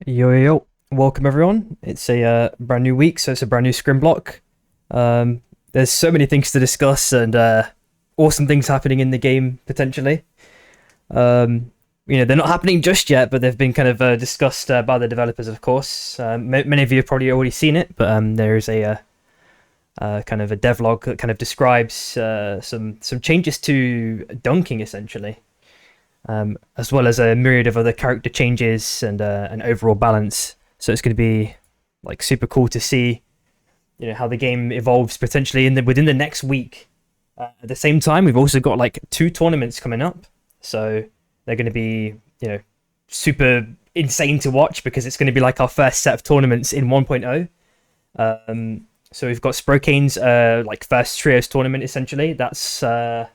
Yo, yo, yo. Welcome everyone. It's a brand new week, so it's a brand new scrim block. There's so many things to discuss and awesome things happening in the game potentially. They're not happening just yet, but they've been kind of discussed by the developers, of course. Many of you have probably already seen it, but there is a kind of a devlog that kind of describes some changes to dunking essentially, as well as a myriad of other character changes and an overall balance. So it's going to be like super cool to see, how the game evolves potentially within the next week. At the same time, we've also got like two tournaments coming up, so they're going to be super insane to watch because it's going to be like our first set of tournaments in 1.0. So we've got Sprokane's like first trios tournament essentially. That's I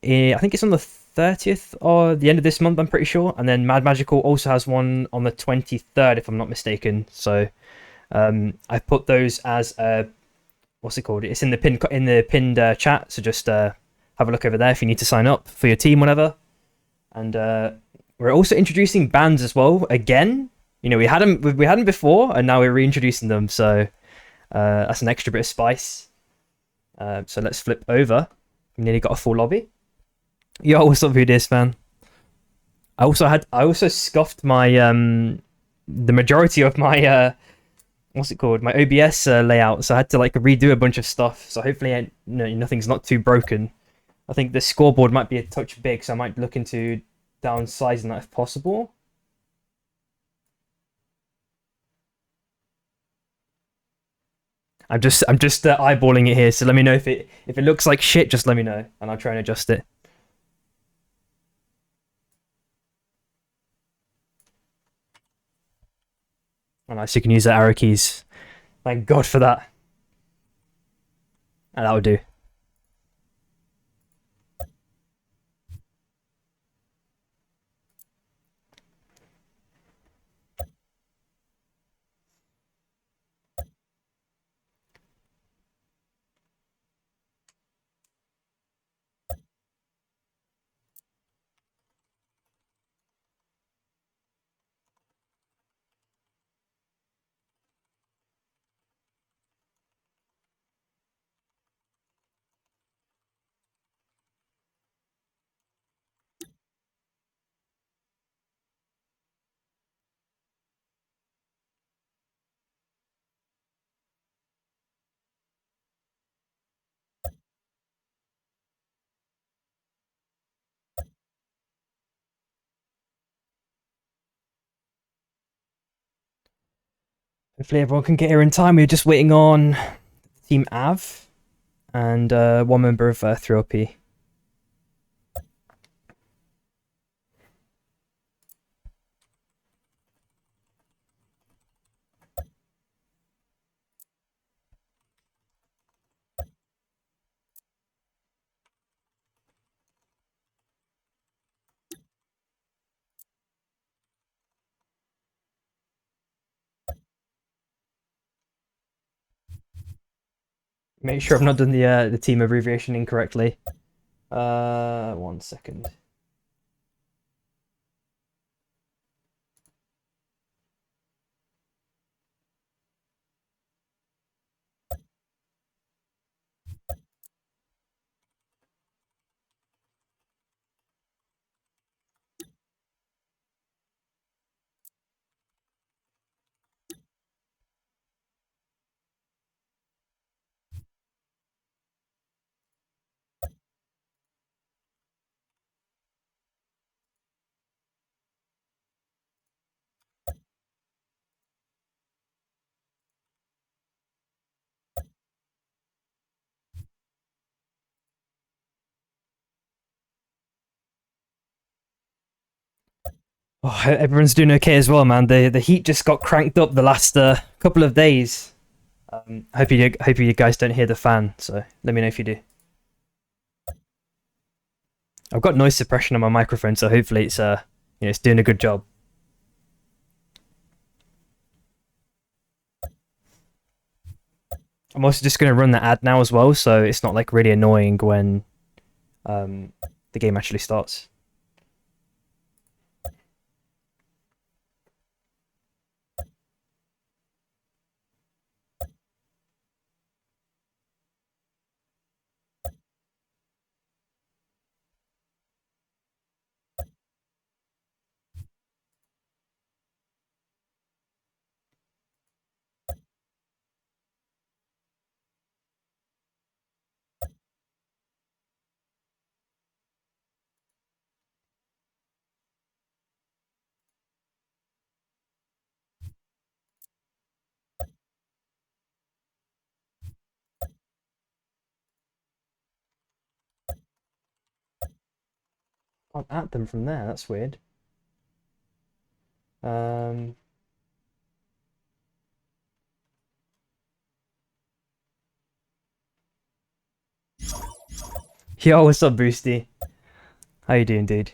think it's on the 30th or the end of this month, I'm pretty sure. And then Mad Magical also has one on the 23rd, if I'm not mistaken. So I've put those as what's it called? It's in the pinned chat. So just have a look over there if you need to sign up for your team, whatever. And we're also introducing bands as well again. We had them before, and now we're reintroducing them. So that's an extra bit of spice. So let's flip over. We nearly got a full lobby. Yo, what's up, Viewdis, man? I also scuffed my the majority of my what's it called? My OBS layout, so I had to like redo a bunch of stuff. So hopefully nothing's not too broken. I think the scoreboard might be a touch big, so I might look into downsizing that if possible. I'm just eyeballing it here, so let me know if it looks like shit. Just let me know, and I'll try and adjust it. Oh, nice, you can use the arrow keys. Thank God for that. And that would do. Hopefully everyone can get here in time. We're just waiting on Team Av and one member of 3OP. Make sure I've not done the team abbreviation incorrectly. 1 second. Oh, everyone's doing okay as well, man. The heat just got cranked up the last couple of days. Hope you guys don't hear the fan. So let me know if you do. I've got noise suppression on my microphone, so hopefully it's doing a good job. I'm also just going to run the ad now as well, so it's not like really annoying when the game actually starts. Can't at them from there. That's weird. Um. Yo, what's up, Boosty? How you doing, dude?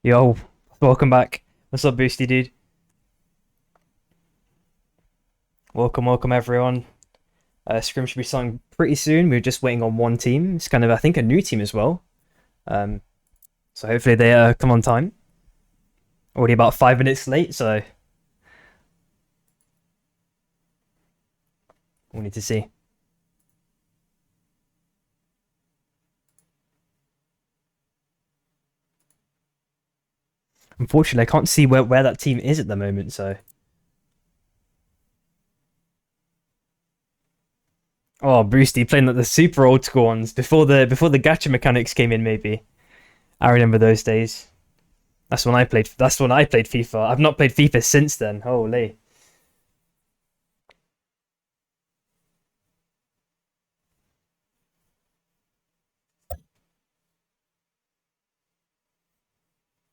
Yo, welcome back. What's up, Boosty, dude? Welcome, everyone. Scrim should be starting pretty soon. We're just waiting on one team. It's kind of, I think, a new team as well. So hopefully they come on time. Already about 5 minutes late, so we'll need to see. Unfortunately, I can't see where that team is at the moment, so. Oh, Boosty playing like the super old school ones before the gacha mechanics came in. Maybe I remember those days. That's when I played. That's when I played FIFA. I've not played FIFA since then. Holy.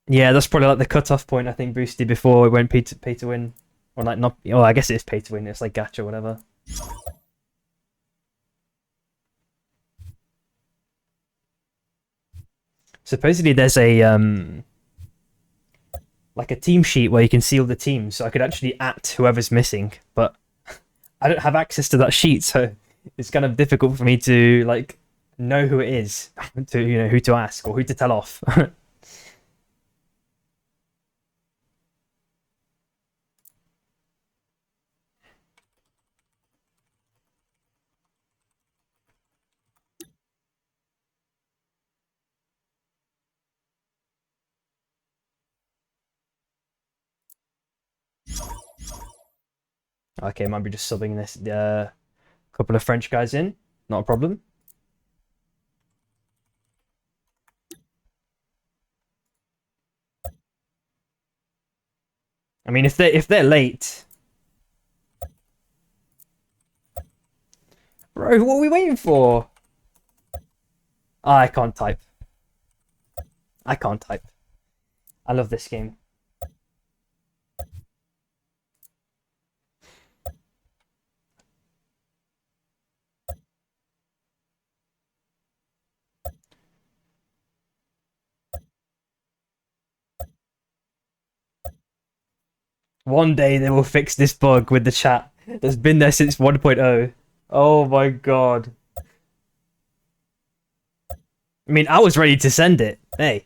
Yeah, that's probably like the cutoff point. I think Boosty before it went pay to win, or like not. Oh, I guess it is pay to win. It's like gacha, or whatever. Supposedly there's a like a team sheet where you can see all the teams, so I could actually at whoever's missing, but I don't have access to that sheet, so it's kind of difficult for me to like know who it is, to who to ask or who to tell off. Okay, might be just subbing this couple of French guys in, not a problem. I mean, if they're late, bro, what are we waiting for? Oh, I can't type. I can't type. I love this game. One day they will fix this bug with the chat that's been there since 1.0. Oh my god. I mean, I was ready to send it. Hey.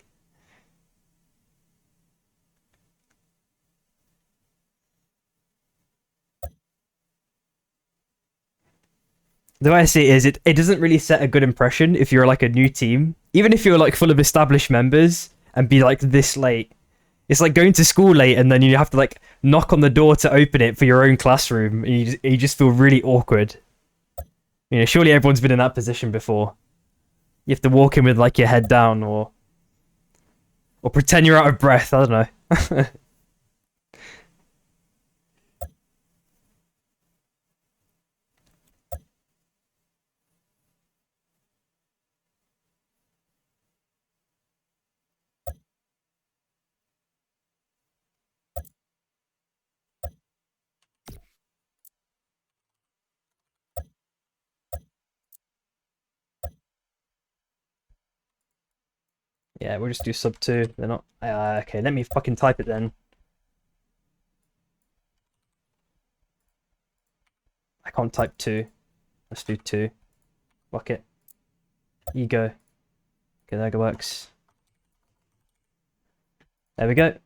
The way I see it is it doesn't really set a good impression if you're like a new team. Even if you're like full of established members and be like this late. It's like going to school late and then you have to like knock on the door to open it for your own classroom. And you just feel really awkward. Surely everyone's been in that position before. You have to walk in with like your head down or pretend you're out of breath. I don't know. Yeah, we'll just do sub 2. They're not. Okay, let me fucking type it then. I can't type 2. Let's do 2. Fuck it. Ego. Okay, that works. There we go.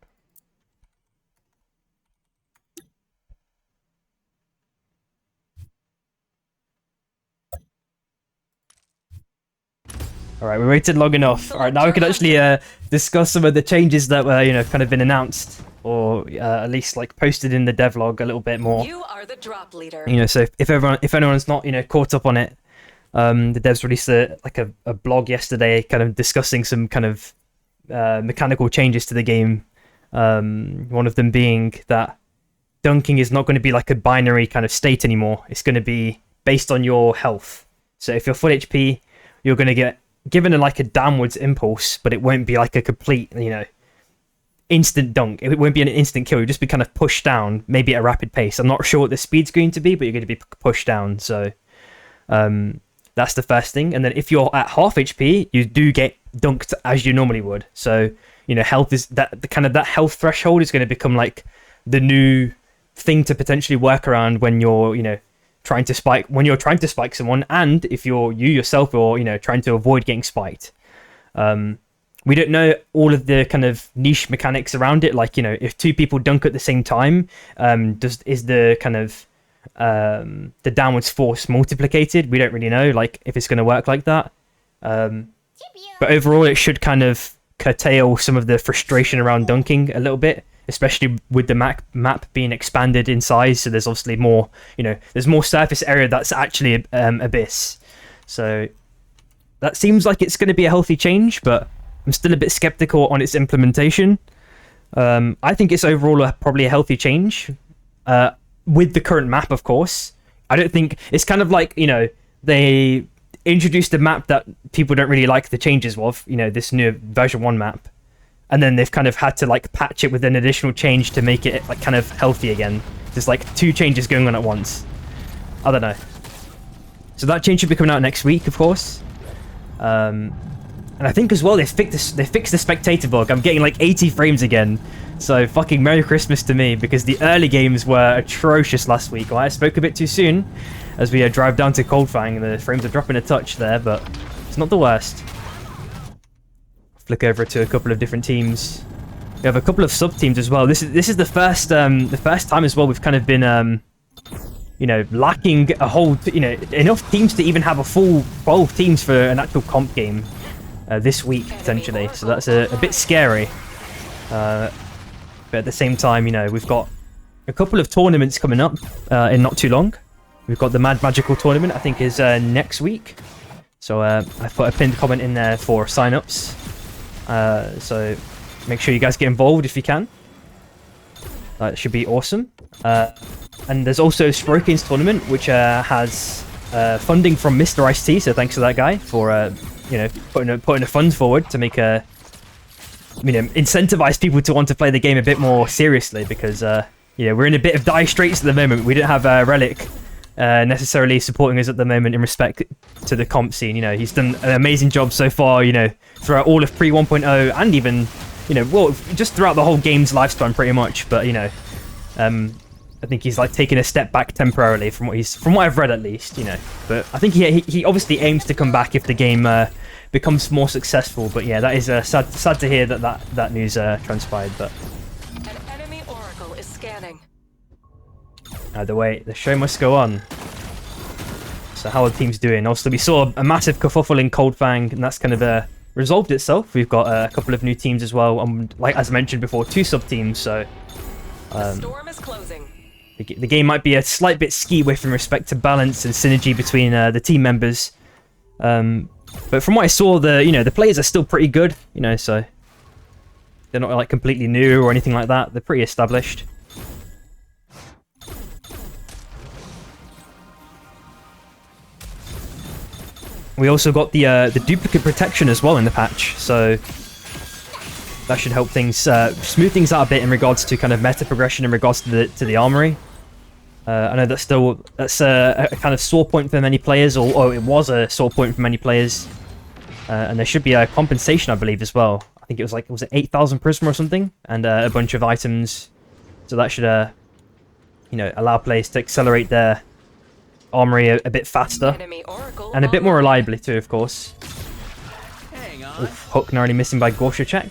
All right, we waited long enough. All right, now we can actually discuss some of the changes that were, kind of been announced or at least like posted in the devlog a little bit more. You are the drop leader. So if anyone's not, caught up on it, the devs released a blog yesterday, kind of discussing some kind of mechanical changes to the game. One of them being that dunking is not going to be like a binary kind of state anymore. It's going to be based on your health. So if you're full HP, you're going to get given like a downwards impulse, but it won't be like a complete, instant dunk. It won't be an instant kill. You'll just be kind of pushed down, maybe at a rapid pace. I'm not sure what the speed's going to be, but you're going to be pushed down. So that's the first thing. And then if you're at half HP, you do get dunked as you normally would. So, health is that health threshold is going to become like the new thing to potentially work around when you're, trying to spike someone, and if you yourself or trying to avoid getting spiked. We don't know all of the kind of niche mechanics around it, like if two people dunk at the same time, is the kind of the downwards force multiplicated? We don't really know like if it's going to work like that, but overall it should kind of curtail some of the frustration around dunking a little bit, especially with the map being expanded in size. So there's obviously more, there's more surface area that's actually Abyss. So that seems like it's going to be a healthy change, but I'm still a bit skeptical on its implementation. I think it's overall probably a healthy change with the current map, of course. I don't think it's kind of like, they introduced a map that people don't really like the changes of, this new version 1 map. And then they've kind of had to like patch it with an additional change to make it like kind of healthy again. There's like 2 changes going on at once. I don't know. So that change should be coming out next week, of course. And I think as well they fixed the spectator bug. I'm getting like 80 frames again. So fucking Merry Christmas to me, because the early games were atrocious last week. Well, I spoke a bit too soon as we drive down to Coldfang, and the frames are dropping a touch there, but it's not the worst. Flick over to a couple of different teams. We have a couple of sub teams as well. This is the first time as well we've kind of been lacking a whole enough teams to even have a full 12 teams for an actual comp game this week potentially. So that's a bit scary. But at the same time, we've got a couple of tournaments coming up in not too long. We've got the Mad Magical tournament, I think, is next week. So I put a pinned comment in there for sign-ups. So make sure you guys get involved if you can. That should be awesome. And there's also Sprokins tournament, which has funding from Mr. Ice-T. So thanks to that guy for putting a fund forward to make incentivize people to want to play the game a bit more seriously, because we're in a bit of dire straits at the moment. We don't have Relic necessarily supporting us at the moment in respect to the comp scene. He's done an amazing job so far, throughout all of pre 1.0 and even just throughout the whole game's lifespan pretty much. But I think he's like taking a step back temporarily from what I've read at least. But I think he obviously aims to come back if the game becomes more successful. But yeah, that is sad to hear that news transpired. But an enemy oracle is scanning. Either way, the show must go on. So how are the teams doing? Also, we saw a massive kerfuffle in Coldfang, and that's kind of resolved itself. We've got a couple of new teams as well, like as mentioned before, 2 sub teams. So the storm is closing. The game might be a slight bit ski-whiff in respect to balance and synergy between the team members. But from what I saw, the players are still pretty good. So they're not like completely new or anything like that. They're pretty established. We also got the duplicate protection as well in the patch, so that should help things smooth things out a bit in regards to kind of meta progression in regards to the armory. I know that's a kind of sore point for many players, or it was a sore point for many players, and there should be a compensation, I believe, as well. I think it was 8,000 prism or something, and a bunch of items, so that should allow players to accelerate their armory a bit faster and a bit more reliably too, of course. Oof, Hook narrowly missing by Gorsha check.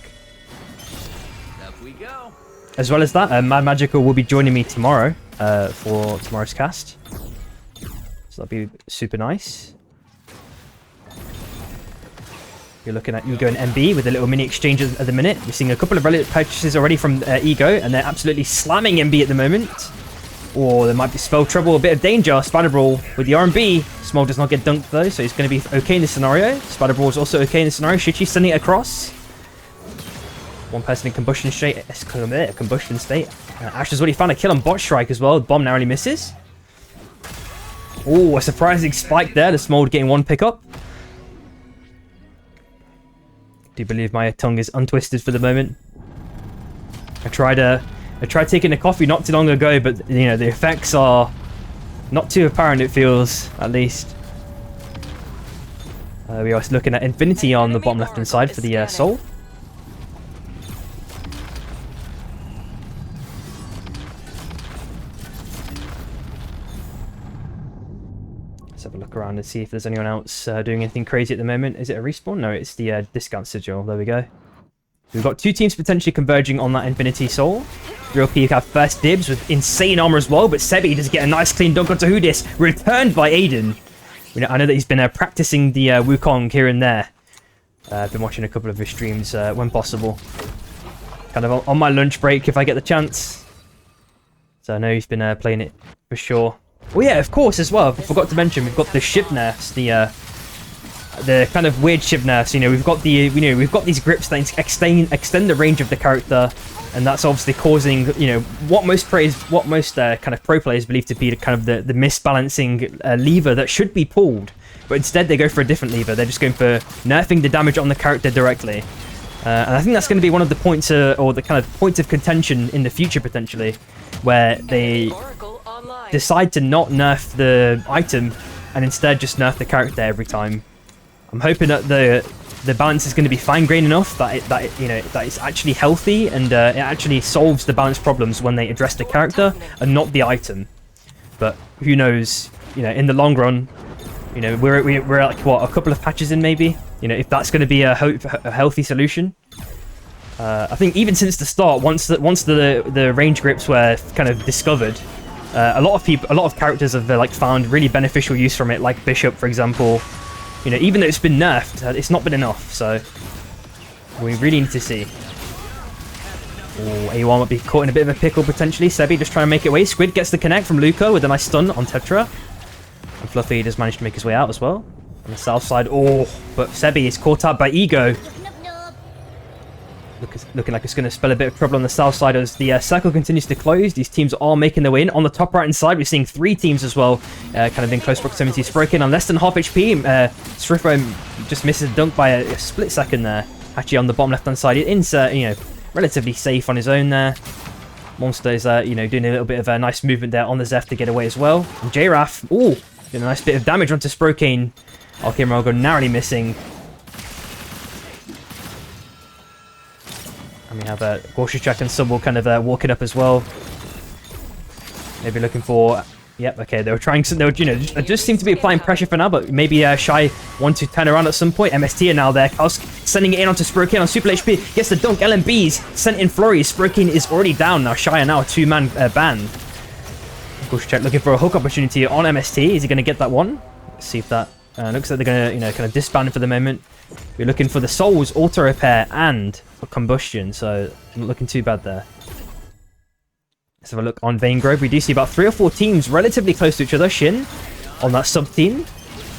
As well as that, Mad Magical will be joining me tomorrow for tomorrow's cast, so that'll be super nice. You're looking at Ego and MB with a little mini exchange at the minute. We're seeing a couple of relic purchases already from Ego, and they're absolutely slamming MB at the moment. Or there might be spell trouble, a bit of danger. Spider Brawl with the R&B. Small does not get dunked though, so he's going to be okay in this scenario. Spider Brawl is also okay in this scenario. Shichi sending it across. One person in combustion state. Combustion state. Ash has already found a kill on Bot Strike as well. The bomb narrowly misses. Oh, a surprising spike there. The Smold getting one pickup. Do believe my tongue is untwisted for the moment. I tried taking a coffee not too long ago, but you know the effects are not too apparent. It feels, at least. We are looking at Infinity on the bottom left-hand side for the Soul. Let's have a look around and see if there's anyone else doing anything crazy at the moment. Is it a respawn? No, it's the discount sigil. There we go. We've got two teams potentially converging on that Infinity Soul. Real P have first dibs with insane armor as well, but Sebi does get a nice clean dunk onto Hudis, returned by Aiden. I know that he's been practicing the Wukong here and there. I've been watching a couple of his streams when possible. Kind of on my lunch break if I get the chance. So I know he's been playing it for sure. Oh yeah, of course as well. I forgot to mention we've got the ship nerfs, the kind of weird ship nerfs. You know, we've got we've got these grips that extend the range of the character, and that's obviously causing what most kind of pro players believe to be the kind of the misbalancing lever that should be pulled, but instead they go for a different lever. They're just going for nerfing the damage on the character directly, and I think that's going to be one of the points or the kind of points of contention in the future potentially, where they decide to not nerf the item and instead just nerf the character every time. I'm hoping that the balance is going to be fine-grained enough that it's actually healthy and it actually solves the balance problems when they address the character and not the item. But who knows? In the long run, we're like what, a couple of patches in maybe. If that's going to be a healthy solution. I think even since the start, once the range grips were kind of discovered, a lot of characters have found really beneficial use from it, like Bishop, for example. Even though it's been nerfed, it's not been enough, so we really need to see. Oh, A1 might be caught in a bit of a pickle, potentially. Sebi just trying to make it away. Squid gets the connect from Luca with a nice stun on Tetra. And Fluffy does manage to make his way out as well. On the south side, but Sebi is caught up by Ego. Looking like it's going to spell a bit of trouble on the south side as the circle continues to close. These teams are making their way in. On the top right-hand side, we're seeing three teams as well, kind of in close proximity. Sproken on less than half HP. Srifo just misses a dunk by a split second there. Actually, on the bottom left-hand side, insert, relatively safe on his own there. Monster is, doing a little bit of a nice movement there on the Zeph to get away as well. And JRAF, doing a nice bit of damage onto Sprokane. Arcane Morgo narrowly missing. And we have Gorshachak and Subble kind of walking up as well. Maybe looking for... Yep, okay, they just seem to be applying pressure for now, but maybe Shy want to turn around at some point. MST are now there. Kausk sending it in onto Sprokane on super HP. Gets the dunk. LMBs sent in flurries. Sprokane is already down now. Shy are now a two-man band. Gorshachak looking for a hook opportunity on MST. Is he going to get that one? Let's see if that... looks like they're going to, kind of disband for the moment. We're looking for the Souls, Auto Repair, and for Combustion, so not looking too bad there. Let's have a look on Vanegrove. We do see about 3 or 4 teams relatively close to each other. Shin on that sub-team,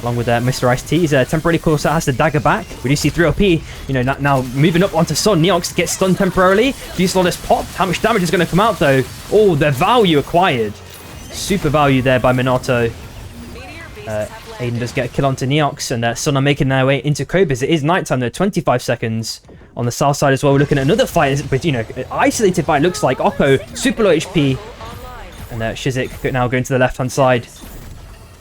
along with Mr. Ice-T. He's temporarily close out, has the dagger back. We do see 3OP, now moving up onto Sun. Neox gets stunned temporarily. Fusel is popped. How much damage is going to come out, though? Oh, the value acquired. Super value there by Minato. Aiden does get a kill onto Neox, and Sun are making their way into Cobras. It is nighttime though, 25 seconds on the south side as well. We're looking at another fight, but isolated fight looks like Okko, super low HP, and Shizik now going to the left hand side.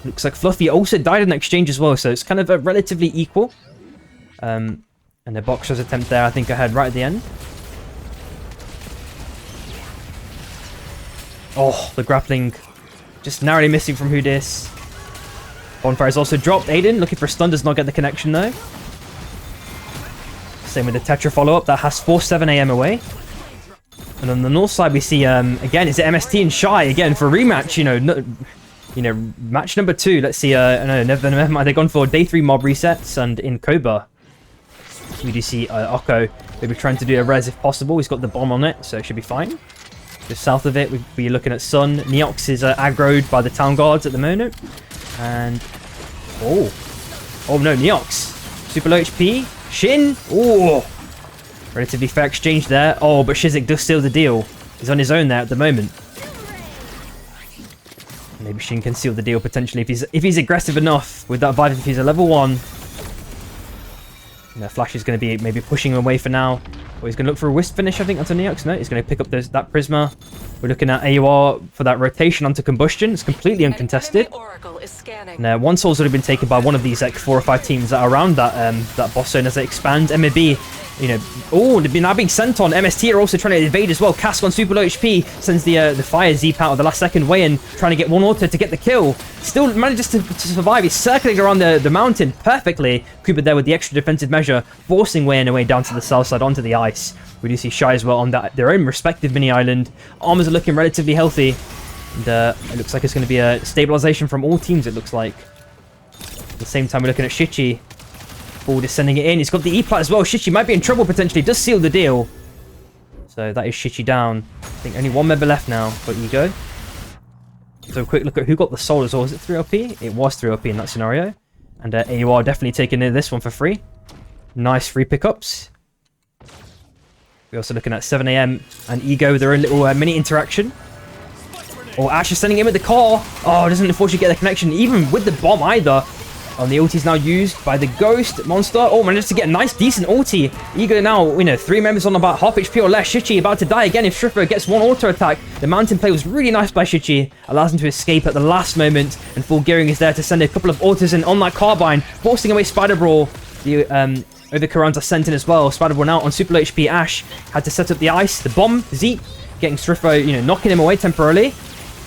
Looks like Fluffy also died in the exchange as well, so it's kind of a relatively equal. And the Boxer's attempt there, I think, I heard right at the end. Oh, the grappling just narrowly missing from Hudis. Bonfire is also dropped. Aiden looking for a stun, does not get the connection though. Same with the Tetra follow-up. That has 4-7 AM away. And on the north side we see, again, is it MST and Shy again for a rematch, match number 2. Let's see, no, never mind. They've gone for day 3 mob resets, and in Koba, we do see Okko maybe trying to do a res if possible. He's got the bomb on it, so it should be fine. Just south of it, we'll be looking at Sun. Neox is aggroed by the town guards at the moment. And oh no, Neox super low HP. Shin, relatively fair exchange there. Oh, but Shizik does seal the deal. He's on his own there at the moment. Maybe Shin can seal the deal potentially if he's aggressive enough with that Vive. If he's a level 1. Flash is going to be maybe pushing him away for now. Or he's going to look for a Wisp finish, I think, onto Neox. No, he's going to pick up that Prisma. We're looking at AUR for that rotation onto Combustion. It's completely uncontested. Now, one soul's already been taken by one of these like 4 or 5 teams that are around that boss zone as they expand. MAB, they've been now being sent on. MST are also trying to evade as well. Cask on super low HP sends the fire Zeep out of the last second. Wayan trying to get one auto to get the kill. Still manages to survive. He's circling around the mountain perfectly. Kuba there with the extra defensive measure, forcing Wayan away down to the south side onto the ice. We do see Shy as well on their own respective mini island. Armors are looking relatively healthy. And it looks like it's going to be a stabilization from all teams, it looks like. At the same time, we're looking at Shichi. Ford is sending it in. He's got the E-plat as well. Shichi might be in trouble potentially. Does seal the deal. So that is Shichi down. I think only one member left now for Ego. So a quick look at who got the soul as well. Was it 3LP? It was 3LP in that scenario. And AUR definitely taking this one for free. Nice free pickups. We're also looking at 7 AM and Ego with their own little mini interaction. Oh, Ash is sending in with the car. Oh, doesn't unfortunately get the connection even with the bomb either. And the ulti is now used by the Ghost Monster. Oh, manages to get a nice, decent ulti. Ego now, 3 members on about half HP or less. Shichi about to die again if Shriffer gets one auto attack. The mountain play was really nice by Shichi. Allows him to escape at the last moment. And Full Gearing is there to send a couple of autos in on that carbine, forcing away Spider Brawl. The Overcurrents are sent in as well. Spider Brawl now on super low HP. Ash had to set up the ice. The bomb, Zeep, getting Shriffer, knocking him away temporarily.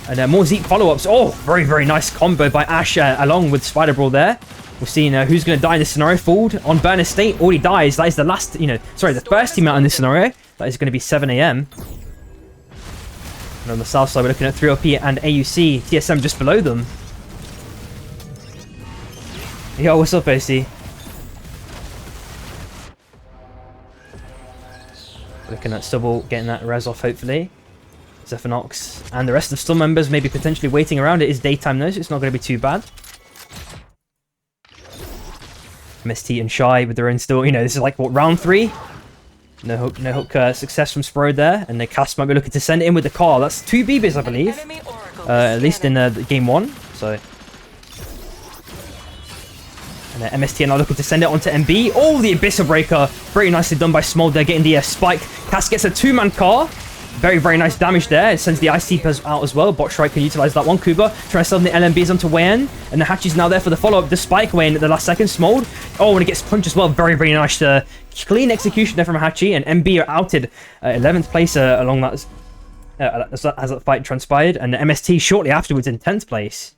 And more Zeep follow-ups. Oh, very, very nice combo by Ash along with Spider Brawl there. We're seeing who's going to die in this scenario. Ford on Burn Estate already dies. That is the last, the first team out in this scenario. That is going to be 7 AM. And on the south side, we're looking at 3LP and AUC. TSM just below them. Yo, what's up, AC? Looking at Stubble getting that res off, hopefully. Zephanox and the rest of Storm members maybe potentially waiting around. It is daytime though, so it's not going to be too bad. MST and Shy with their own still, this is like, what, round 3? No hook success from Sprode there. And the cast might be looking to send it in with the car. That's 2 BBs, I believe. At least in game 1. So. And MST are now looking to send it onto MB. Oh, the Abyssal Breaker. Very nicely done by Smolder there, getting the spike. Cast gets a 2-man car. Very, very nice damage there. It sends the Ice Seepers out as well. Botstrike can utilize that one. Kuba trying to sell the LMBs onto Wayan. And the Hachi's now there for the follow-up. The spike Wayan at the last second. Smold. Oh, and it gets punched as well. Very, very nice. Clean execution there from Hachi. And MB are outed 11th place along that as that fight transpired. And the MST shortly afterwards in 10th place.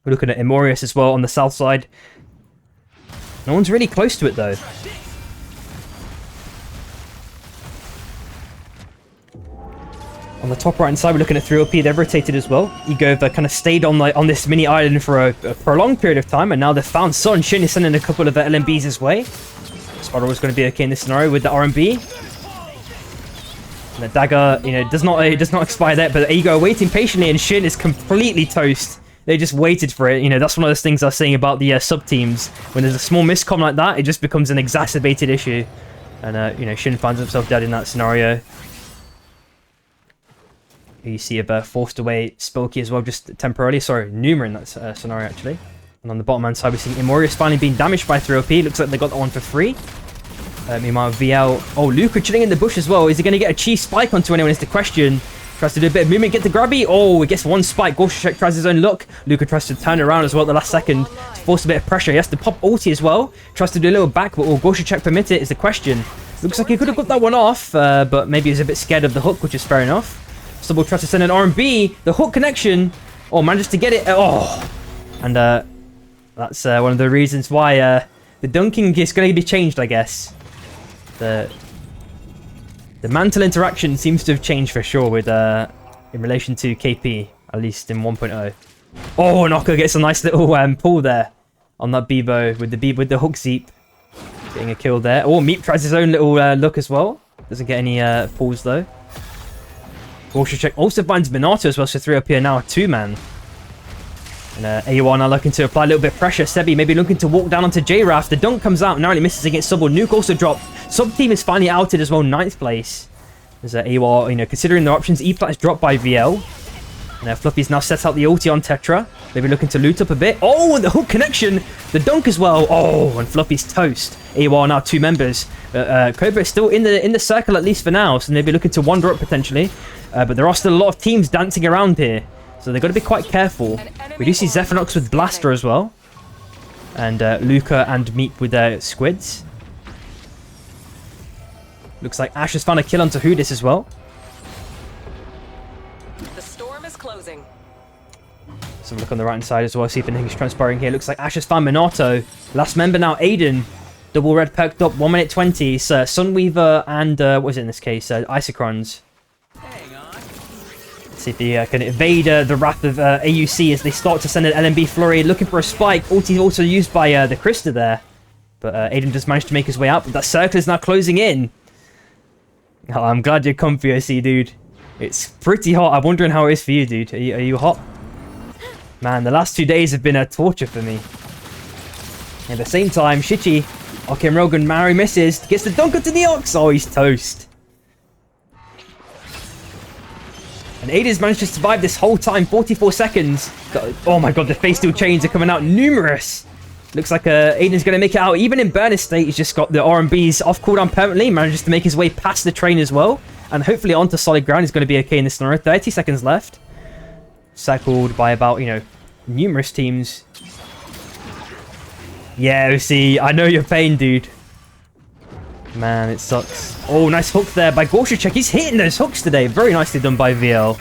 We're looking at Imorius as well on the south side. No one's really close to it though. On the top right hand side, we're looking at 3LP. They've rotated as well. Ego have kind of stayed on this mini island for a prolonged period of time, and now they've found Sun. Shin is sending a couple of LMBs his way. Spider was going to be okay in this scenario with the RMB. And the dagger, does not expire there, but Ego waiting patiently, and Shin is completely toast. They just waited for it. That's one of those things I was saying about the sub teams. When there's a small miscom like that, it just becomes an exacerbated issue. And Shin finds himself dead in that scenario. You see a forced away Spilky as well, just temporarily. Sorry, Numa in that scenario, actually. And on the bottom hand side, we're seeing Imorius finally being damaged by 3LP. Looks like they got that one for free. Meanwhile, VL... Oh, Luca chilling in the bush as well. Is he going to get a cheese spike onto anyone is the question. Tries to do a bit of movement, get the grabby. Oh, he gets one spike. Gorshachek tries his own luck. Luca tries to turn around as well at the last second to force a bit of pressure. He has to pop ulti as well. Tries to do a little back, but will Gorshachek permit it is the question. Looks like he could have got that one off, but maybe he was a bit scared of the hook, which is fair enough. Stubble tries to send an R&B. The hook connection. Oh, manages to get it. Oh. And that's one of the reasons why the dunking is going to be changed, I guess. The mantle interaction seems to have changed for sure with in relation to KP, at least in 1.0. Oh, Noko gets a nice little pull there on that Bebo with the hook Zeep. Getting a kill there. Oh, Meep tries his own little look as well. Doesn't get any pulls though. Gorshachek also finds Minato as well, so 3LP are now a 2-man. And AUR now looking to apply a little bit of pressure. Sebi maybe looking to walk down onto JRAF. The dunk comes out, narrowly misses against Sub. Nuke also dropped. Sub team is finally outed as well, 9th place. As AWR, you know, considering their options, E-Plat is dropped by VL. Now Fluffy's now set out the ulti on Tetra. Maybe looking to loot up a bit. Oh, and the hook connection. The dunk as well. Oh, and Fluffy's toast. AWR now 2 members. Cobra is still in the circle at least for now. So maybe looking to wander up potentially. But there are still a lot of teams dancing around here. So they've got to be quite careful. We do see Zephanox with Blaster as well. And Luca and Meep with their Squids. Looks like Ash has found a kill onto Hoodis as well. The storm is closing. So look on the right hand side as well, see if anything is transpiring here. Looks like Ash has found Minato. Last member now, Aiden. Double red perked up, 1 minute 20. It's Sunweaver and, what is it in this case? Isocrons. Let's see if they can evade the wrath of AUC as they start to send an LMB flurry. Looking for a spike. Ulti also used by the Krista there. But Aiden just managed to make his way out. But that circle is now closing in. Oh, I'm glad you're comfy, I see, dude. It's pretty hot. I'm wondering how it is for you, dude. Are you hot? Man, the last 2 days have been a torture for me. At the same time, Shichi, Okim Rogan, Mary misses, gets the dunk onto the Ox. Oh, he's toast. And Aiden's managed to survive this whole time, 44 seconds. Oh my god, the face steel chains are coming out numerous. Looks like Aiden's going to make it out. Even in burner state, he's just got the RMBs off cooldown permanently. Manages to make his way past the train as well. And hopefully onto solid ground. He's going to be okay in this scenario. 30 seconds left. Circled by about, you know, numerous teams. Yeah, see, I know your pain, dude. Man, it sucks. Oh, nice hook there by Gorshachek. He's hitting those hooks today. Very nicely done by VL.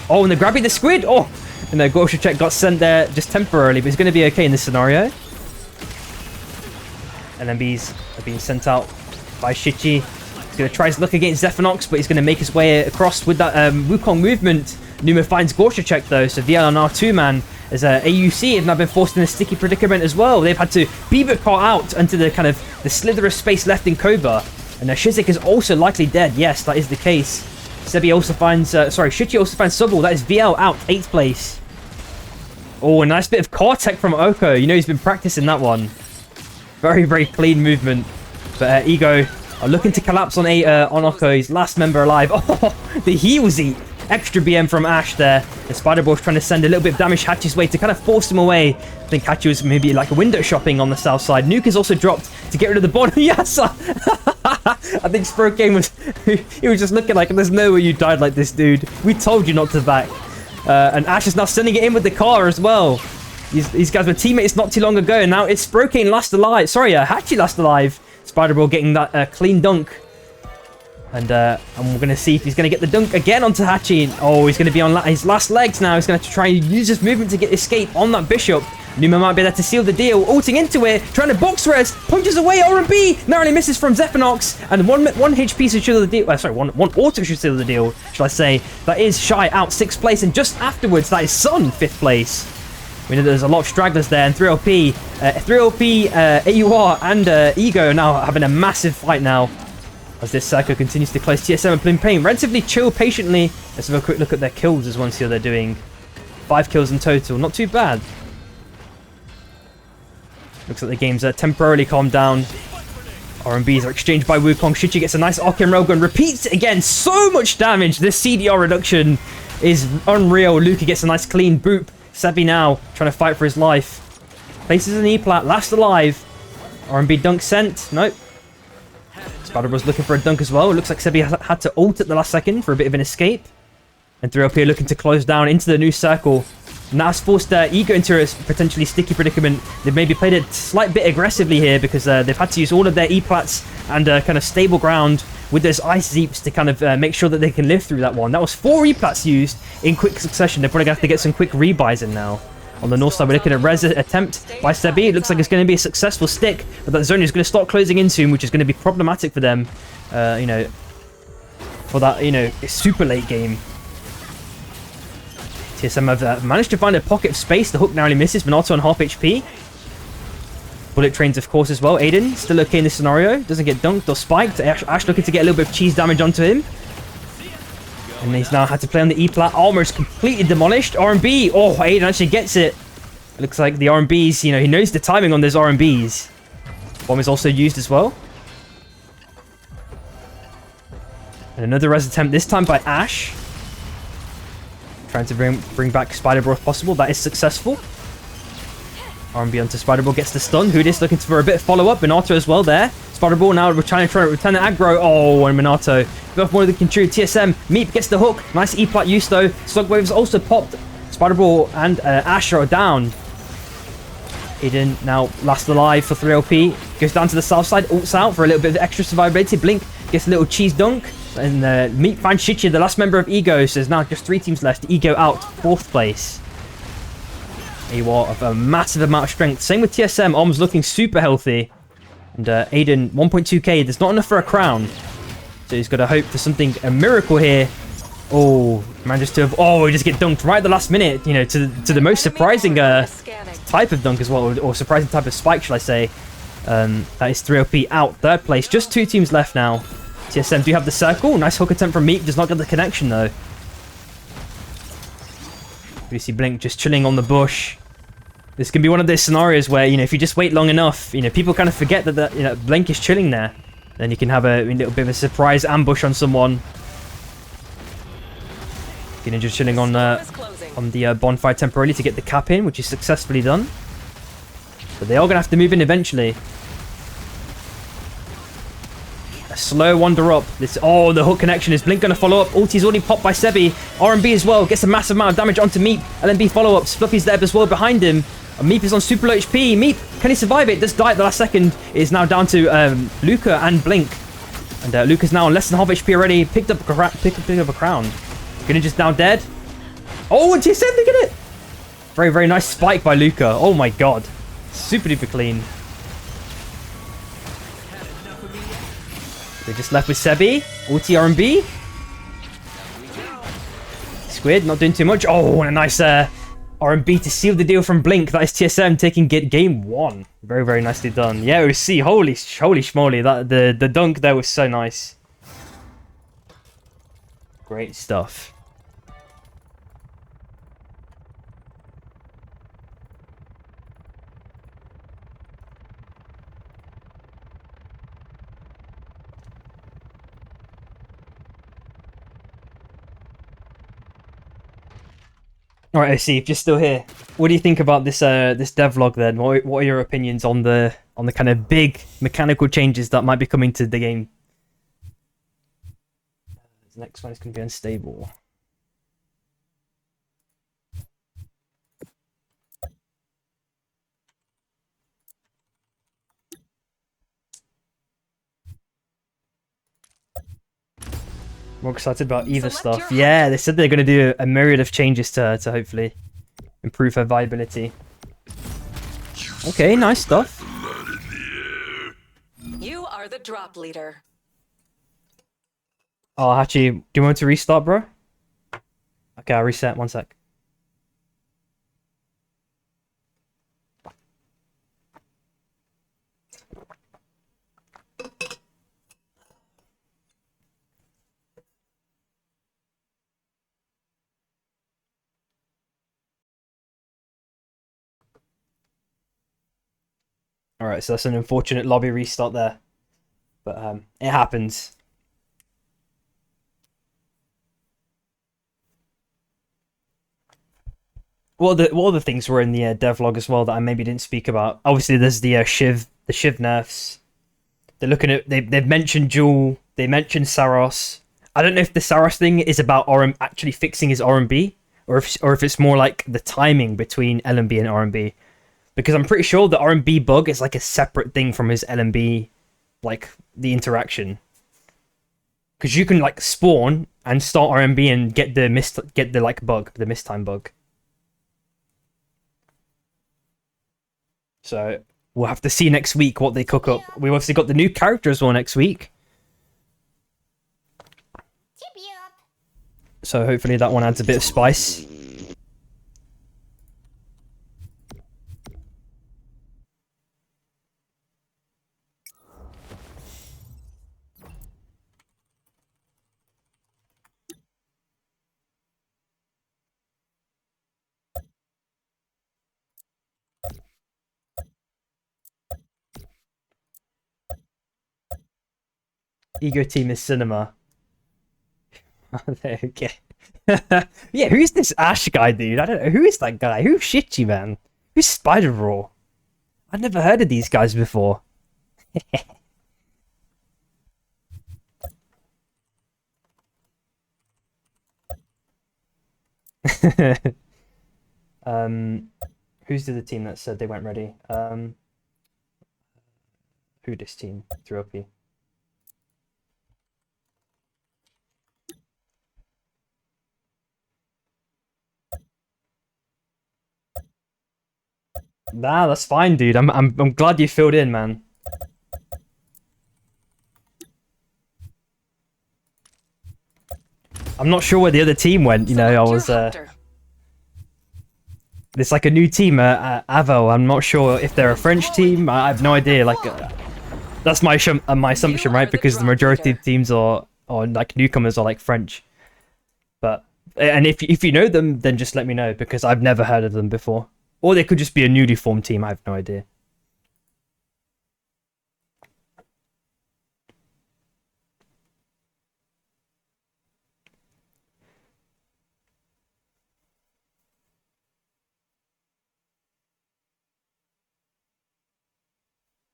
Oh, and they're grabbing the squid. Oh, and then Gorshachek got sent there just temporarily, but he's going to be okay in this scenario. LMBs are being sent out by Shichi. He's going to try his luck against Zephanox, but he's going to make his way across with that Wukong movement. Numa finds Gorshachek though, so VL on R2-man as AUC have now been forced in a sticky predicament as well. They've had to beaver caught out into the kind of the slither of space left in Cobra. And Shizik is also likely dead. Yes, that is the case. Sebi also finds, Shichi also finds Subble. That is VL out, 8th place. Oh, a nice bit of core tech from Oko. You know he's been practicing that one. Very, very clean movement. But Ego are looking to collapse on Oko. His last member alive. Oh, the heals eat. Extra BM from Ash there. The Spider-Boy's trying to send a little bit of damage Hachi's way to kind of force him away. I think Hachi was maybe like a window shopping on the south side. Nuke is also dropped to get rid of the bottom. Yes! I think Sprokane was... he was just looking like, there's no way you died like this, dude. We told you not to back. And Ash is now sending it in with the car as well. These guys were teammates not too long ago. And now it's Sprokane last alive. Sorry, Hachi last alive. Spider-Boy getting that clean dunk. And we're going to see if he's going to get the dunk again onto Hachi. Oh, he's going to be on his last legs now. He's going to try and use his movement to get escape on that Bishop. Numa might be there to seal the deal. Ulting into it. Trying to box res. Punches away R&B. Narrowly misses from Zephanox. And one HP should seal the deal. One auto should seal the deal, should I say. That is Shy out 6th place. And just afterwards, that is Sun 5th place. We know there's a lot of stragglers there. And 3LP, AUR, and Ego now having a massive fight now. As this circle continues to close, TSM and Plim Pain relatively chill patiently. Let's have a quick look at their kills as well and see how they're doing. 5 kills in total, not too bad. Looks like the game's temporarily calmed down. RMBs are exchanged by Wukong. Shichi gets a nice Arcane Railgun, repeats it again. So much damage. This CDR reduction is unreal. Luca gets a nice clean boop. Sebi now trying to fight for his life. Places an E-plat, last alive. RMB dunk sent. Nope. Spider was looking for a dunk as well. It looks like Sebi had to ult at the last second for a bit of an escape. And 3 up here looking to close down into the new circle. And that's forced Ego into a potentially sticky predicament. They've maybe played a slight bit aggressively here because they've had to use all of their E-plats and kind of stable ground with those ice zeeps to kind of make sure that they can live through that one. That was 4 E-plats used in quick succession. They're probably going to have to get some quick rebuys in now. On the north side, we're looking at a res attempt by Sebi. It looks like it's going to be a successful stick, but that zone is going to start closing in soon, which is going to be problematic for them, you know, for that, you know, super late game. TSM have managed to find a pocket of space. The hook narrowly misses, Minato on half HP. Bullet trains, of course, as well. Aiden, still okay in this scenario. Doesn't get dunked or spiked. Ash looking to get a little bit of cheese damage onto him. And he's now had to play on the E-plat. Armor is completely demolished. R&B. Oh, Aiden actually gets it. It looks like the R&Bs, you know, he knows the timing on those R&Bs. Bomb is also used as well. And another res attempt, this time by Ash. Trying to bring back Spider-Bro if possible. That is successful. R&B onto Spider-Bro, gets the stun. Hoodis looking for a bit of follow-up. Minato as well there. Spider-Bro now trying to return the aggro. Oh, and Minato. Both more than contribute. TSM. Meep gets the hook. Nice E-plat use though. Slugwave's also popped. Spider-Bro and Ash are down. Aiden now last alive for 3LP. Goes down to the south side. Ults out for a little bit of extra survivability. Blink gets a little cheese dunk. And Meep finds Shichi, the last member of Ego. So there's now just 3 teams left. Ego out, 4th place. AWAR of a massive amount of strength. Same with TSM. Om's looking super healthy. And Aiden, 1.2k. There's not enough for a crown. So he's got to hope for something, a miracle here. Oh, manages to have... Oh, he just get dunked right at the last minute. You know, to the most surprising type of dunk as well. Or surprising type of spike, shall I say. That is 3LP out. 3rd place. Just 2 teams left now. TSM do have the circle. Nice hook attempt from Meek. Does not get the connection though. You see Blink just chilling on the bush. This can be one of those scenarios where, you know, if you just wait long enough, you know, people kind of forget that, you know, Blink is chilling there. Then you can have a little bit of a surprise ambush on someone. You know, just chilling on the bonfire temporarily to get the cap in, which is successfully done. But they are going to have to move in eventually. A slow wander up. Oh, the hook connection. Is Blink going to follow up? Ulti's already popped by Sebi. R&B as well. Gets a massive amount of damage onto Meep. LMB follow-ups. Fluffy's there as well behind him. Meep is on super low HP. Meep, can he survive it? Does die at the last second. It is now down to Luca and Blink. And Luca's now on less than half HP already. Picked up a crown. Gonna just now dead. Oh, and TSM, they get it. Very, very nice spike by Luca. Oh my god. Super duper clean. They're just left with Sebi. Ulti R&B. Squid not doing too much. Oh, and a nice R&B to seal the deal from Blink. That is TSM taking game 1. Very, very nicely done. Yeah, we see. Holy schmoly. That the dunk there was so nice. Great stuff. All right, OC, if you're still here, what do you think about this this devlog then? What are your opinions on the kind of big mechanical changes that might be coming to the game? The next one is going to be unstable. More excited about Eva stuff. Yeah, they said they're going to do a myriad of changes to hopefully improve her viability. Okay, nice stuff. You are the drop leader. Oh, Hachi, do you want to restart, bro? Okay, I'll reset. 1 sec. Alright, so that's an unfortunate lobby restart there. But it happens. What other things were in the devlog as well that I maybe didn't speak about? Obviously, there's the Shiv nerfs. They're looking at they've mentioned Jewel. They mentioned Saros. I don't know if the Saros thing is about actually fixing his R&B, or if it's more like the timing between LMB and R&B. Because I'm pretty sure the R&B bug is like a separate thing from his LMB, like the interaction. Because you can like spawn and start R&B and get the like bug, the mistime bug. So we'll have to see next week what they cook up. We've obviously got the new character as well next week. So hopefully that one adds a bit of spice. Ego team is cinema. Okay. Yeah, who's this Ash guy, dude? I don't know. Who is that guy? Who's Shitty, man? Who's Spider Raw? I've never heard of these guys before. um, who's the other team that said they weren't ready? Who this team? 3OP. Nah, that's fine, dude. I'm glad you filled in, man. I'm not sure where the other team went. You know, I was It's like a new team, Avo. I'm not sure if they're a French team. I have no idea. Like, that's my assumption, right? Because the majority of teams are like newcomers are like French. But and if you know them, then just let me know because I've never heard of them before. Or they could just be a newly formed team. I have no idea.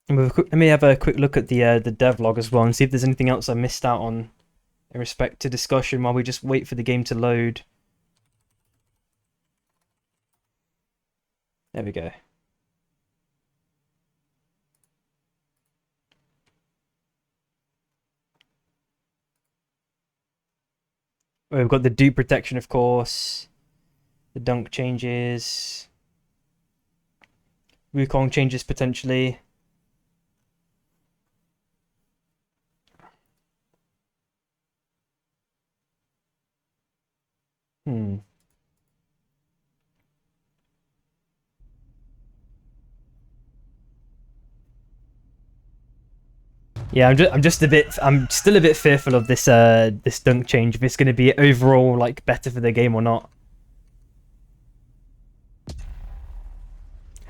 Let me have a quick look at the devlog as well and see if there's anything else I missed out on in respect to discussion while we just wait for the game to load. There we go. We've got the dupe protection, of course. The dunk changes. Wukong changes potentially. Yeah, I'm still a bit fearful of this this dunk change, if it's going to be overall like better for the game or not.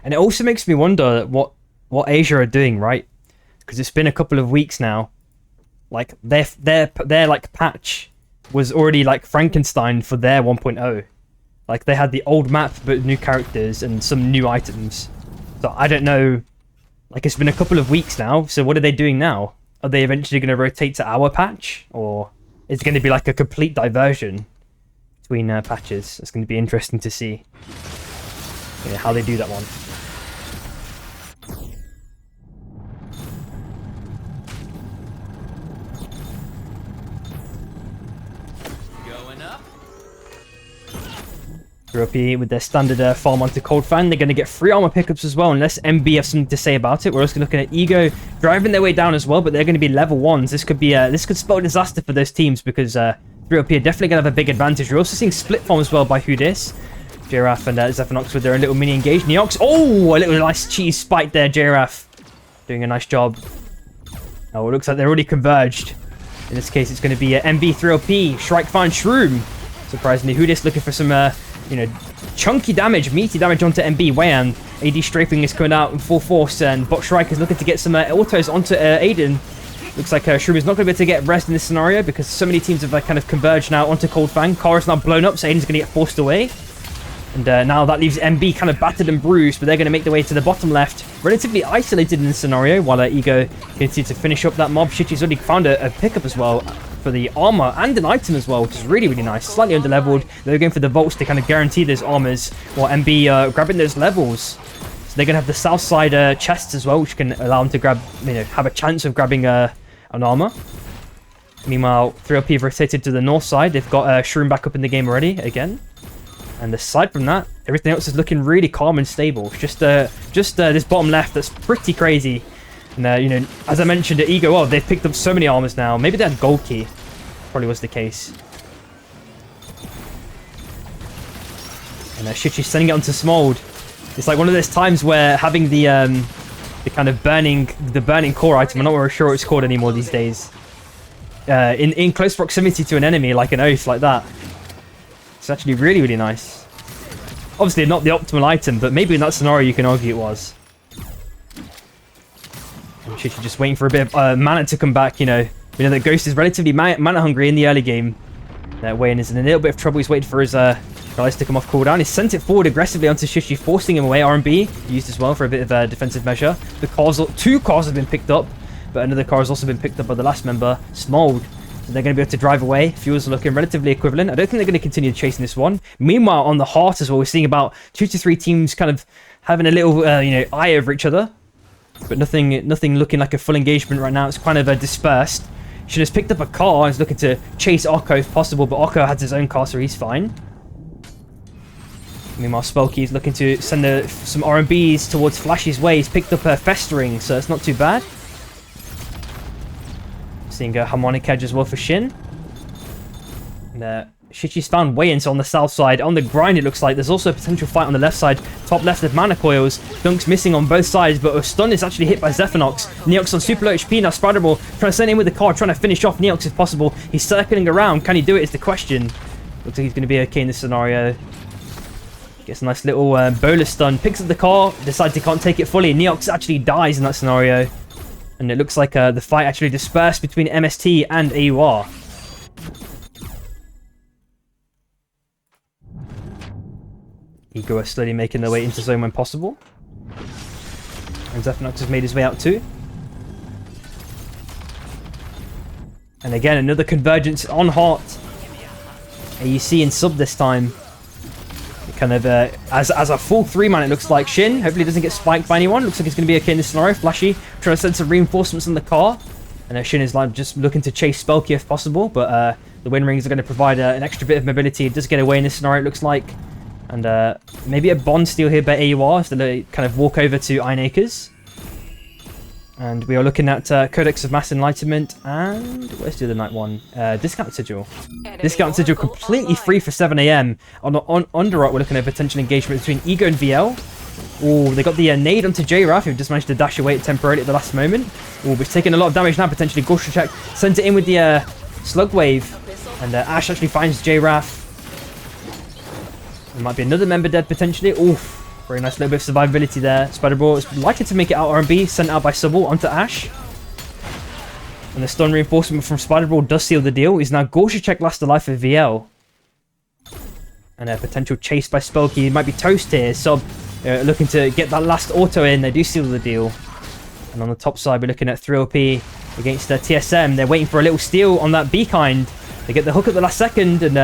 And it also makes me wonder what Asia are doing, right? Because it's been a couple of weeks now. Like their like patch was already like Frankenstein for their 1.0. Like they had the old map but new characters and some new items. So I don't know. Like it's been a couple of weeks now. So what are they doing now? Are they eventually going to rotate to our patch, or is it going to be like a complete diversion between patches? It's going to be interesting to see how they do that one. Europe with their standard farm onto Cold Fan. They're going to get 3 armor pickups as well, unless MB have something to say about it. We're also looking at Ego driving their way down as well, but they're going to be level 1s. This could spell disaster for those teams because 3OP are definitely going to have a big advantage. We're also seeing split farm as well by Hudis. Giraffe and Zephanox with their little mini engage. Neox, oh, a little nice cheese spike there, Giraffe. Doing a nice job. Oh, it looks like they're already converged. In this case, it's going to be MB 3OP, Shrike Fine Shroom. Surprisingly, Hudis looking for some chunky damage, meaty damage onto MB. Wayan, AD strafing is coming out in full force, and Bot Shrike is looking to get some autos onto Aiden. Looks like Shroom is not going to be able to get rest in this scenario because so many teams have kind of converged now onto Cold Fang. Kara's now blown up, so Aiden's going to get forced away. And now that leaves MB kind of battered and bruised, but they're going to make their way to the bottom left. Relatively isolated in this scenario, while Ego continues to finish up that mob. Shichi's already found a pickup as well for the armor and an item as well, which is really, really nice. Slightly underleveled. They're going for the vaults to kind of guarantee those armors, while MB grabbing those levels. So they're going to have the south side chests as well, which can allow them to grab, have a chance of grabbing an armor. Meanwhile, 3OP have rotated to the north side. They've got Shroom back up in the game already, again. And aside from that, everything else is looking really calm and stable. It's just this bottom left that's pretty crazy. And as I mentioned at Ego, oh, they've picked up so many armors now. Maybe they had gold key. Probably was the case. And Shichi's sending it onto Smold. It's like one of those times where having the kind of burning core item, I'm not really sure what it's called anymore these days. In close proximity to an enemy, like an oath, like that. It's actually really, really nice. Obviously not the optimal item, but maybe in that scenario you can argue it was. And Shichi just waiting for a bit of mana to come back, We know that Ghost is relatively mana hungry in the early game. Wayne is in a little bit of trouble. He's waiting for his guys to come off cooldown. He sent it forward aggressively onto Shishi, forcing him away. R&B used as well for a bit of a defensive measure. The cars, 2 cars have been picked up, but another car has also been picked up by the last member, Smold. So they're going to be able to drive away. Fuels are looking relatively equivalent. I don't think they're going to continue chasing this one. Meanwhile, on the heart as well, we're seeing about 2 to 3 teams kind of having a little, eye over each other. But nothing looking like a full engagement right now. It's kind of dispersed. Shin has picked up a car and is looking to chase Okko if possible, but Okko has his own car, so he's fine. Meanwhile, Spelky is looking to send some R&Bs towards Flashy's way. He's picked up a Festering, so it's not too bad. Seeing a Harmonic Edge as well for Shin. And Shichi's found Wayans on the south side. On the grind, it looks like. There's also a potential fight on the left side. Top left of Mana Coils. Dunk's missing on both sides, but a stun is actually hit by Zephanox. Neox on super low HP now. Spider-Ball trying to send in with the car, trying to finish off Neox if possible. He's circling around. Can he do it is the question. Looks like he's going to be okay in this scenario. Gets a nice little bowler stun. Picks up the car. Decides he can't take it fully. Neox actually dies in that scenario. And it looks like the fight actually dispersed between MST and AUR. Ego are slowly making their way into zone when possible. And Zephanox has made his way out too. And again, another convergence on Heart. AUC in sub this time. Kind of, as a full 3-man, it looks like. Shin hopefully doesn't get spiked by anyone. Looks like he's going to be okay in this scenario. Flashy trying to send some reinforcements in the car. And Shin is like just looking to chase Spelky if possible. But the Wind Rings are going to provide an extra bit of mobility. It does get away in this scenario, it looks like. And maybe a bond steal here by AUR, so they kind of walk over to Iron Acres. And we are looking at Codex of Mass Enlightenment and where's the other night one? Discount Sigil. Discount Sigil completely free for 7 AM. On Underart, we're looking at potential engagement between Ego and VL. Oh, they got the nade onto J-Raf, who just managed to dash away temporarily at the last moment. Oh, but he's taking a lot of damage now, potentially. Ghost check, sends it in with the Slug Wave. And Ash actually finds J-Raf. There might be another member dead potentially. Oof. Very nice little bit of survivability there. Spider-Ball is likely to make it out R&B, sent out by Subble onto Ash. And the stun reinforcement from Spider-Ball does seal the deal. He's now Gorshachek last alive for VL. And a potential chase by Spelky. He might be toast here. Sub looking to get that last auto in. They do seal the deal. And on the top side, we're looking at 3OP against TSM. They're waiting for a little steal on that B-kind. They get the hook at the last second, and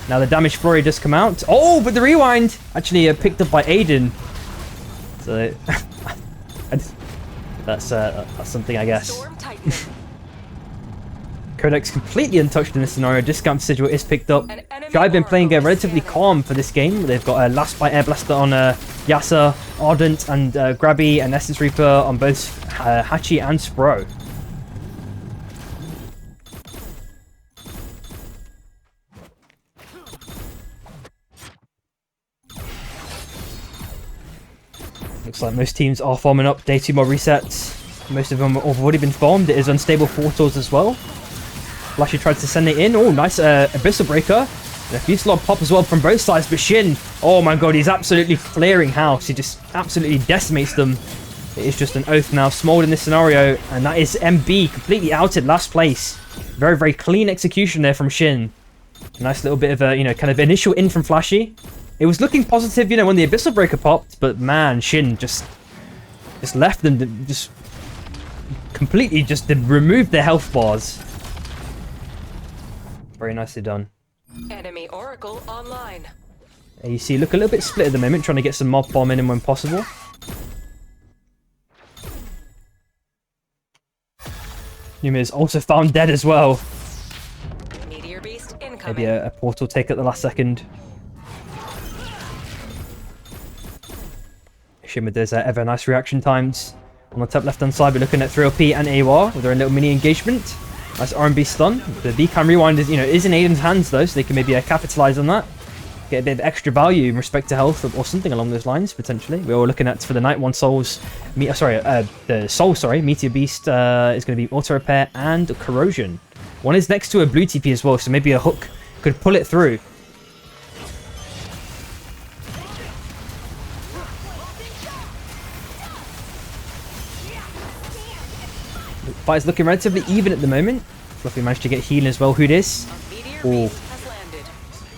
now the damage flurry does come out. Oh, but the rewind actually picked up by Aiden. So that's something, I guess. Codex completely untouched in this scenario. Discount Sigil is picked up. I've been playing relatively calm for this game. They've got a Last Bite Air Blaster on Yasa, Ardent, and Grabby, and Essence Reaper on both Hachi and Spro. Looks like most teams are forming up. Day 2 more resets. Most of them have already been formed. It is unstable portals as well. Flashy tried to send it in. Oh, nice Abyssal Breaker. And a few slot pop as well from both sides. But Shin, oh my god, he's absolutely clearing house. He just absolutely decimates them. It is just an oath now. Smold in this scenario. And that is MB completely outed last place. Very, very clean execution there from Shin. A nice little bit of a, kind of initial in from Flashy. It was looking positive, when the Abyssal Breaker popped, but man, Shin just left them, just completely just removed their health bars. Very nicely done. Enemy Oracle online. You see, look a little bit split at the moment, trying to get some mob bombing in when possible. Yumi is also found dead as well. Meteor Beast incoming. Maybe a portal take at the last second. With those ever nice reaction times. On the top left hand side, we're looking at 3OP and AWR with their own little mini engagement. Nice R&B stun. The B-Cam rewind is in Aiden's hands though, so they can maybe capitalize on that. Get a bit of extra value in respect to health or something along those lines potentially. We're all looking at for the night one Souls. The Soul, Meteor Beast is going to be auto repair and corrosion. One is next to a blue TP as well, so maybe a hook could pull it through. Fight is looking relatively even at the moment. Fluffy managed to get healing as well. Who this? Oh,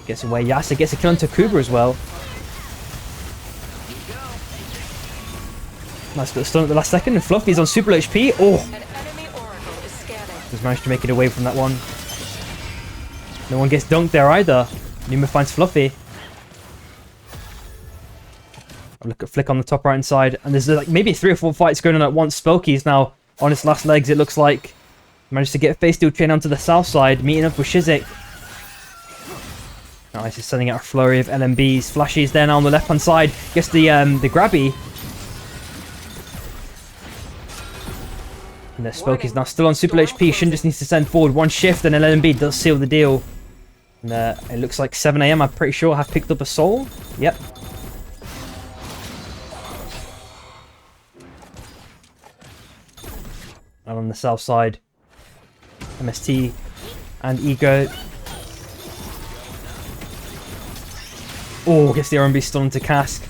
Gets away. Yasa gets a kill on Takuba as well. Nice little stun at the last second. And Fluffy's on super low HP. Oh! An enemy oracle is scanning. Just managed to make it away from that one. No one gets dunked there either. Numa finds Fluffy. Look at Flick on the top right hand side. And there's like maybe 3 or 4 fights going on at once. Spelky's now on its last legs, it looks like. Managed to get Face Steel Chain onto the south side, meeting up with Shizik. Nice, he's sending out a flurry of LMBs. Flashy's there now on the left hand side. Gets the grabby. And the Spelky's now still on super HP. Shin just needs to send forward one shift and an LMB does seal the deal. And it looks like 7 AM, I'm pretty sure, have picked up a soul. Yep. And on the south side, MST and Ego. Oh, gets the RMB still into Cask.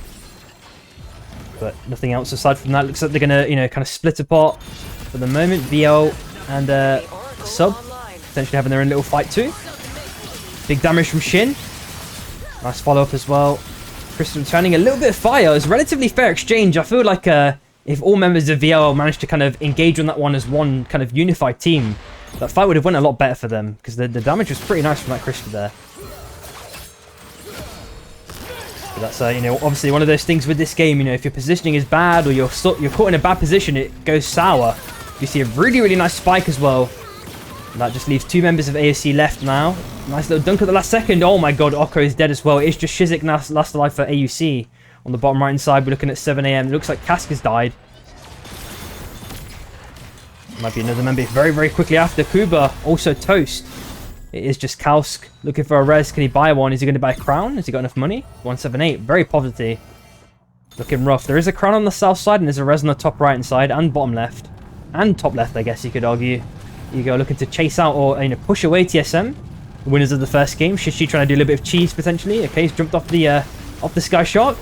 But nothing else aside from that. Looks like they're going to, kind of split apart for the moment. VL and Sub potentially having their own little fight too. Big damage from Shin. Nice follow-up as well. Crystal returning a little bit of fire. It was a relatively fair exchange. I feel like if all members of VL managed to kind of engage on that one as one kind of unified team, that fight would have went a lot better for them, because the damage was pretty nice from that Crystal there. But that's obviously one of those things with this game. If your positioning is bad or you're caught in a bad position, it goes sour. You see a really nice spike as well. And that just leaves 2 members of AOC left now. Nice little dunk at the last second. Oh my god, Oko is dead as well. It's just Shizik now last alive for AUC. On the bottom right hand side, we're looking at 7 AM. It looks like Cask has died. Might be another member very quickly after. Kuba also toast. It is just Kausk looking for a res. Can he buy one? Is he going to buy a crown? Has he got enough money? 178. Very poverty. Looking rough. There is a crown on the south side and there's a res on the top right hand side and bottom left. And top left, I guess you could argue. You go looking to chase out or push away TSM. The winners of the first game. Shishi trying to do a little bit of cheese potentially. Okay, he's jumped off the Sky Shark.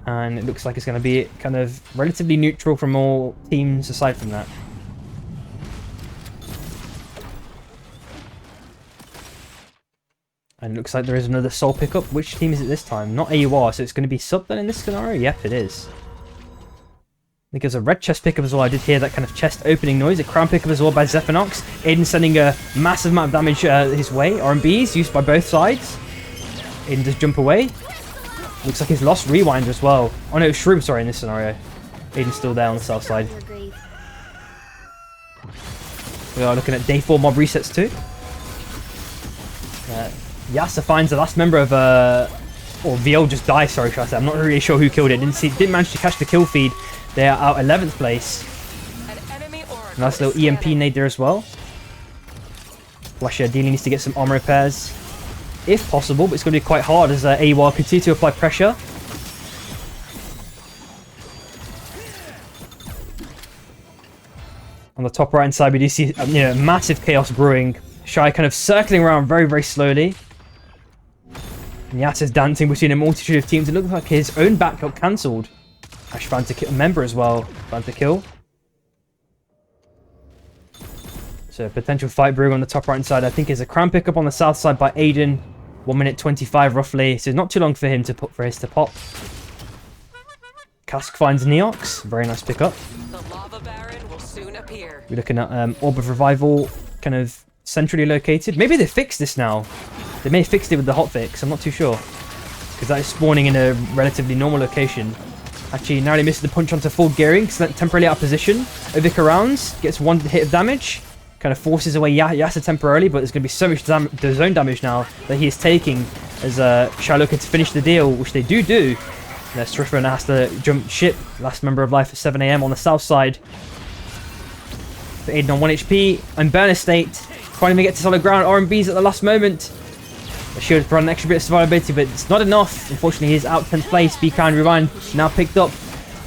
And it looks like it's going to be kind of relatively neutral from all teams aside from that. And it looks like there is another soul pickup. Which team is it this time? Not AUR, so it's going to be Sub then in this scenario? Yep, it is. I think there's a red chest pickup as well. I did hear that kind of chest opening noise. A crown pickup as well by Zephanox. Aiden sending a massive amount of damage his way. RMBs used by both sides. Aiden does jump away. Looks like he's lost Rewind as well. Oh no, Shroom, sorry, in this scenario. Aiden's still there on the south side. We are looking at day 4 mob resets too. Yasa finds the last member of or VL just died, sorry, should I say. I'm not really sure who killed it. Didn't manage to catch the kill feed. They are out 11th place. Nice little EMP nade there as well. Flash ideally needs to get some armor repairs, if possible, but it's going to be quite hard as AWR continue to apply pressure. On the top right hand side, we do see massive chaos brewing. Shy kind of circling around very slowly. And Yasa's dancing between a multitude of teams. It looks like his own back got cancelled. Ash found to kill a member as well. Found to kill. So potential fight brewing on the top right hand side. I think is a crown pickup on the south side by Aiden. 1 minute 25 roughly. So it's not too long for him to pop. Cask finds Neox. Very nice pickup. The lava baron will soon appear. We're looking at Orb of Revival, kind of centrally located. Maybe they fixed this now. They may have fixed it with the hotfix. I'm not too sure. Because that is spawning in a relatively normal location. Actually, narrowly misses the punch onto full gearing. Temporarily out of position. Ovik rounds. Gets 1 hit of damage. Kind of forces away Yasa temporarily. But there's going to be so much zone damage now that he is taking. As Shy looking to finish the deal. Which they do. Striffer now has to jump ship. Last member of life at 7 AM on the south side. For Aiden on 1 HP. And burner state. Trying to get to solid ground. RMBs at the last moment. The shield has brought an extra bit of survivability, but it's not enough. Unfortunately, he's out 10th place. Be Kind Rewind now picked up.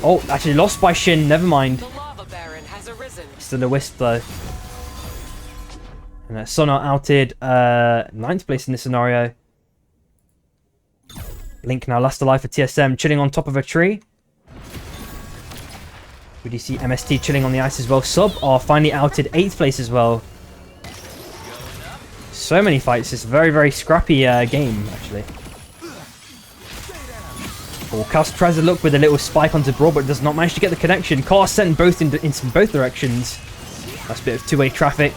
Oh, actually lost by Shin. Never mind. The lava baron has arisen. Still a wisp though. And Sonar outed 9th place in this scenario. Blink now last alive for TSM, chilling on top of a tree. We do see MST chilling on the ice as well. Sub are finally outed 8th place as well. so many fights. It's a very, very scrappy game, actually. Oh, Chaos tries to look with a little spike onto Brawl, but does not manage to get the connection. Chaos sent both in both directions. That's a bit of two-way traffic.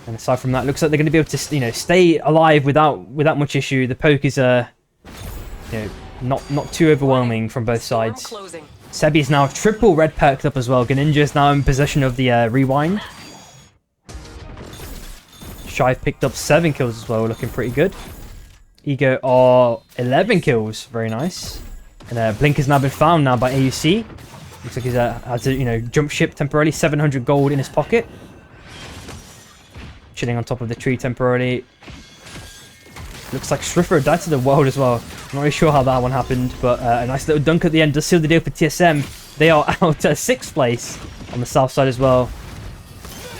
And aside from that, looks like they're going to be able to, you know, stay alive without much issue. The poke is, you know, not too overwhelming from both sides. Sebi is now triple red perked up as well. Greninja is now in possession of the rewind. Shive picked up 7 kills as well, looking pretty good. Ego are 11 kills, very nice. And Blink has now been found now by AUC. Looks like he's had to, you know, jump ship temporarily. 700 gold in his pocket. Chilling on top of the tree temporarily. Looks like Shriffer died to the world as well. Not really sure how that one happened, but a nice little dunk at the end does seal the deal for TSM. They are out 6th place on the south side as well.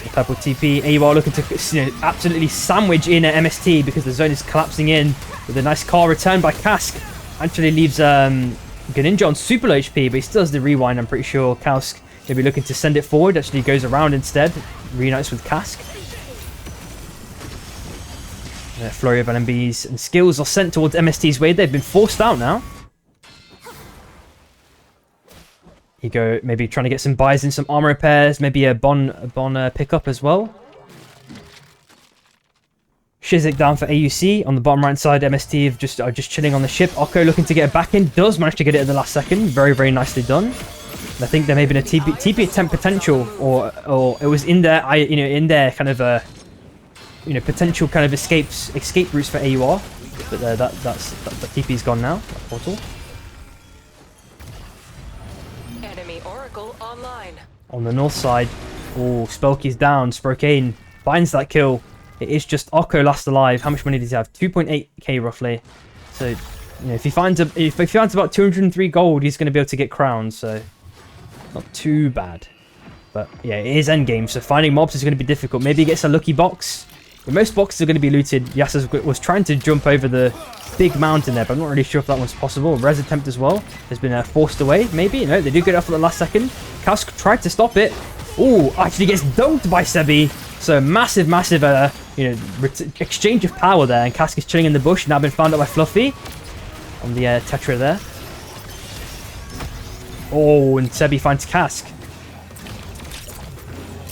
The purple TP. AUR looking to, you know, absolutely sandwich in at MST because the zone is collapsing in. With a nice car return by Kask. Actually leaves Greninja on super low HP, but he still has the rewind, I'm pretty sure. Kask will be looking to send it forward. Actually goes around instead. Reunites with Kask. Flurry of LMBs and skills are sent towards MST's way. They've been forced out now. Ego maybe trying to get some buys in, some armor repairs, maybe a Bon pickup as well. Shizik down for AUC on the bottom right side. MST are just chilling on the ship. Oko looking to get it back in, does manage to get it at the last second. Very, very nicely done. I think there may have been a TP attempt potential, or it was in their, you know, in their kind of you know, potential kind of escape routes for AUR, but that TP's gone now. That portal. Enemy Oracle online. On the north side, oh, Spelky's down. Sprokane finds that kill. It is just Oko last alive. How much money does he have? 2.8k roughly. So, you know, if he finds about 203 gold, he's going to be able to get crowned. So, not too bad. But yeah, it is endgame, so finding mobs is going to be difficult. Maybe he gets a lucky box. But most boxes are going to be looted. Yasa was trying to jump over the big mountain there, but I'm not really sure if that one's possible. Res attempt as well has been forced away, maybe. No, they do get it off at the last second. Kask tried to stop it. Oh, actually gets dunked by Sebi. So massive, massive, you know, exchange of power there. And Kask is chilling in the bush. Now been found out by Fluffy on the Tetra there. Oh, and Sebi finds Kask.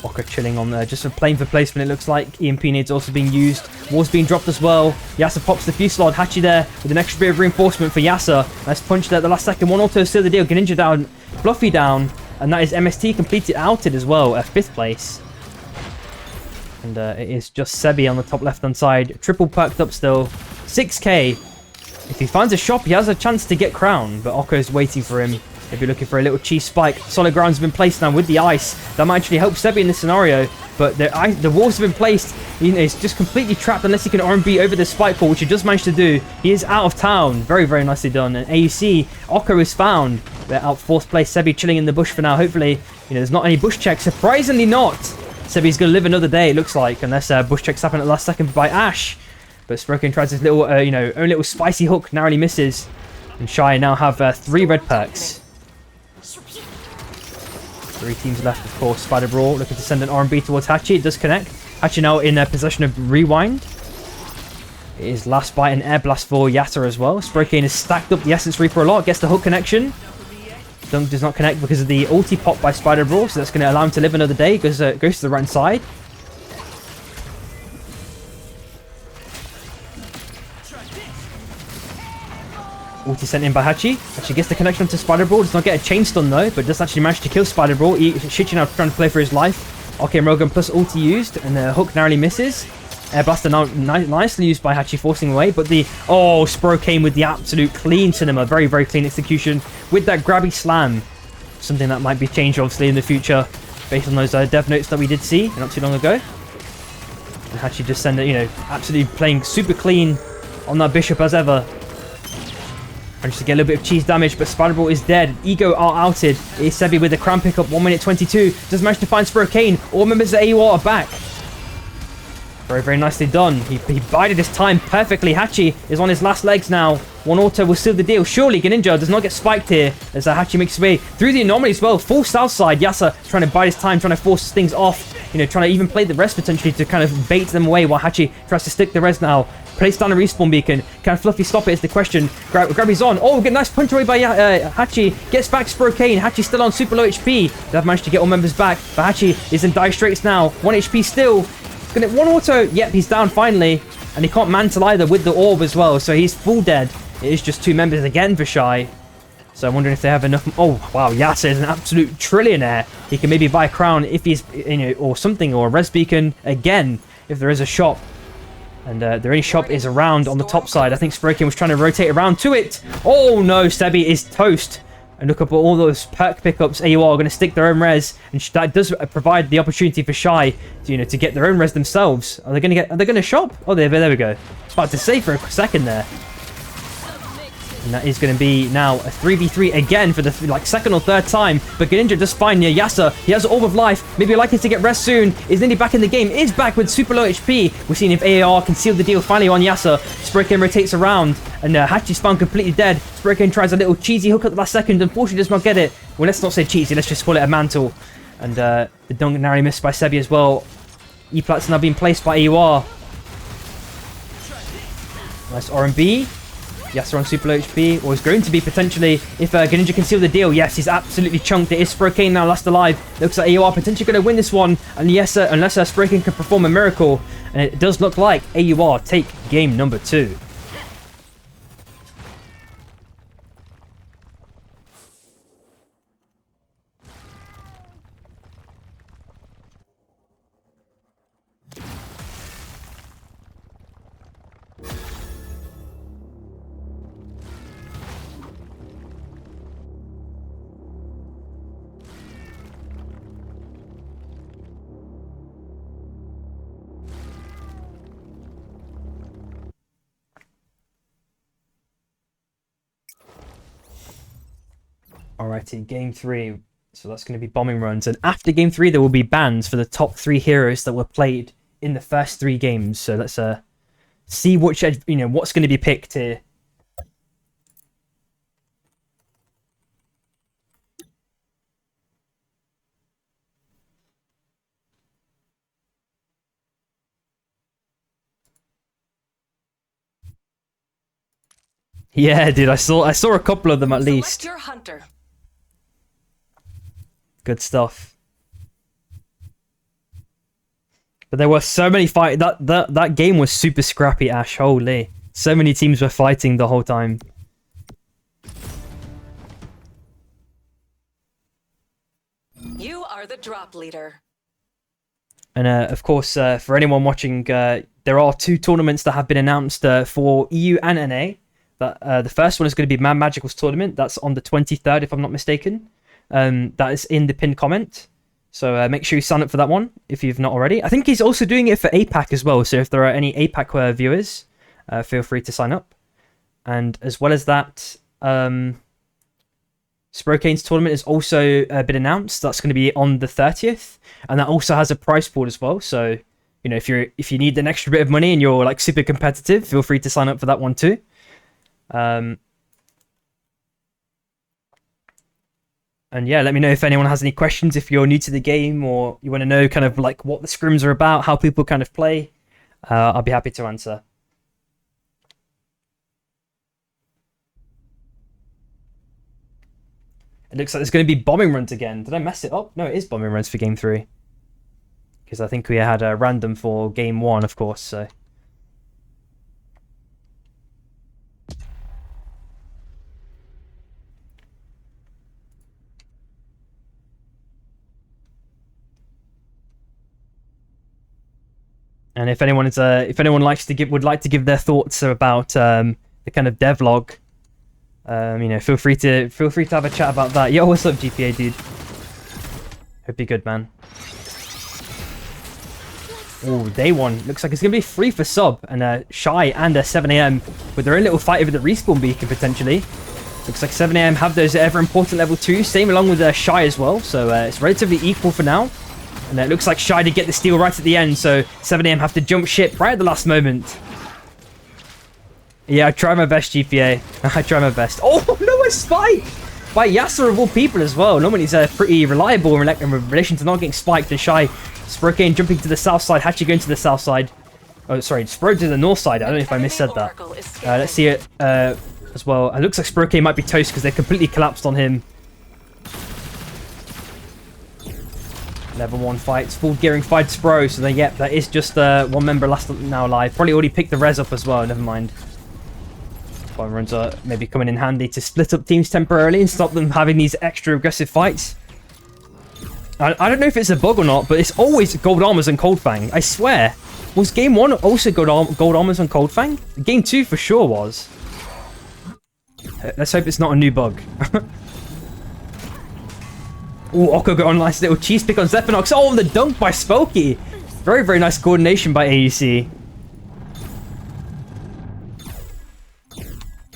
Oko chilling on there, just playing for placement. It looks like EMP needs also being used. Wall's being dropped as well. Yasa pops the Fusillade. Hachi there with an extra bit of reinforcement for Yasa. Nice punch there at the last second. One auto seal the deal. Greninja down, Fluffy down, and that is MST completed outed as well at 5th place. And it is just Sebi on the top left-hand side. Triple perked up still. 6k. If he finds a shop, he has a chance to get crowned, but Oko's waiting for him. They'll be looking for a little cheese spike. Solid ground's been placed now with the ice. That might actually help Sebi in this scenario. But the walls have been placed. You know, he's just completely trapped unless he can R&B over the spike pool, which he does manage to do. He is out of town. Very, very nicely done. And AUC, Oko is found. They're out 4th place. Sebi chilling in the bush for now. Hopefully, you know, there's not any bush checks. Surprisingly not. Sebi's going to live another day, it looks like. Unless bush checks happen at the last second by Ash. But Sprokane tries his little, you know, own little spicy hook. Narrowly misses. And Shy now have 3 red perks. 3 teams left, of course. Spider Brawl looking to send an R&B towards Hachi. It does connect. Hachi now in possession of Rewind. It is Last Bite and Air Blast for Yasa as well. Sprokane has stacked up the Essence Reaper a lot. Gets the hook connection. Dunk does not connect because of the ulti pop by Spider Brawl. So that's going to allow him to live another day. Goes to the right side. Ulti sent in by Hachi. Actually gets the connection to Spider Brawl. Does not get a chain stun though, but does actually manage to kill Spider Brawl. Shichi now trying to play for his life. Okay, Rogan plus ulti used, and the hook narrowly misses. Air Blaster now nicely used by Hachi, forcing away, but the Sprokane with the absolute clean cinema. Very, very clean execution with that grabby slam. Something that might be changed obviously in the future based on those dev notes that we did see not too long ago. And Hachi just send it, you know, absolutely playing super clean on that Bishop as ever. Managed to get a little bit of cheese damage, but Spider Brawl is dead. Ego are outed. It is Sebi with the crown pickup, 1 minute 22. Does manage to find Sprokane. All members of AUR are back. Very, very nicely done. He bided his time perfectly. Hachi is on his last legs now. One auto will seal the deal. Surely Greninja does not get spiked here as Hachi makes his way through the anomaly as well. Full south side. Yasa trying to bide his time, trying to force things off. You know, trying to even play the res potentially to kind of bait them away while Hachi tries to stick the res now. Place down a respawn beacon. Can Fluffy stop it is the question. Grabby's on. Oh, get a nice punch away by Hachi. Gets back Spurocane. Hachi's still on super low HP. They've managed to get all members back. But Hachi is in dire straits now. 1 HP still. Gonna one auto. Yep, he's down finally. And he can't mantle either with the orb as well. So he's full dead. It is just 2 members again for Shy. So I'm wondering if they have enough. Oh, wow. Yasa is an absolute trillionaire. He can maybe buy a crown if he's, you know, or something, or a res beacon again if there is a shop. And the only shop is around on the top side. I think Spurocane was trying to rotate around to it. Oh, no. Sebi is toast. And look up at all those perk pickups. AUR are going to stick their own res. And that does provide the opportunity for Shy to, you know, to get their own res themselves. Are they going to get, are they going to shop? Oh, there we go. I was about to say for a second there. And that is going to be now a 3v3 again for the second or third time. But Greninja does find near Yasa. He has Orb of Life. Maybe likely to get rest soon. Is nearly back in the game. Is back with super low HP. We're seeing if AAR can seal the deal finally on Yasa. Spurocane rotates around. And Hachi's found completely dead. Spurocane tries a little cheesy hook at the last second. Unfortunately does not get it. Well, let's not say cheesy. Let's just call it a mantle. And the dunk narrowly missed by Sebi as well. E-Plat's now being placed by AUR. Nice R&B. Yasa on super low HP, or is going to be potentially if Greninja can seal the deal. Yes, he's absolutely chunked. It is Spurocane now last alive. Looks like AUR potentially going to win this one, and yes, unless Spurocane can perform a miracle. And it does look like AUR take game number 2. Alrighty, game 3. So that's going to be bombing runs. And after game 3, there will be bans for the top 3 heroes that were played in the first 3 games. So let's see which, you know, what's going to be picked here. Yeah, dude, I saw a couple of them at least. Select your hunter. Good stuff. But there were so many fight that game was super scrappy, Ash. Holy. So many teams were fighting the whole time. You are the drop leader. And of course, for anyone watching, there are 2 tournaments that have been announced for EU and NA. That the first one is going to be Man Magical's tournament. That's on the 23rd, if I'm not mistaken. That is in the pinned comment. So make sure you sign up for that one if you've not already. I think he's also doing it for APAC as well. So if there are any APAC viewers, feel free to sign up. And as well as that, Spurrocane's tournament has also been announced. That's going to be on the 30th. And that also has a prize pool as well. So, you know, if you need an extra bit of money and you're like super competitive, feel free to sign up for that one too. And yeah, let me know if anyone has any questions, if you're new to the game or you want to know kind of like what the scrims are about, how people kind of play. I'll be happy to answer. It looks like there's going to be bombing runs again. Did I mess it up? No, it is bombing runs for game 3. Because I think we had a random for game 1, of course, so... And if anyone is would like to give their thoughts about the kind of devlog, you know, feel free to have a chat about that. Yo, what's up, GPA dude? Hope you're good, man. Oh, day 1 looks like it's gonna be free for sub and Shy and 7 AM with their own little fight over the respawn beacon potentially. Looks like 7 AM have those ever important level 2, same along with Shy as well. So it's relatively equal for now. And it looks like Shy did get the steal right at the end, so 7 AM have to jump ship right at the last moment. Yeah, I try my best, GPA. I try my best. Oh, no, a spike! By Yasser of all people as well. Normally he's pretty reliable in relation to not getting spiked. And Shy, Spurkane jumping to the south side. Hachi going to the south side. Oh, sorry, Spur to the north side. I don't know if I missaid that. Let's see it as well. It looks like Spurkane might be toast because they completely collapsed on him. Level 1 fights. Full gearing fight Spro. So then, yep, that is just one member last now alive. Probably already picked the res up as well. Never mind. Fire runs are maybe coming in handy to split up teams temporarily and stop them having these extra aggressive fights. I don't know if it's a bug or not, but it's always gold armors and Cold Fang. I swear. Was game 1 also gold armors and Cold Fang? Game 2 for sure was. Let's hope it's not a new bug. Ooh, Oko got on a nice little cheese pick on Zephanox. Oh, the dunk by Spokey. Very, very nice coordination by AUC.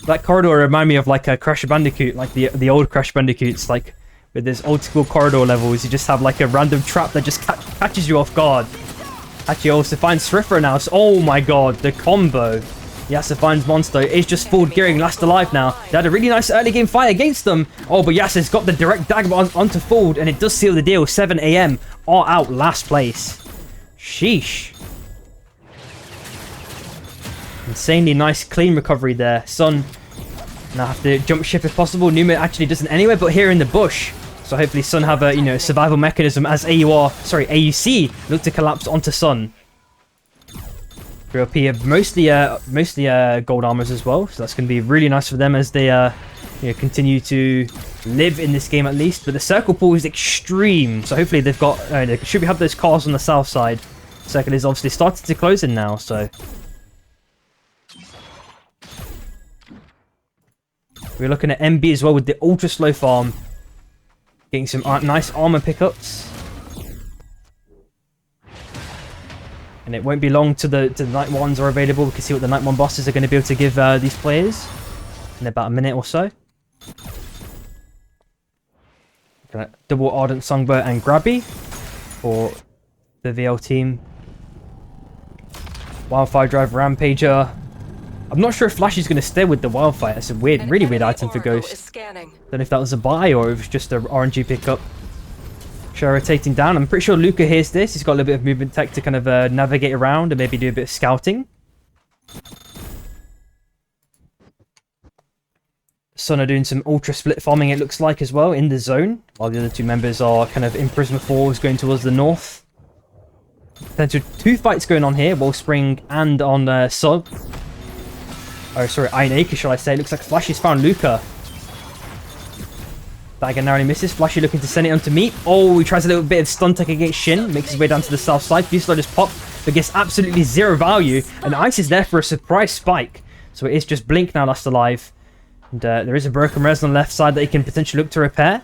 That corridor reminded me of like a Crash Bandicoot, like the old Crash Bandicoots, like with this old school corridor levels. You just have like a random trap that just catches you off guard. Actually, also finds Sriffer now. So, oh my god, the combo. Yasser finds Monster. It's just full gearing, last alive now. They had a really nice early game fight against them. Oh, but Yasser's got the direct dagger onto Fold, and it does seal the deal. 7 AM are out last place. Sheesh. Insanely nice, clean recovery there. Sun now have to jump ship if possible. Numa actually doesn't anyway, but here in the bush. So hopefully Sun have a survival mechanism as AUC look to collapse onto Sun. 3LP have mostly gold armors as well, so that's going to be really nice for them as they continue to live in this game at least. But the circle pool is extreme, so hopefully they've got they should have those cars on the south side. Circle is obviously starting to close in now, so we're looking at MB as well with the ultra slow farm, getting some nice armor pickups. And it won't be long to the Night 1s are available. We can see what the Night 1 bosses are going to be able to give these players in about a minute or so. Double Ardent Songbird and Grabby for the VL team. Wildfire Drive Rampager. I'm not sure if Flash is going to stay with the Wildfire. It's a weird, really weird item for Ghost. Don't know if that was a buy or if it was just an RNG pickup. Show rotating down. I'm pretty sure Luca hears this. He's got a little bit of movement tech to kind of navigate around and maybe do a bit of scouting. Sun are doing some ultra split farming, it looks like, as well in the zone, while the other two members are kind of in Prisma 4s going towards the north. Potential 2 fights going on here, Wellspring and on Sub. Oh, sorry, Iron Acre, shall I say. Looks like Flash has found Luca. Dagger narrowly misses. Flashy looking to send it on to Meat. Oh, he tries a little bit of stun tech against Shin. Makes his way down to the south side. Fuselaw just pop, but gets absolutely zero value. And Ice is there for a surprise spike. So it is just Blink now last alive. And there is a broken res on the left side that he can potentially look to repair.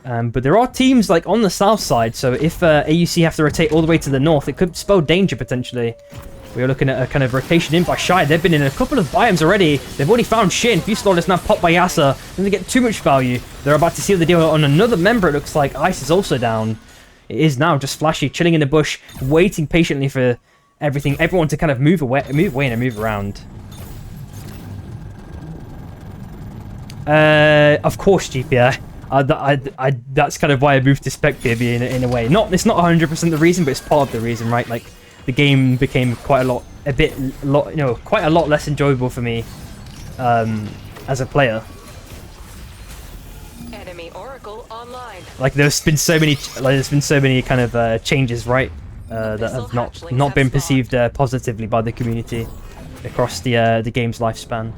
But there are teams like on the south side. So if AUC have to rotate all the way to the north, it could spell danger potentially. We're looking at a kind of rotation in by Shy. They've been in a couple of biomes already. They've already found Shin. Fuselaw is now popped by Yasser. Doesn't get too much value. They're about to seal the deal on another member, it looks like. Ice is also down. It is now just Flashy chilling in the bush, waiting patiently for everyone to kind of move away and move around. Of course, GPA. That's kind of why I moved to Spec Baby in a way. It's not 100% the reason, but it's part of the reason, right? Like, the game became quite a lot less enjoyable for me as a player. Enemy Oracle online. Like there's been so many kind of changes, right? That have not been perceived positively by the community across the game's lifespan.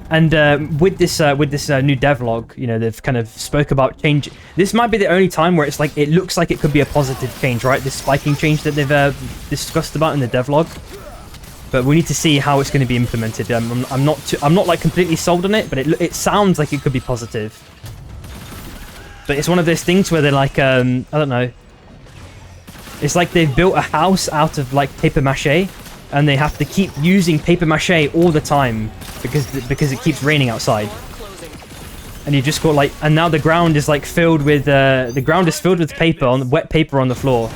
And with this new devlog, they've kind of spoke about change. This might be the only time where it's like it looks like it could be a positive change, right? This spiking change that they've discussed about in the devlog. But we need to see how it's going to be implemented. I'm not like completely sold on it, but it sounds like it could be positive. But it's one of those things where they're like, I don't know. It's like they've built a house out of like paper mache, and they have to keep using paper mache all the time because it keeps raining outside. And you just got like, and now the ground is like filled with paper wet paper on the floor.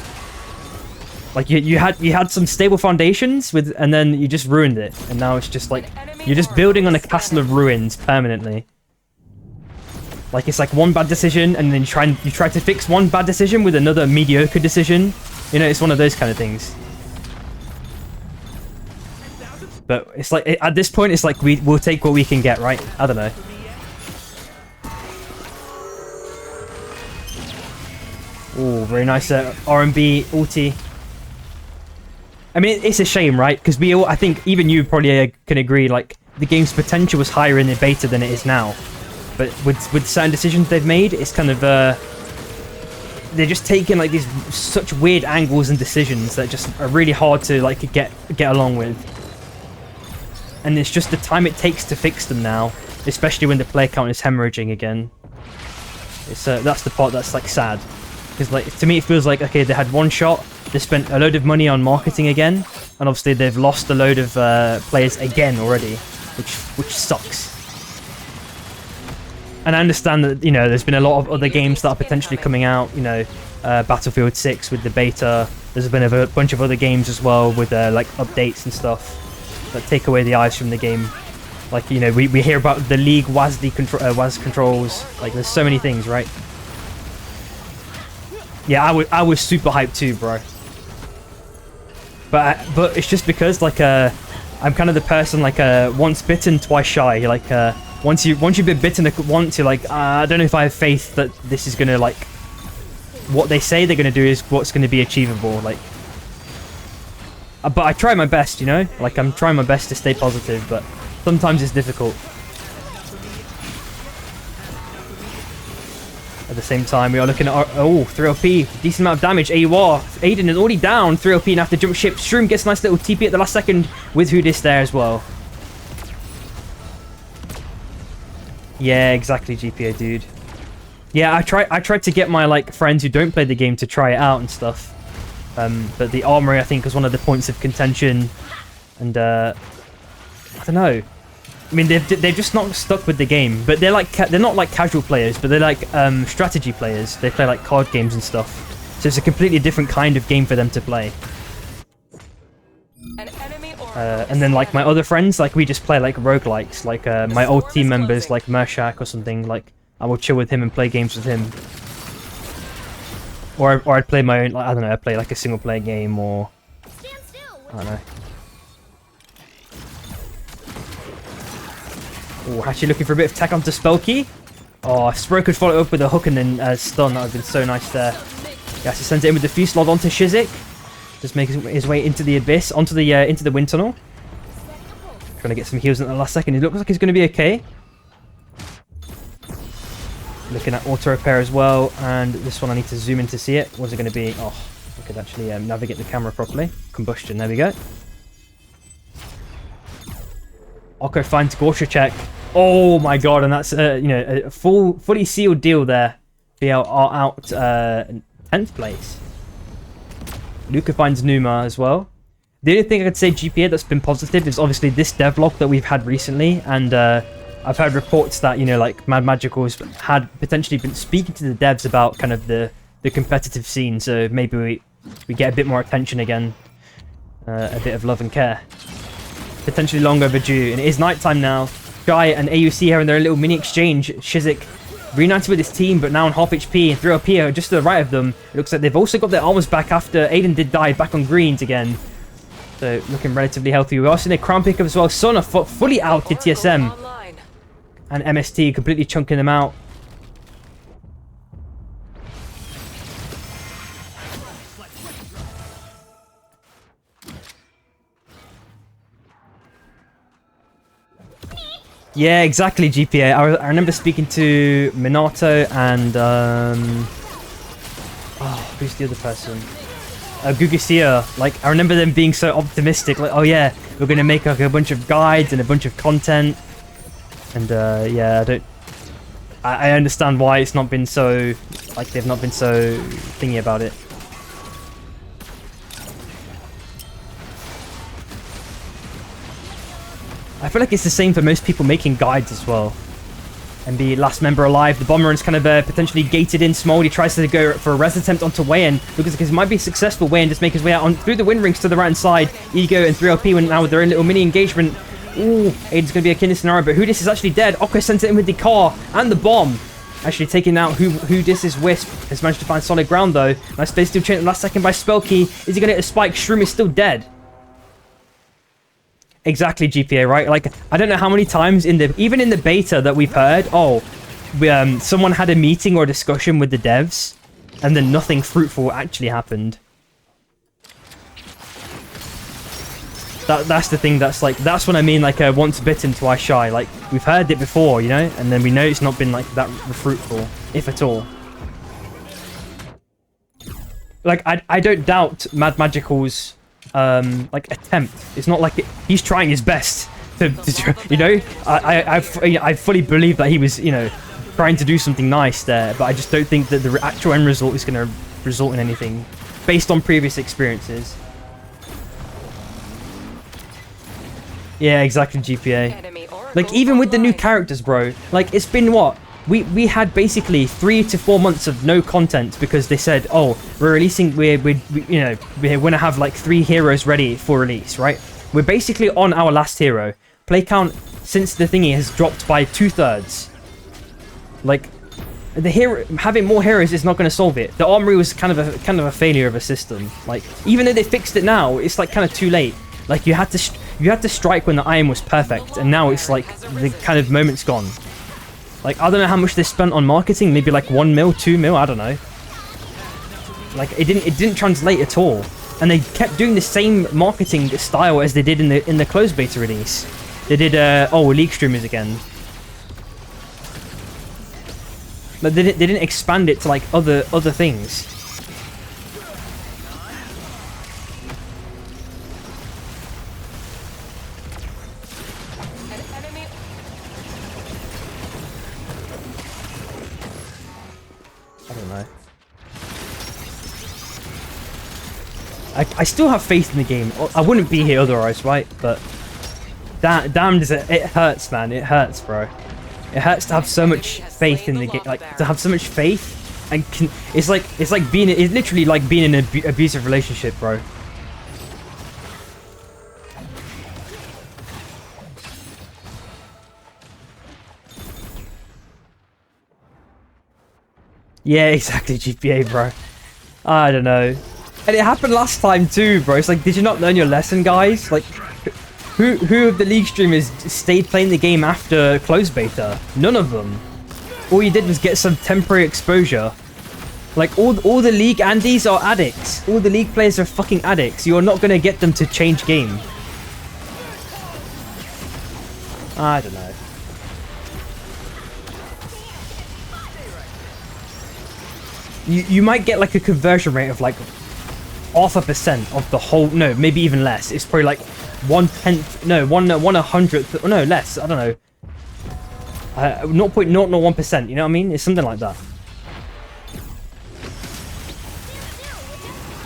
Like you had some stable foundations with, and then you just ruined it, and now it's just like you're just building on a castle of ruins permanently. Like it's like one bad decision, and then you try to fix one bad decision with another mediocre decision. You know, it's one of those kind of things. But it's like at this point, it's like we'll take what we can get, right? I don't know. Oh, very nice R&B ulti. I mean, it's a shame, right? Because I think even you probably can agree, like, the game's potential was higher in the beta than it is now. But with certain decisions they've made, it's kind of, they're just taking, like, these such weird angles and decisions that just are really hard to, like, get along with. And it's just the time it takes to fix them now, especially when the player count is hemorrhaging again. It's that's the part that's, like, sad. Because, like, to me, it feels like, okay, they had one shot, they spent a load of money on marketing again, and obviously they've lost a load of players again already, which sucks. And I understand that, you know, there's been a lot of other games that are potentially coming out, you know, Battlefield 6 with the beta, there's been a bunch of other games as well with, like, updates and stuff that take away the eyes from the game. Like, you know, we hear about the League WAS controls, like, there's so many things, right? Yeah, I was super hyped too, bro. But it's just because, like, I'm kind of the person, like, once bitten, twice shy. Like, once you've been bitten once, you're like, I don't know if I have faith that this is gonna, like, what they say they're gonna do is what's gonna be achievable. Like, but I try my best, you know. Like, I'm trying my best to stay positive, but sometimes it's difficult. At the same time, we are looking at 3LP, decent amount of damage. AUR, Aiden is already down. 3LP and have to jump ship. Shroom gets a nice little TP at the last second with Hoodis there as well. Yeah, exactly, GPA dude. Yeah, I tried to get my, like, friends who don't play the game to try it out and stuff. But the armory, I think, was one of the points of contention, and I don't know. I mean, they're just not stuck with the game, but they're like they're not like casual players, but they're like strategy players. They play like card games and stuff, so it's a completely different kind of game for them to play. And then like my other friends, like we just play like roguelikes, like my old team members like Mershak or something. Like I will chill with him and play games with him, or I'd play my own. Like, I don't know, I'd play like a single player game, or I don't know. Oh, actually looking for a bit of tech onto Spelky. Oh, Spro could follow up with a hook and then stun. That would have been so nice there. He has to send it in with the Fuse Lord onto Shizik. Just making his way into the abyss, onto the into the wind tunnel. Trying to get some heals in the last second. He looks like he's going to be okay. Looking at auto repair as well, and this one I need to zoom in to see it. What's it going to be? Oh, I could actually navigate the camera properly. Combustion. There we go. Oko finds Gorsha check. Oh my god, and that's you know, a fully sealed deal there. BL are out 10th place. Luca finds Numa as well. The only thing I could say GPA that's been positive is obviously this devlog that we've had recently, and I've heard reports that, you know, like Mad Magicals had potentially been speaking to the devs about kind of the competitive scene, so maybe we get a bit more attention again, a bit of love and care. Potentially long overdue, and it is nighttime now. Shy and AUC having their little mini exchange. Shizik reunited with his team, but now on half HP, and 3LP are just to the right of them. It looks like they've also got their armors back after Aiden did die back on greens again. So looking relatively healthy. We're also seeing a crown pickup as well. Sona fully out to TSM. And MST completely chunking them out. Yeah, exactly, GPA. I remember speaking to Minato and oh, who's the other person? Gugusia. Like, I remember them being so optimistic. Like, oh yeah, we're gonna make like a bunch of guides and a bunch of content. And yeah, I understand why it's not been so, like, they've not been so thingy about it. I feel like it's the same for most people making guides as well. and be last member alive. The bomber is kind of potentially gated in small. He tries to go for a res attempt onto Wayan because he might be successful. Wayan just make his way out on through the wind rings to the right hand side. Ego and 3LP went now with their own little mini engagement. Ooh, Aiden's going to be a killer scenario, but Whodis is actually dead. Oko sent it in with the car and the bomb. Actually taking out Whodis is Wisp. Has managed to find solid ground though. Nice space still chained last second by Spellkey. Is he going to hit a spike? Shroom is still dead. Exactly, GPA, right? Like, I don't know how many times even in the beta that we've heard, someone had a meeting or a discussion with the devs, and then nothing fruitful actually happened. That's the thing. That's what I mean. Like, once bitten, twice shy. Like, we've heard it before, you know, and then we know it's not been like that fruitful, if at all. Like, I don't doubt Mad Magical's like attempt. It's not like he's trying his best to you know. I fully believe that he was, you know, trying to do something nice there, but I just don't think that the actual end result is going to result in anything based on previous experiences. Yeah, exactly, GPA. Like, even with the new characters, bro, like, it's been what? We had basically 3 to 4 months of no content because they said, oh, we're releasing, we're going to have like 3 heroes ready for release, right? We're basically on our last hero. Play count since the thingy has dropped by 2/3. Like, the hero having more heroes is not going to solve it. The armory was kind of a failure of a system. Like, even though they fixed it now, it's like kind of too late. Like, you had to strike when the iron was perfect, and now it's like the kind of moment's gone. Like, I don't know how much they spent on marketing, maybe like 1 mil, 2 mil, I don't know. Like, it didn't translate at all. And they kept doing the same marketing style as they did in the closed beta release. They did league streamers again. But they didn't expand it to like other things. I don't know. I still have faith in the game. I wouldn't be here otherwise, right? But damn, it hurts, man. It hurts, bro. It hurts to have so much faith in the game, like to have so much faith, and it's literally like being in an abusive relationship, bro. Yeah, exactly, GPA, bro. I don't know. And it happened last time too, bro. It's like, did you not learn your lesson, guys? Like, who of the league streamers stayed playing the game after closed beta? None of them. All you did was get some temporary exposure. Like, all the league Andes are addicts. All the league players are fucking addicts. You're not gonna get them to change game. I don't know. You might get like a conversion rate of like 0.5% of the whole, no, maybe even less. It's probably like 1/10, no, 1/100th, no, less, I don't know. 0.001%, you know what I mean? It's something like that.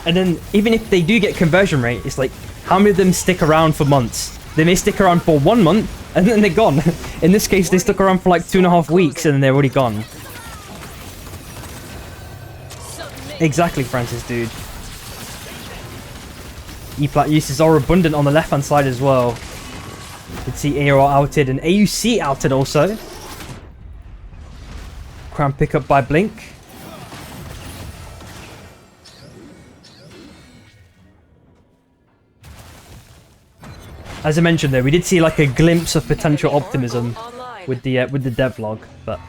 And then even if they do get conversion rate, it's like, how many of them stick around for months? They may stick around for 1 month and then they're gone. In this case, they stuck around for like 2.5 weeks and then they're already gone. Exactly, Francis, dude. E-plat uses are abundant on the left-hand side as well. You can see AR outed and AUC outed also. Crown pickup by Blink. As I mentioned though, we did see like a glimpse of potential optimism with the devlog, but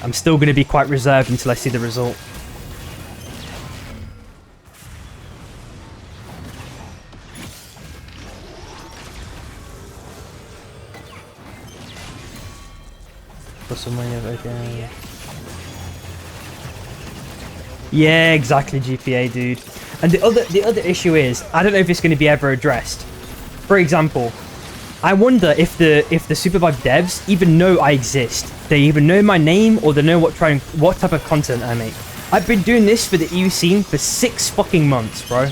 I'm still going to be quite reserved until I see the result. Okay. Yeah, exactly, GPA, dude. And the other issue is, I don't know if it's going to be ever addressed. For example, I wonder if the Supervive devs even know I exist. They even know my name, or they know what type of content I make. I've been doing this for the EU scene for 6 fucking months, bro.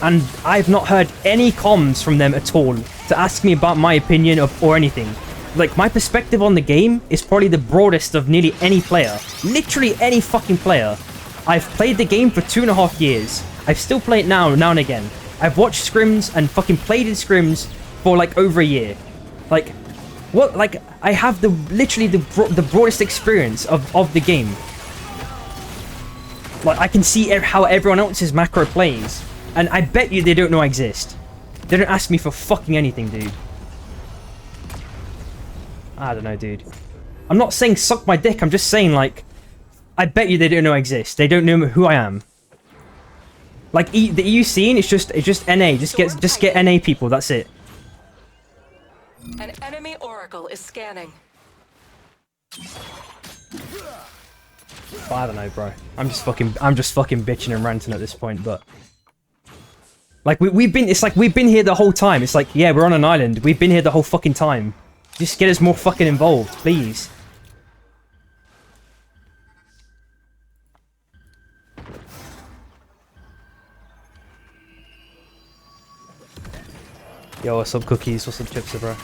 And I've not heard any comms from them at all to ask me about my opinion or anything. like, my perspective on the game is probably the broadest of nearly any player. Literally any fucking player. I've played the game for 2.5 years. I still play it now and again. I've watched scrims and fucking played in scrims for, like, over a year. Like, what? Like, I have literally the broadest experience of the game. Like, I can see how everyone else's macro plays. And I bet you they don't know I exist. They don't ask me for fucking anything, dude. I don't know, dude. I'm not saying suck my dick. I'm just saying, like, I bet you they don't know I exist. They don't know who I am. Like, the EU scene, it's just NA. Just get NA people. That's it. An enemy oracle is scanning. But I don't know, bro. I'm just fucking bitching and ranting at this point, but like we've been here the whole time. It's like, yeah, we're on an island. We've been here the whole fucking time. Just get us more fucking involved, please. Yo, what's up, cookies? What's up, chips, bro?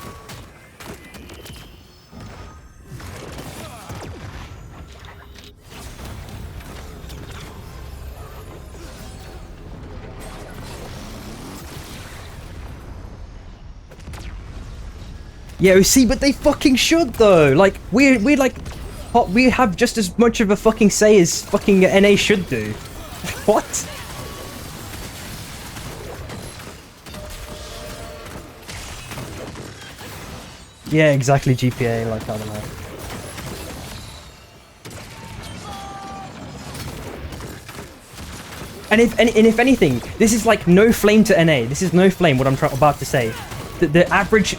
Yeah, see, but they fucking should though. Like, we have just as much of a fucking say as fucking NA should do. What? Yeah, exactly. GPA. Like, I don't know. And if anything, this is like no flame to NA. This is no flame. What I'm about to say, the average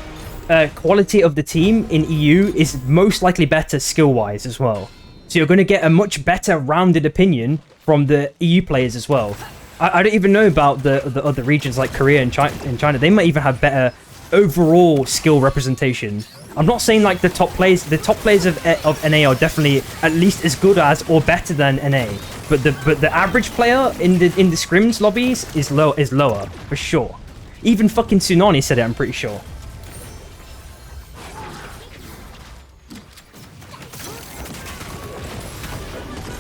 quality of the team in EU is most likely better skill-wise as well. So you're going to get a much better rounded opinion from the EU players as well. I don't even know about the other regions like Korea and China. They might even have better overall skill representation. I'm not saying like the top players of NA are definitely at least as good as or better than NA. But the average player in the scrims lobbies is lower for sure. Even fucking Tsunami said it, I'm pretty sure.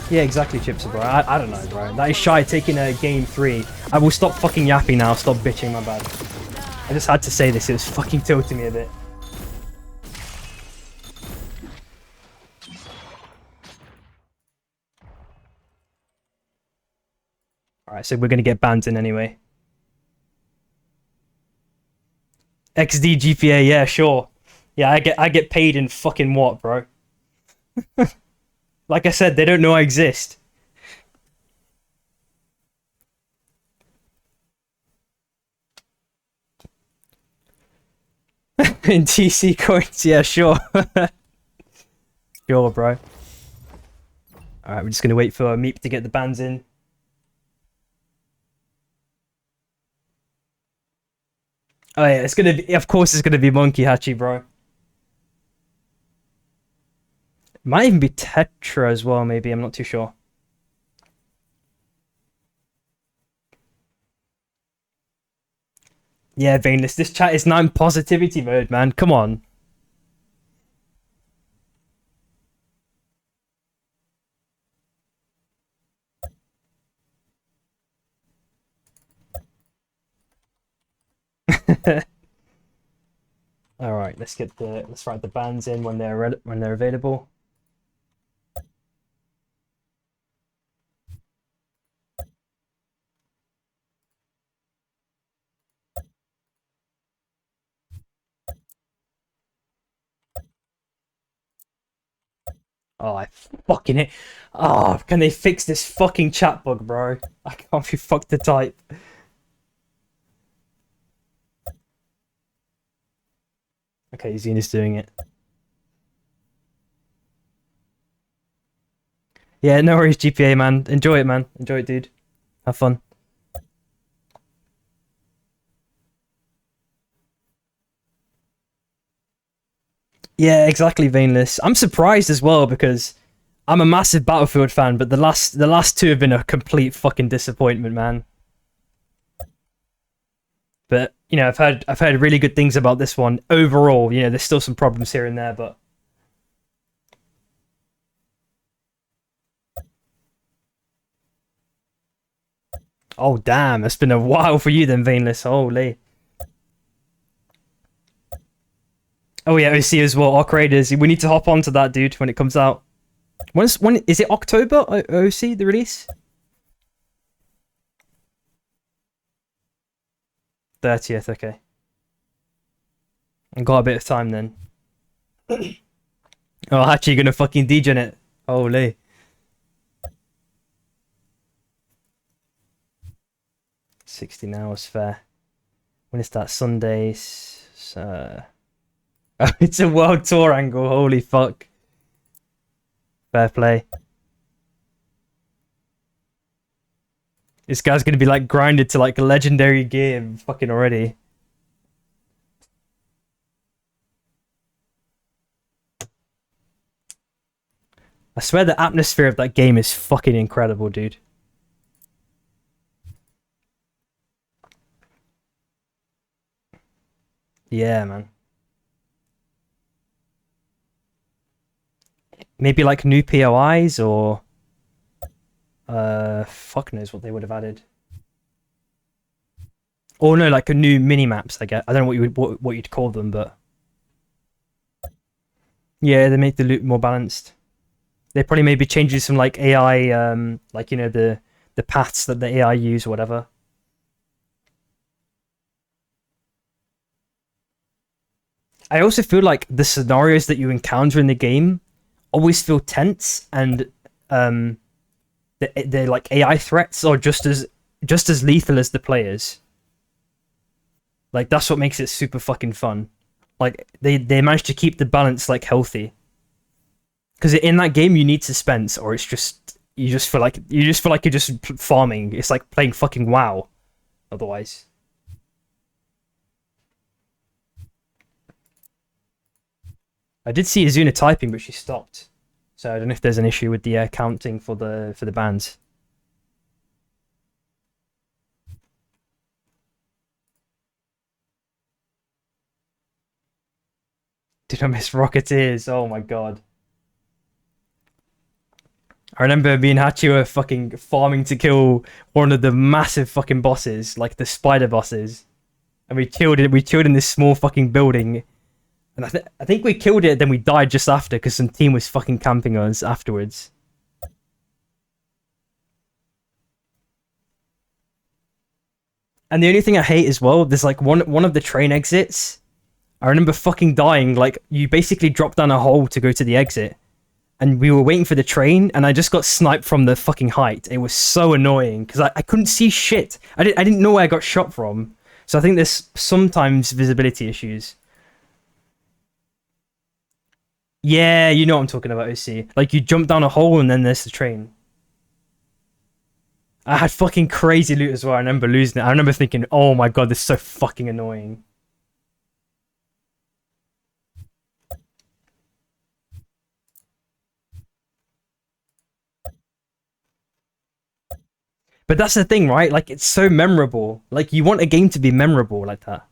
Yeah, exactly, Chipser, bro. I don't know, bro. That is shy taking a game 3. I will stop fucking yapping now. Stop bitching, my bad. I just had to say this. It was fucking tilting me a bit. Alright, so we're gonna get banned in anyway. XD GPA, yeah, sure. Yeah, I get paid in fucking what, bro? Like I said, they don't know I exist. In TC coins, yeah, sure. Sure, bro. Alright, we're just gonna wait for Meep to get the bans in. Oh yeah, it's gonna be, of course it's gonna be Monkey Hachi, bro. Might even be Tetra as well, maybe. I'm not too sure. Yeah, Vainless. This chat is now in positivity mode, man. Come on. All right, let's write the bands in when they're available. Oh, I fucking it. Oh, can they fix this fucking chat bug, bro? I can't be fucked to type. Okay, Xena's doing it. Yeah, no worries, GPA, man. Enjoy it, man. Enjoy it, dude. Have fun. Yeah, exactly, Vainless. I'm surprised as well because I'm a massive Battlefield fan, but the last two have been a complete fucking disappointment, man. But I've heard really good things about this one overall. There's still some problems here and there, but oh damn, it's been a while for you then, Veinless. Holy. Oh yeah, OC as well. Arc Raiders. We need to hop onto that, dude, when it comes out. When is it October? OC the release? 30th. Okay, I got a bit of time then. Oh, actually, gonna fucking degen it. Holy. 16 hours fair. When is that? Sundays. Oh, it's a world tour angle. Holy fuck. Fair play. This guy's gonna be like grinded to like a legendary gear fucking already. I swear the atmosphere of that game is fucking incredible, dude. Yeah, man. Maybe like new POIs or fuck knows what they would have added. Or no, like a new mini maps. I guess I don't know what you'd call them, but yeah, they make the loot more balanced. They probably maybe changes some like AI, like the paths that the AI use or whatever. I also feel like the scenarios that you encounter in the game always feel tense, and the like AI threats are just as lethal as the players. Like that's what makes it super fucking fun. Like they managed to keep the balance like healthy. Because in that game you need suspense, or it's just you just feel like you're just farming. It's like playing fucking WoW. Otherwise, I did see Azuna typing, but she stopped. So I don't know if there's an issue with the counting for the bands. Did I miss Rocketeers? Oh my god. I remember me and Hachi were fucking farming to kill one of the massive fucking bosses, like the spider bosses. And we chilled in this small fucking building. And I think we killed it, then we died just after because some team was fucking camping us afterwards. And the only thing I hate as well, there's like one of the train exits. I remember fucking dying. Like you basically drop down a hole to go to the exit, and we were waiting for the train, and I just got sniped from the fucking height. It was so annoying because I couldn't see shit. I didn't know where I got shot from. So I think there's sometimes visibility issues. Yeah, you know what I'm talking about, OC. Like you jump down a hole and then there's the train. I had fucking crazy loot as well. I remember losing it. I remember thinking, oh my god, this is so fucking annoying. But that's the thing, right? Like it's so memorable. Like you want a game to be memorable like that.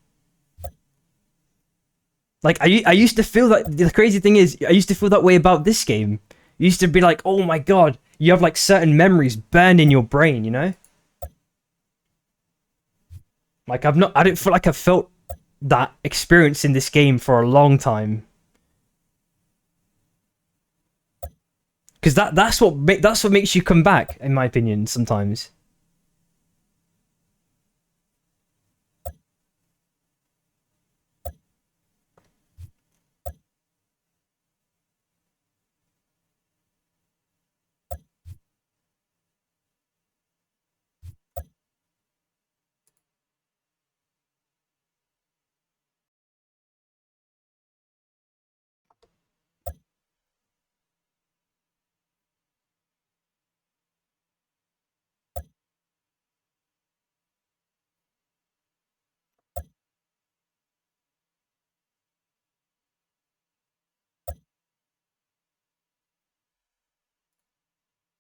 Like I used to feel that the crazy thing is I used to feel that way about this game. You used to be like, oh my god, you have like certain memories burned in your brain, you know? Like I don't feel like I've felt that experience in this game for a long time. Because that's what makes you come back, in my opinion, sometimes.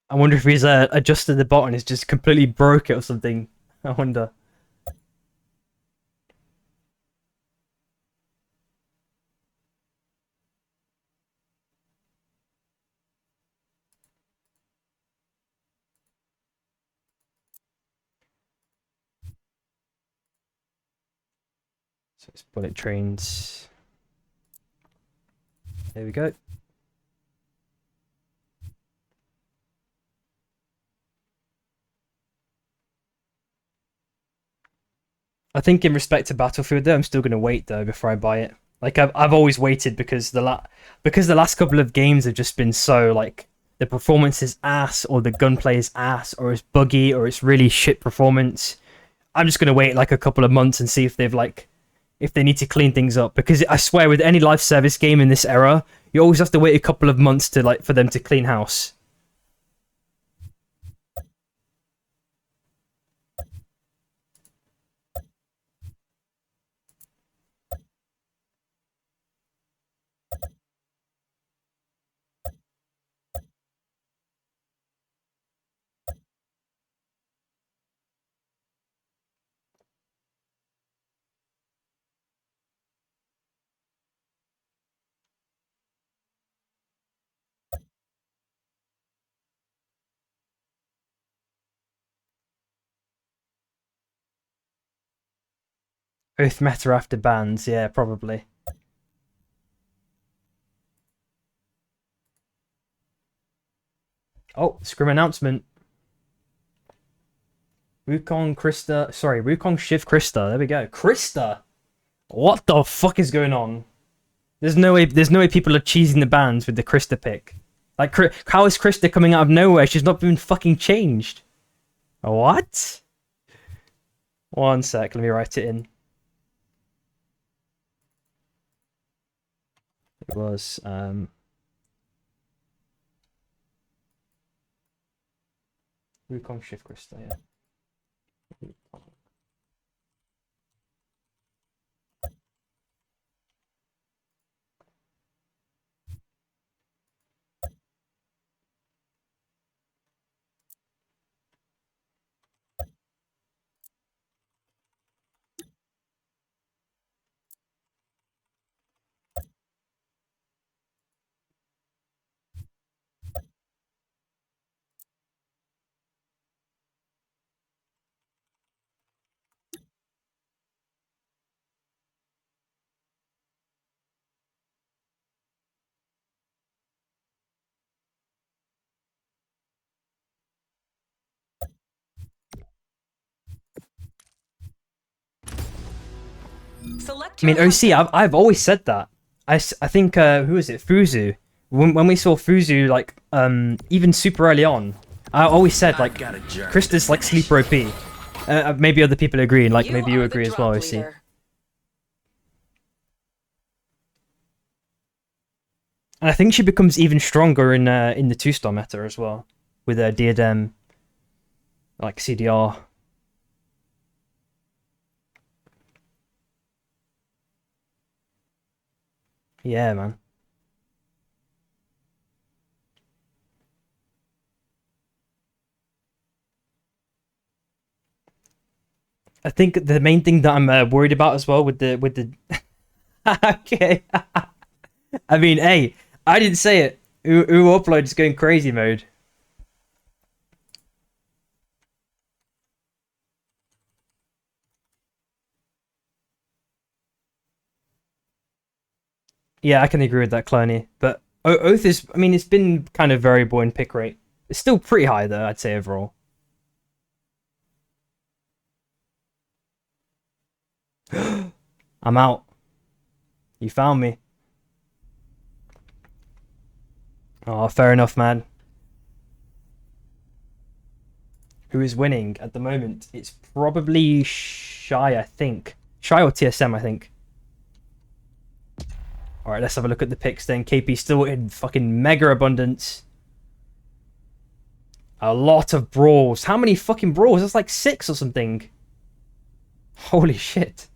I wonder if he's adjusted the button, it's just completely broke it or something. I wonder. So it's bullet trains. There we go. I think in respect to Battlefield, though, I'm still going to wait though before I buy it. Like I've always waited because the last couple of games have just been so like the performance is ass or the gunplay is ass or it's buggy or it's really shit performance. I'm just going to wait like a couple of months and see if if they need to clean things up, because I swear with any live service game in this era, you always have to wait a couple of months to for them to clean house. Oath meta after bans, yeah, probably. Oh, Scrim announcement. Wukong Shiv Krista. There we go. Krista. What the fuck is going on? There's no way people are cheesing the bans with the Krista pick. Like, how is Krista coming out of nowhere? She's not been fucking changed. What? One sec, let me write it in. It was Wukong Shift Krista, yeah. I mean, OC, I've always said that. I think, who is it? Fuzu. When we saw Fuzu, like, even super early on, I always said, like, Krista's, like, sleeper OP. Maybe other people agree, and, like, maybe you agree as well, OC. And I think she becomes even stronger in the 2-star meta as well, with her Diadem, like, CDR. Yeah, man. I think the main thing that I'm worried about as well with the okay. I mean, hey, I didn't say it. Who uploads going crazy mode? Yeah, I can agree with that, Cloney. But Oath is, I mean, it's been kind of variable in pick rate. It's still pretty high though, I'd say overall. I'm out. You found me. Oh, fair enough, man. Who is winning at the moment? It's probably Shy, I think. Shy or TSM, I think. Alright, let's have a look at the picks then. KP still in fucking mega abundance. A lot of brawls. How many fucking brawls? That's like 6 or something. Holy shit.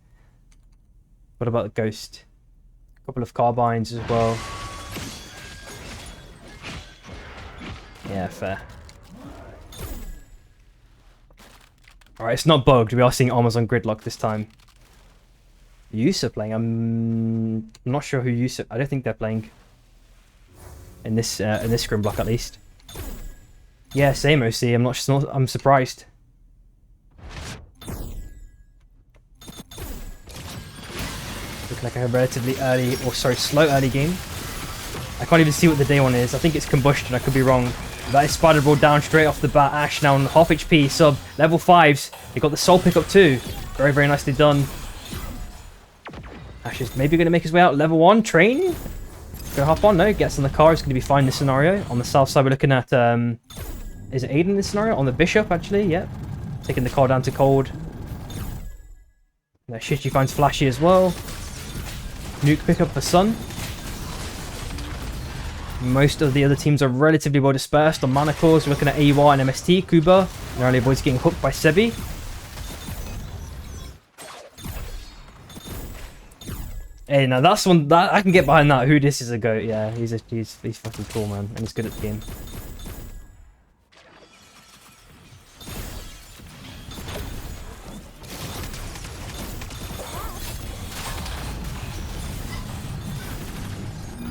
What about the Ghost? A couple of carbines as well. Yeah, fair. Alright, it's not bugged. We are seeing armors on gridlock this time. Yusa playing. I'm not sure who Yusa. I don't think they're playing in this scrim block at least. Yeah, same OC. I'm surprised. Looking like a relatively early, or sorry, slow early game. I can't even see what the day one is. I think it's Combustion, I could be wrong. That is Spider Brawl down straight off the bat. Ash now on half HP, sub, level 5s. They got the soul pickup too. Very, very nicely done. Ash is maybe going to make his way out. Level 1, train. Gonna hop on, no, gets on the car. It's going to be fine in this scenario. On the south side, we're looking at, is it Aiden in this scenario? On the Bishop, actually, yep. Taking the car down to cold. Shichi finds Flashy as well. Nuke pickup for Sun. Most of the other teams are relatively well dispersed. On Mana Cores, we're looking at AUR and MST. Kuba narrowly avoids getting hooked by Sebi. Hey, now that's one that I can get behind. That who this is a goat. Yeah, he's fucking cool, man, and he's good at the game.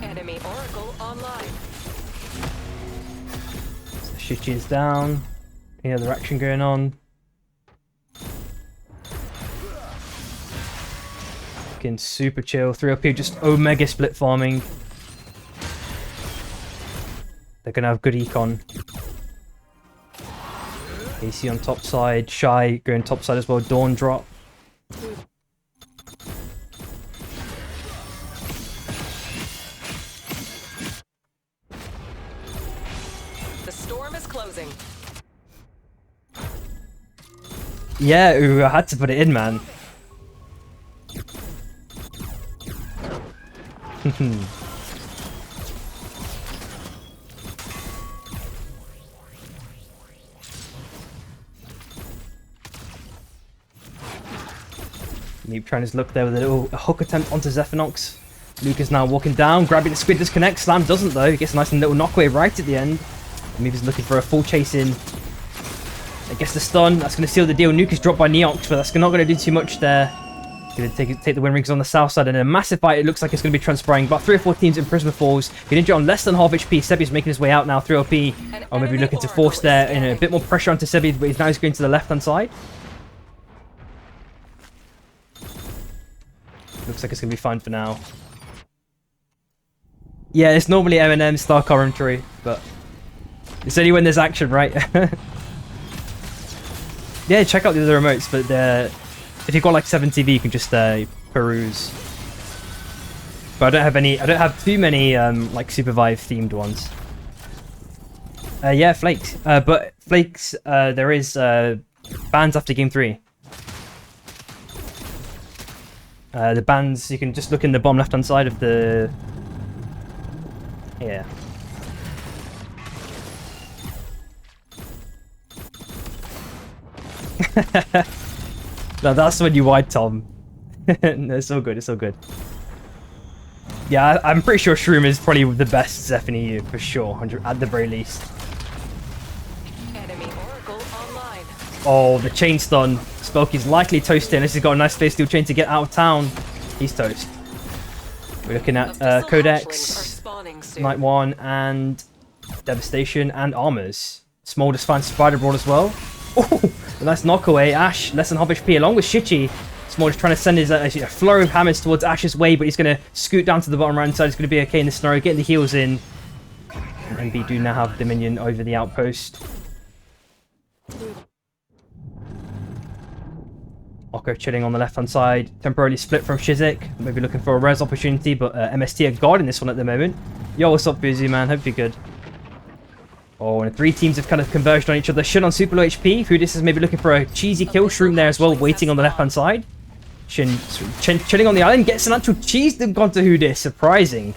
Enemy Oracle online. So Shichi is down. Any other action going on? Looking super chill. 3OP just Omega split farming. They're gonna have good econ. AC on top side. Shy going top side as well. Dawn drop. The storm is closing. Yeah, ooh, I had to put it in, man. Meep trying his luck there with a little hook attempt onto Zephanox. Luke is now walking down, grabbing the squid disconnect. Slam doesn't though. He gets a nice little knockaway right at the end. Meep is looking for a full chase in. I guess the stun, that's going to seal the deal. Nuke is dropped by Neox, but that's not going to do too much there. Going to take the win rings on the south side, and in a massive fight, it looks like it's going to be transpiring. About 3 or 4 teams in Prisma Falls. Ninja on less than half HP. Sebi's making his way out now. 3OP, or maybe looking to force there, a bit more pressure onto Sebi, but he's now going to the left-hand side. Looks like it's going to be fine for now. Yeah, it's normally Eminem star commentary, but it's only when there's action, right? Yeah, check out the other remotes, but if you've got like 7TV, you can just peruse. But I don't have too many like Supervive themed ones. Yeah, Flakes. But Flakes, there is bans after game 3. The bans, you can just look in the bottom left hand side of the... Yeah. No, that's when you wide, Tom. No, it's all good, it's all good. Yeah, I'm pretty sure Shroom is probably the best Zeph in EU, for sure, at the very least. Enemy Oracle online. Oh, the chain stun. Spelky's likely toasted, unless he's got a nice space steel chain to get out of town. He's toast. We're looking at Codex, Night 1, and Devastation, and Armors. Small just finds Spider Brawl as well. Oh, a nice knockaway. Ash, less than half HP, along with Shichi. Small just trying to send his a flurry of hammers towards Ash's way, but he's going to scoot down to the bottom right side. He's going to be okay in this scenario, getting the heals in. And MB do now have Dominion over the outpost. Oko chilling on the left-hand side, temporarily split from Shizik. Maybe looking for a res opportunity, but MST are guarding this one at the moment. Yo, what's up, Boozy, man? Hope you're good. Oh, and 3 teams have kind of converged on each other. Shin on super low HP. Fudis is maybe looking for a cheesy kill. Shroom there as well, waiting on the left-hand side. Shin chilling on the island. Gets an actual cheese them gone to Hudis. Surprising.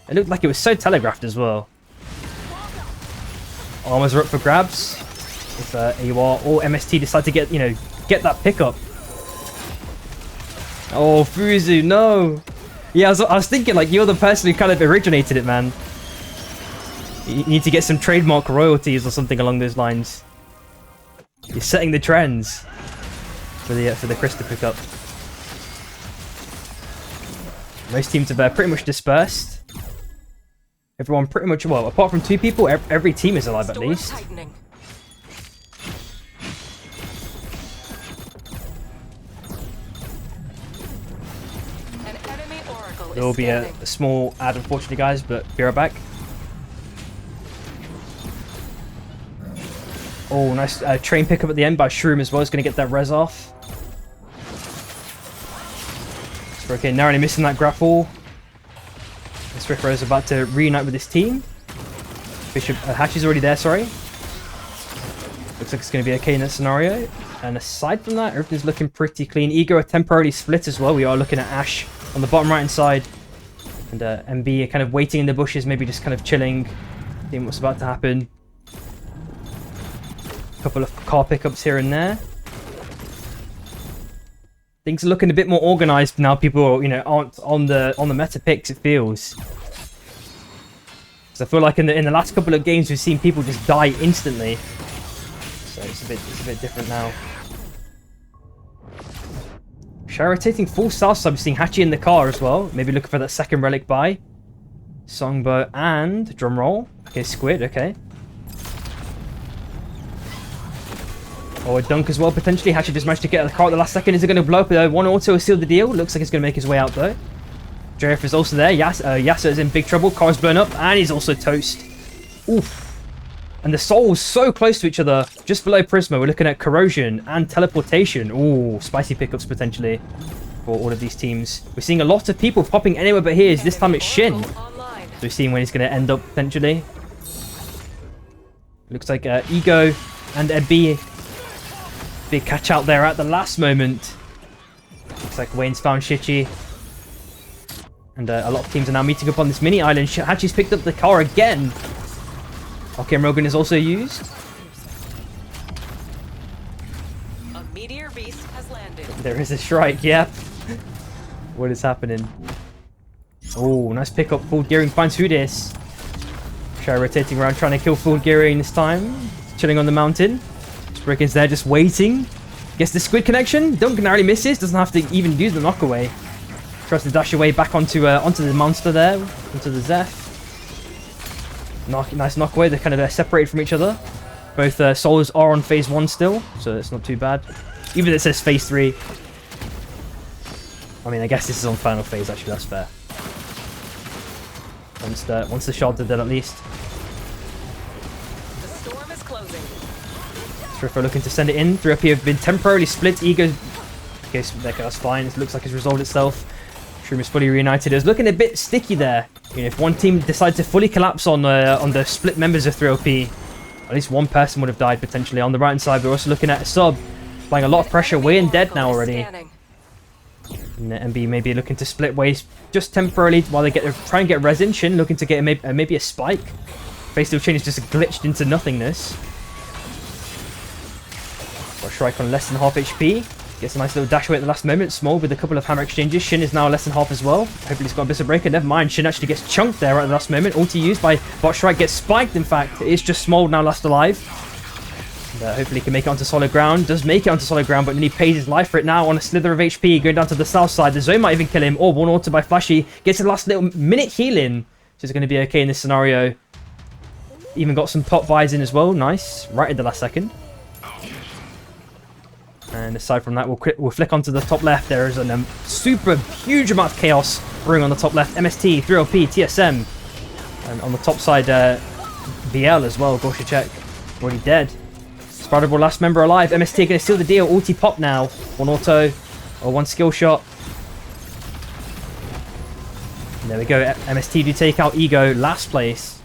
It looked like it was so telegraphed as well. Armors are up for grabs. If AUR or MST decide to get that pickup. Oh, Fuzu, no. Yeah, I was thinking, like, you're the person who kind of originated it, man. You need to get some trademark royalties or something along those lines. You're setting the trends for the Chris to pick up. Most teams have pretty much dispersed. Everyone pretty much, well, apart from 2 people, every team is alive at least. Tightening. An There will be a small ad, unfortunately, guys, but be right back. Oh, nice train pickup at the end by Shroom as well. Is going to get that res off. So, okay, narrowly missing that grapple. Swiffer is about to reunite with his team. Bishop Hachi's already there, sorry. Looks like it's going to be okay in that scenario. And aside from that, everything's looking pretty clean. Ego are temporarily split as well. We are looking at Ash on the bottom right hand side. And MB are kind of waiting in the bushes, maybe just kind of chilling, seeing what's about to happen. A couple of car pickups here and there. Things are looking a bit more organized now. People, you know, aren't on the meta picks, it feels. So I feel like in the last couple of games we've seen people just die instantly. So it's a bit different now. Shy rotating full south side, seeing Hachi in the car as well. Maybe looking for that second relic buy. Songbow and drumroll. Okay, Squid, okay. Oh, a dunk as well, potentially. Hachi just managed to get out of the car at the last second. Is it going to blow up? One auto has sealed the deal. Looks like it's going to make his way out, though. JF is also there. Yasa is in big trouble. Car's blown up, and he's also toast. Oof. And the Soul's so close to each other. Just below Prisma, we're looking at Corrosion and Teleportation. Ooh, spicy pickups, potentially, for all of these teams. We're seeing a lot of people popping anywhere but here. This time it's Shin. So we're seeing when he's going to end up, potentially. Looks like Ego and Ebi. Big catch out there at the last moment. Looks like Wayne's found Shichi. And a lot of teams are now meeting up on this mini island. Hachi's picked up the car again. Okay, Rogan is also used. A meteor beast has landed. There is a strike, yep. What is happening? Oh, nice pickup. Full Gearing finds Hudis. Shy rotating around trying to kill Full Gearing this time. Chilling on the mountain. Spricken's there just waiting. Gets the squid connection. Dunk narrowly misses. Doesn't have to even use the knockaway. Tries to dash away back onto the monster there. Onto the Zeph. Nice knockaway. They're kind of separated from each other. Both souls are on phase 1 still. So it's not too bad. Even though it says phase 3. I mean, I guess this is on final phase actually. That's fair. Once the shards are dead at least. The storm is closing. Striffer looking to send it in. 3 up here have been temporarily split. Ego. Okay, so that's fine. It looks like it's resolved itself. Shroom is fully reunited. It's looking a bit sticky there. You know, if one team decides to fully collapse on the split members of 3OP, at least one person would have died potentially. On the right hand side, we're also looking at a sub applying a lot of pressure. We're in dead now already. And MB maybe looking to split ways just temporarily while they try and get res in. Shin looking to get maybe a spike. Face Steel Chain is just glitched into nothingness. Got Shrike on less than half HP. Gets a nice little dash away at the last moment. Small with a couple of hammer exchanges. Shin is now less than half as well. Hopefully he's got a Abyssal Breaker. Never mind. Shin actually gets chunked there at the last moment. Ulti used by Bot Shrike gets spiked, in fact. It is just Small now last alive. And, hopefully he can make it onto solid ground. Does make it onto solid ground, but then he pays his life for it now on a slither of HP. Going down to the south side. The zone might even kill him. Or one auto by Flashy. Gets the last little minute healing. So it's going to be okay in this scenario. Even got some pop buys in as well. Nice. Right at the last second. And aside from that, we'll flick onto the top left. There is a super huge amount of chaos brewing on the top left. MST, 3LP, TSM. And on the top side, VL as well. Gosha check. Already dead. Spider-Ball last member alive. MST going to seal the deal. Ulti pop now. One auto. Or one skill shot. And there we go. MST do take out Ego. Last place.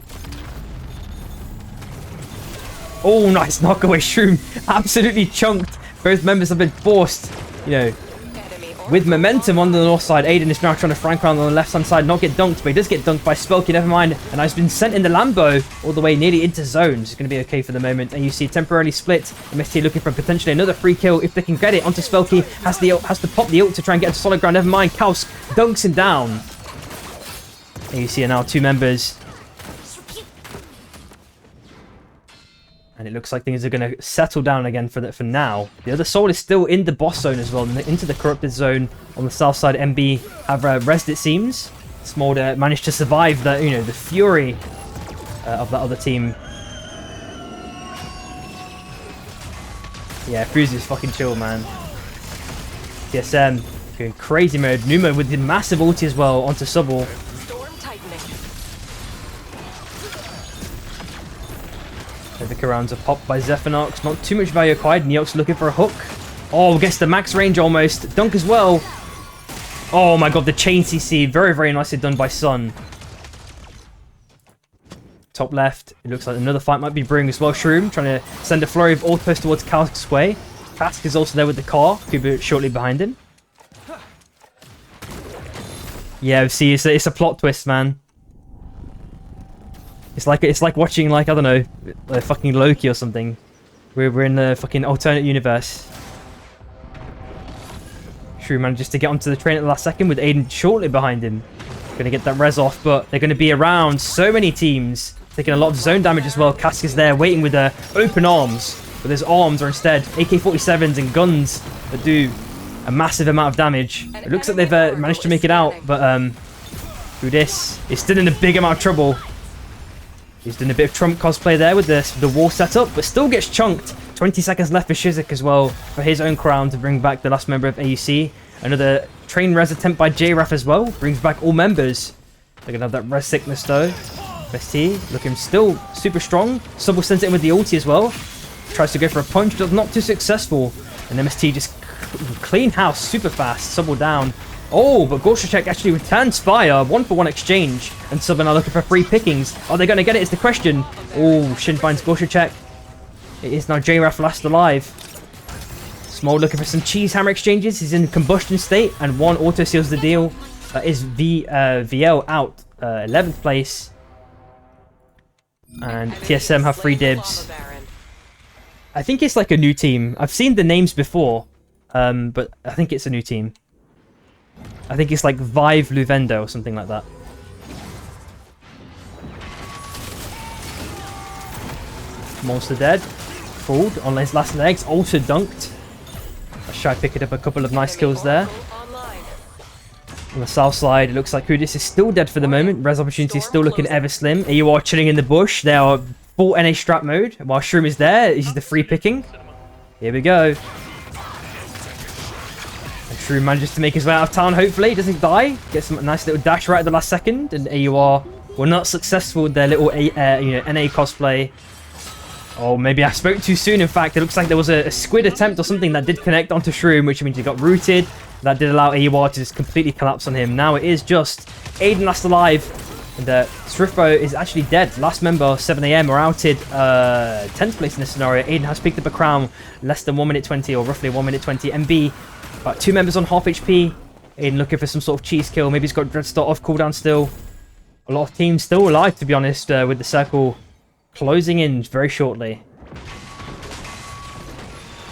Oh, nice knockaway. Shroom absolutely chunked. Both members have been forced, you know, with momentum on the north side. Aiden is now trying to flank around on the left hand side, not get dunked, but he does get dunked by Spelky, never mind. And has been sent in the Lambo all the way nearly into zone. It's going to be okay for the moment. And you see temporarily split. MST looking for potentially another free kill if they can get it onto Spelky. Has to pop the ult to try and get into solid ground. Never mind. Kaus dunks him down. And you see now 2 members. And it looks like things are going to settle down again for now. The other soul is still in the boss zone as well, into the corrupted zone on the south side. MB have rezzed, it seems. Smolder managed to survive the fury of that other team. Yeah, Fuzi's fucking chill, man. TSM Going crazy mode. Numa with the massive ulti as well onto Subble. Storm tightening. The rounds are popped by Zephanox. Not too much value acquired. Neox looking for a hook. Oh, gets the max range almost. Dunk as well. Oh my god, the chain CC. Very, very nicely done by Sun. Top left. It looks like another fight might be brewing as well. Shroom trying to send a flurry of autos towards Kask's way. Kask is also there with the car. Kuba shortly behind him. Yeah, see, it's a plot twist, man. It's like watching, like, I don't know, fucking Loki or something. We're in the fucking alternate universe. Shrew manages to get onto the train at the last second with Aiden shortly behind him. Gonna get that res off, but they're gonna be around so many teams. Taking a lot of zone damage as well. Kask is there waiting with open arms. But his arms are instead AK-47s and guns that do a massive amount of damage. It looks like they've managed to make it out, but through this, he's still in a big amount of trouble. He's doing a bit of Trump cosplay there with the wall setup, but still gets chunked. 20 seconds left for Shizik as well for his own crown to bring back the last member of AUC. Another train res attempt by JRAF as well. Brings back all members. They're going to have that res sickness though. ST looking still super strong. Subble sends it in with the ulti as well. Tries to go for a punch, but not too successful. And MST just clean house super fast. Subble down. Oh, but Gorshachek actually returns fire. 1-for-1 exchange. And Subble now looking for free pickings. Are they going to get it is the question. Oh, Shin finds Gorshachek. It is now JRAF last alive. Small looking for some cheese hammer exchanges. He's in combustion state. And one auto seals the deal. That is VL out. 11th place. And TSM have free dibs. I think it's like a new team. I've seen the names before. But I think it's a new team. I think it's like Vive Luvendo or something like that. Monster dead. Pulled on his last legs. Also dunked. Shy picking up a couple of nice kills there. On the south side, it looks like Kudis is still dead for the moment. Res opportunity is still looking ever slim. AUR chilling in the bush. They are full NA strap mode. While Shroom is there, he's the free picking. Here we go. Shrew manages to make his way out of town, hopefully. He doesn't die. Gets a nice little dash right at the last second. And AUR were not successful with their little NA cosplay. Oh, maybe I spoke too soon. In fact, it looks like there was a squid attempt or something that did connect onto Shroom, which means he got rooted. That did allow AUR to just completely collapse on him. Now it is just Aiden last alive. And Swiftbow is actually dead. Last member, 7 AM, are outed 10th place in this scenario. Aiden has picked up a crown. Less than 1 minute 20, or roughly 1 minute 20. MB. About 2 members on half HP. Aiden looking for some sort of cheese kill. Maybe he's got Dreadstart off cooldown still. A lot of teams still alive, to be honest, with the circle closing in very shortly.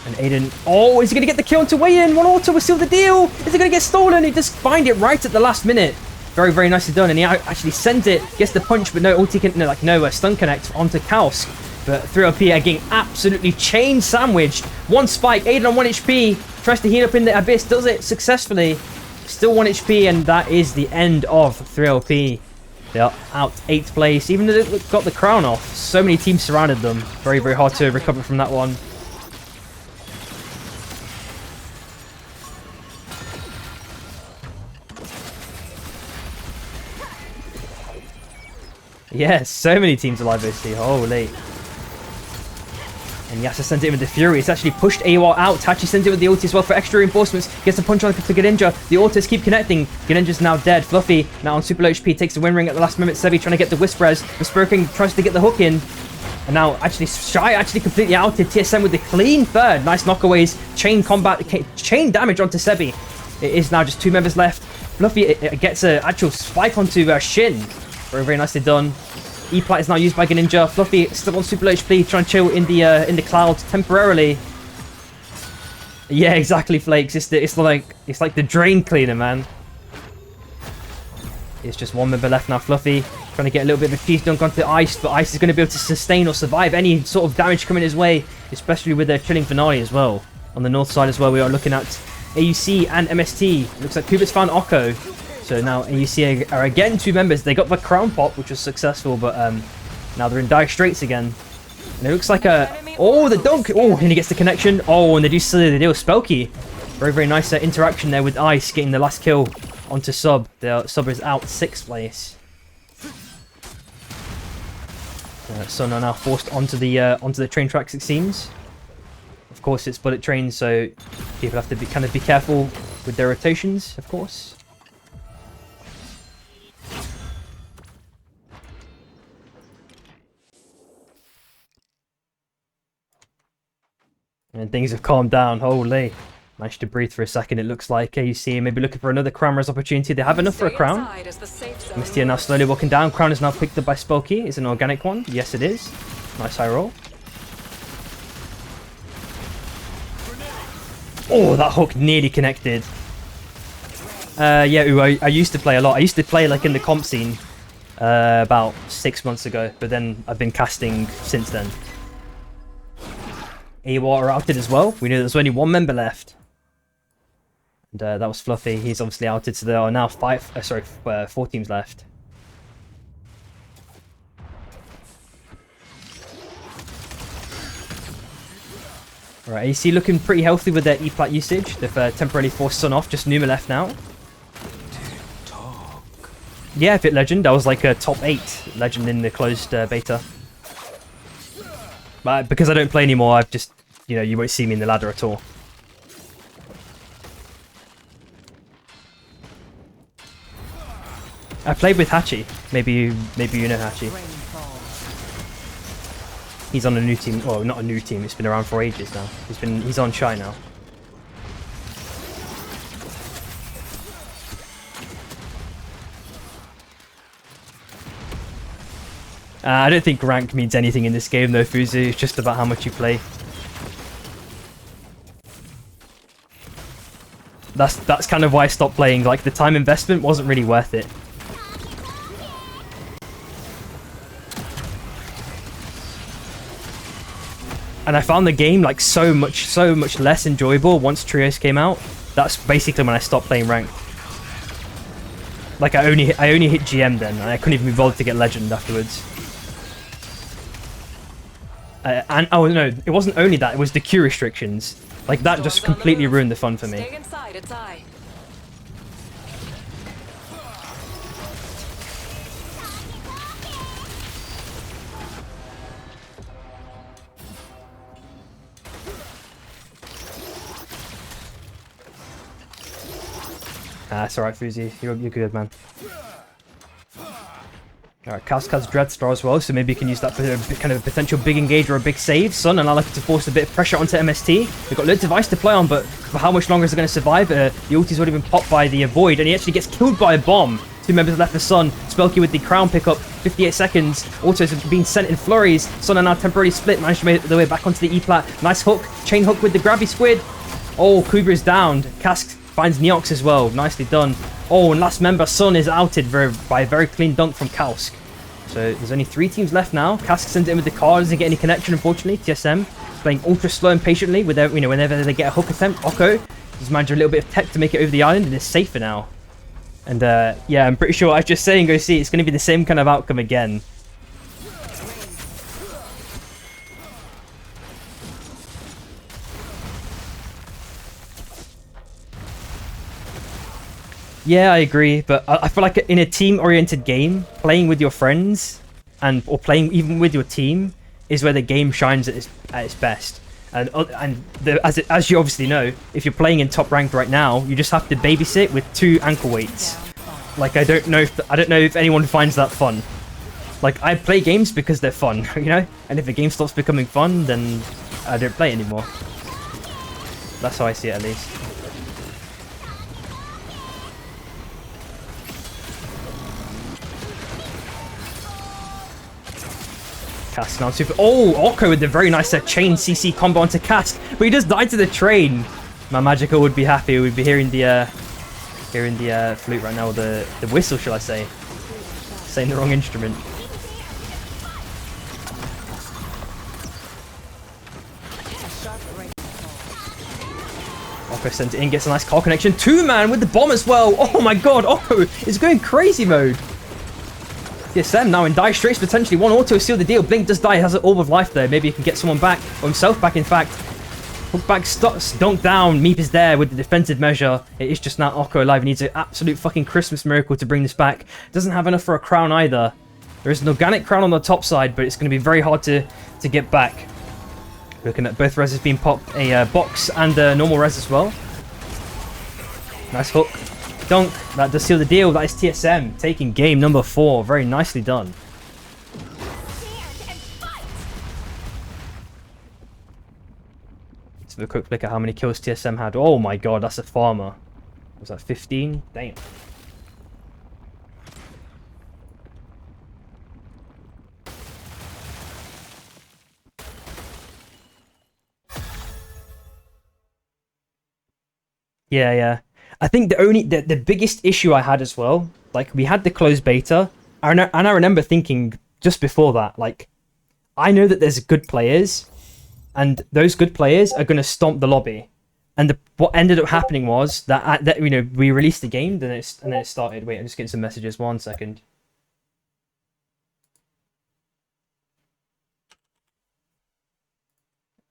And Aiden... Oh, is he going to get the kill to weigh in? One auto will seal the deal. Is it going to get stolen? He just find it right at the last minute. Very, very nicely done. And he actually sends it. Gets the punch, but no ulti can... No stun connect onto Kausk. But 3LP are getting absolutely chain sandwiched. One spike. Aiden on 1 HP. Tries to heal up in the abyss, does it successfully. Still 1 HP, and that is the end of 3LP. They are out 8th place, even though they got the crown off. So many teams surrounded them. Very, very hard to recover from that one. Yeah, so many teams alive, OC. Holy. And Yasa sends it in with the Fury. It's actually pushed AUR out. Tachi sends it with the ulti as well for extra reinforcements. Gets a punch on to Greninja. The autos keep connecting. Greninja's now dead. Fluffy now on super low HP. Takes the win ring at the last moment. Sevi trying to get the Whispers. Vesperking tries to get the hook in. And now actually Shy actually completely outed. TSM with the clean third. Nice knockaways. Chain combat. Chain damage onto Sebi. It is now just 2 members left. Fluffy it gets an actual spike onto Shin. Very, very nicely done. E-Plat is now used by Greninja. Fluffy still on super low HP, trying to chill in the cloud temporarily. Yeah, exactly, Flakes. It's like the drain cleaner, man. It's just 1 member left now. Fluffy trying to get a little bit of a cheese dunk onto Ice, but Ice is going to be able to sustain or survive any sort of damage coming his way, especially with their chilling finale as well. On the north side as well, we are looking at AUC and MST. Looks like Kuba's found Okko. So now AUC are again 2 members. They got the crown pop, which was successful, but now they're in dire straits again. And it looks like oh, the dunk. Oh, and he gets the connection. Oh, and they do silly the deal. Spelky Very, very nice interaction there with Ice getting the last kill onto Sub. The Sub is out 6th place. Sun are now forced onto the train tracks, it seems. Of course, it's bullet trains, so people have to be careful with their rotations, of course. And things have calmed down. Holy. Managed to breathe for a second, it looks like. You see, maybe looking for another Crown Res opportunity. They have enough for a Crown. Misty now slowly walking down. Crown is now picked up by Spelky. Is it an organic one? Yes, it is. Nice high roll. Oh, that hook nearly connected. Yeah, I used to play a lot. I used to play like in the comp scene about 6 months ago, but then I've been casting since then. AWA are outed as well. We knew there was only one member left. And that was Fluffy. He's obviously outed, so there are now 4 teams left. Alright, AC looking pretty healthy with their E-plat usage. They've temporarily forced Sun off, just Numa left now. Yeah, Fit Legend. I was like a top 8 Legend in the closed beta. But because I don't play anymore, I've just, you won't see me in the ladder at all. I played with Hachi. Maybe you know Hachi. He's on a new team. Well, not a new team. It's been around for ages now. He's on Shy now. I don't think rank means anything in this game though, Fuzu. It's just about how much you play. That's kind of why I stopped playing. Like, the time investment wasn't really worth it. And I found the game like so much less enjoyable once Trios came out. That's basically when I stopped playing ranked. Like I only hit GM then, and I couldn't even be bothered to get Legend afterwards. And oh no, it wasn't only that; it was the queue restrictions. Like that just completely ruined the fun for me. Stay inside, it's I. It's alright, Fuzi. You're good, man. Alright, Cask has Dreadstar as well, so maybe you can use that for a kind of a potential big engage or a big save. Sun and I like to force a bit of pressure onto MST. They've got loads of ice to play on, but for how much longer is it going to survive? The ulti's already been popped by the Void, and he actually gets killed by a bomb. 2 members left for Sun. Spelky with the crown pickup, 58 seconds. Autos have been sent in flurries. Sun are now temporarily split, managed to make their way back onto the E-plat. Nice hook, chain hook with the grabby squid. Oh, Kuba is downed. Cask finds Neox as well. Nicely done. Oh, and last member, Sun, is outed by a very clean dunk from Kausk. So there's only 3 teams left now. Cask sends it in with the car. Doesn't get any connection, unfortunately. TSM playing ultra slow and patiently with their, whenever they get a hook attempt. Oko has managed a little bit of tech to make it over the island and is safer now. And yeah, I'm pretty sure I was just saying, go see, it's going to be the same kind of outcome again. Yeah, I agree, but I feel like in a team-oriented game, playing with your friends or playing even with your team is where the game shines at its best. And as you obviously know, if you're playing in top ranked right now, you just have to babysit with 2 ankle weights. Like I don't know if anyone finds that fun. Like I play games because they're fun, And if the game stops becoming fun, then I don't play anymore. That's how I see it, at least. Cask now super. Oh, Oko with the very nice chain CC combo onto Cask, but he just died to the train. My Magical would be happy. We'd be hearing the flute right now, or the whistle, shall I say? Saying the wrong instrument. Oko sends it in, gets a nice car connection. 2-man with the bomb as well. Oh my god, Oko is going crazy mode. TSM now in die straits, potentially 1 auto seal the deal. Blink does die, has an orb of life there. Maybe he can get someone back, or himself back in fact. Hook back, dunk down. Meep is there with the defensive measure. It is just now Okko alive. He needs an absolute fucking Christmas miracle to bring this back. Doesn't have enough for a crown either. There is an organic crown on the top side, but it's going to be very hard to get back. Looking at both reses being popped, a box and a normal res as well. Nice hook. Dunk. That does seal the deal. That is TSM taking game number 4. Very nicely done. Let's have a quick look at how many kills TSM had. Oh my god, that's a farmer. Was that 15? Damn. Yeah. I think the biggest issue I had as well, like we had the closed beta, and I remember thinking just before that, like, I know that there's good players, and those good players are going to stomp the lobby. And what ended up happening was that we released the game, then it started. Wait, I'm just getting some messages. 1 second.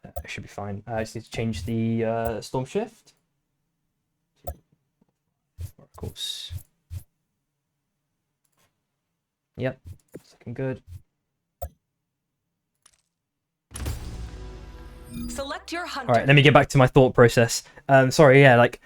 It should be fine. I just need to change the storm shift. Of course. Yep, it's looking good. Select your hunter. All right, let me get back to my thought process. Sorry, yeah, like,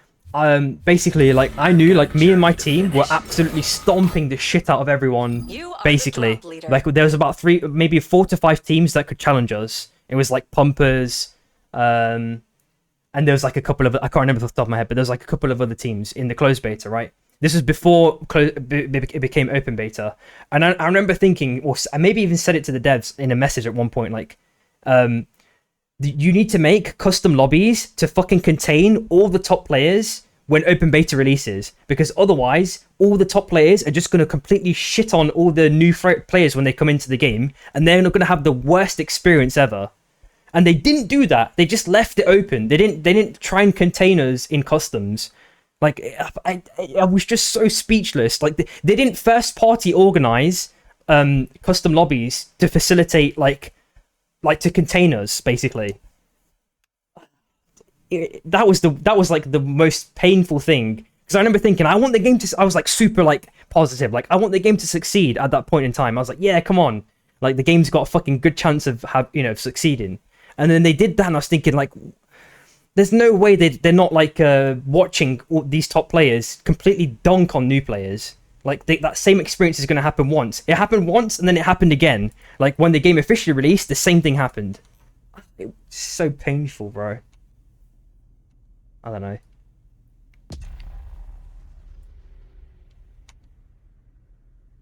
basically, like, I knew, like, me and my team were absolutely stomping the shit out of everyone. Basically, like, there was about 3, maybe 4 to 5 teams that could challenge us. It was like Pumpers, and there was like a couple of, I can't remember off the top of my head, but there was like a couple of other teams in the closed beta, right? This was before it became open beta. And I remember thinking, or I maybe even said it to the devs in a message at one point, like, you need to make custom lobbies to fucking contain all the top players when open beta releases. Because otherwise, all the top players are just going to completely shit on all the new players when they come into the game. And they're not going to have the worst experience ever. And they didn't do that. They just left it open. They didn't try and contain us in customs. Like, I was just so speechless. Like, they didn't first party organize custom lobbies to facilitate, like to contain us, basically. That was like the most painful thing. Because I remember thinking, I want the game to, I was like super like positive. Like, I want the game to succeed at that point in time. I was like, yeah, come on. Like, the game's got a fucking good chance of succeeding. And then they did that, and I was thinking, like, there's no way they're not, like, watching all these top players completely dunk on new players. Like, that same experience is going to happen once. It happened once, and then it happened again. Like, when the game officially released, the same thing happened. It was so painful, bro. I don't know.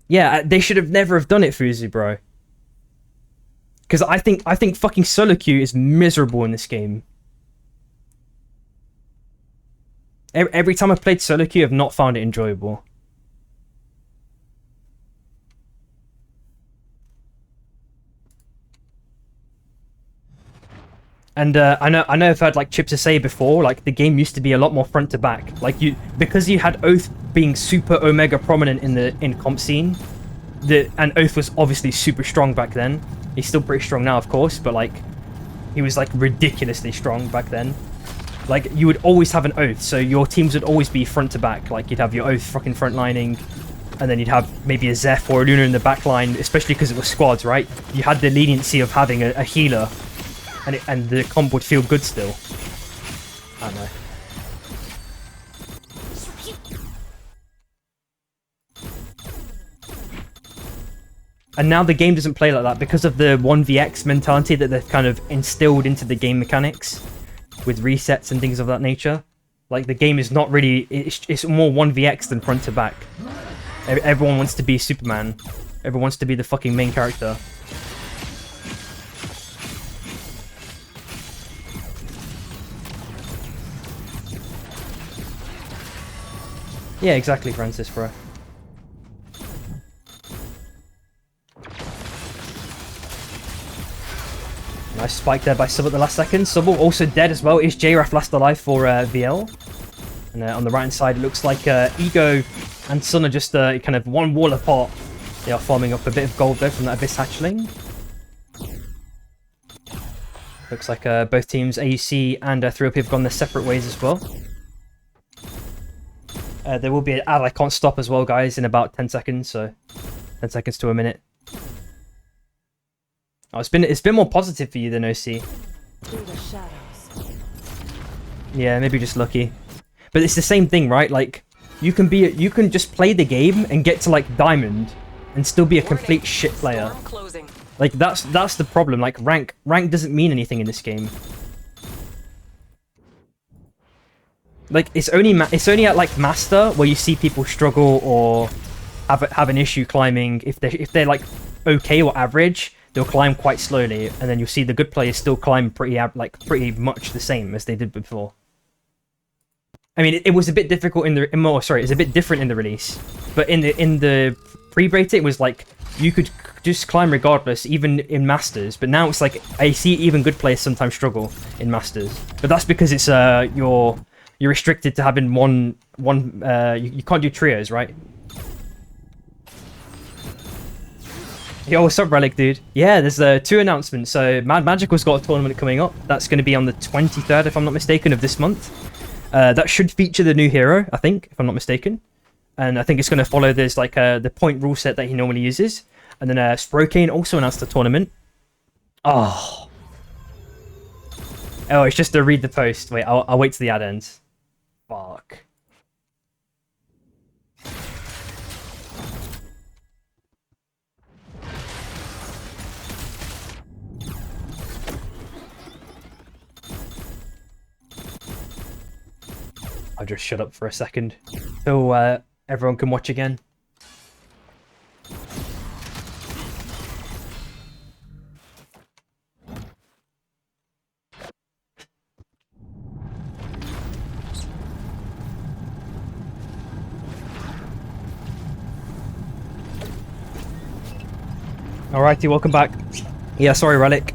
Yeah, they should have never have done it, Fuzu, bro. Because I think fucking solo queue is miserable in this game. Every time I've played solo queue, I've not found it enjoyable. And I know I've heard like Chips say before, like the game used to be a lot more front to back. Like because you had Oath being super omega prominent in comp scene, and Oath was obviously super strong back then. He's still pretty strong now, of course, but like he was like ridiculously strong back then. Like you would always have an Oath, so your teams would always be front to back. Like you'd have your Oath fucking frontlining, and then you'd have maybe a Zeph or a Luna in the back line, especially because it was squads, right? You had the leniency of having a healer, and the comp would feel good still. I don't know. And now the game doesn't play like that because of the 1vx mentality that they've kind of instilled into the game mechanics with resets and things of that nature. Like the game is not really, it's more 1vx than front to back. Everyone wants to be Superman. Everyone wants to be the fucking main character. Yeah, exactly, Francis, bro. Nice spike there by Sub at the last second. Subble also dead as well. Is JRAF last alive for VL? And on the right hand side, it looks like Ego and Sun are just kind of one wall apart. They are farming up a bit of gold though from that Abyss Hatchling. Looks like both teams, AUC and 3OP, have gone their separate ways as well. There will be an ad I can't stop as well, guys, in about 10 seconds, so 10 seconds to a minute. Oh, it's been more positive for you than OC. Through the shadows. Yeah, maybe just lucky. But it's the same thing, right? Like, you can just play the game and get to like Diamond and still be a complete shit player. Like that's the problem. Like rank doesn't mean anything in this game. Like it's only at like Master where you see people struggle or have an issue climbing. If they're like okay or average, they'll climb quite slowly, and then you'll see the good players still climb pretty much the same as they did before. I mean, it was a bit difficult it's a bit different in the release, but in the pre-beta it was like you could just climb regardless, even in Masters. But now it's like I see even good players sometimes struggle in Masters, but that's because it's you're restricted to having one. You can't do trios, right? Yo, what's up, Relic, dude? Yeah, there's 2 announcements. So Mad Magical's got a tournament coming up. That's going to be on the 23rd, if I'm not mistaken, of this month. That should feature the new hero, I think, if I'm not mistaken. And I think it's going to follow this like the point rule set that he normally uses. And then Sprokane also announced a tournament. Oh, it's just to read the post. Wait, I'll wait till the ad ends. Fuck. I'll just shut up for a second so everyone can watch again. Alrighty, welcome back. Yeah, sorry, Relic.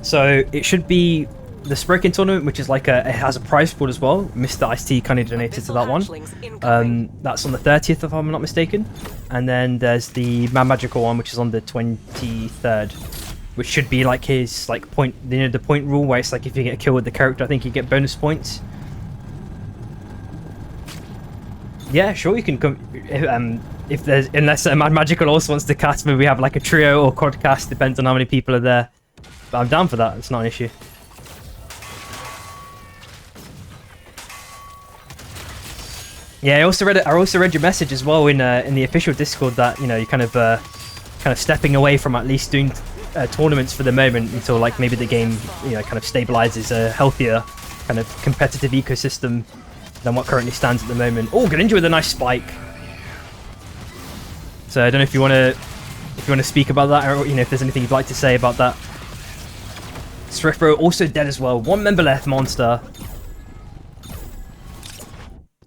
So it should be the Sprokane tournament, which is like it has a prize pool as well. Mr. Ice-T kind of donated to that one. That's on the 30th, if I'm not mistaken. And then there's the Mad Magical one, which is on the 23rd, which should be like his like point, the point rule, where it's like if you get a kill with the character, I think you get bonus points. Yeah, sure, you can come if there's, unless Mad Magical also wants to cast, maybe we have like a trio or quad cast, depends on how many people are there. But I'm down for that. It's not an issue. Yeah, I also read your message as well in the official Discord that, you know, you're kind of stepping away from at least doing tournaments for the moment until like maybe the game, you know, kind of stabilizes a healthier kind of competitive ecosystem than what currently stands at the moment. Oh, Greninja with a nice spike. So I don't know if you want to speak about that, or you know if there's anything you'd like to say about that. Swiftbro also dead as well. 1 member left, Monster.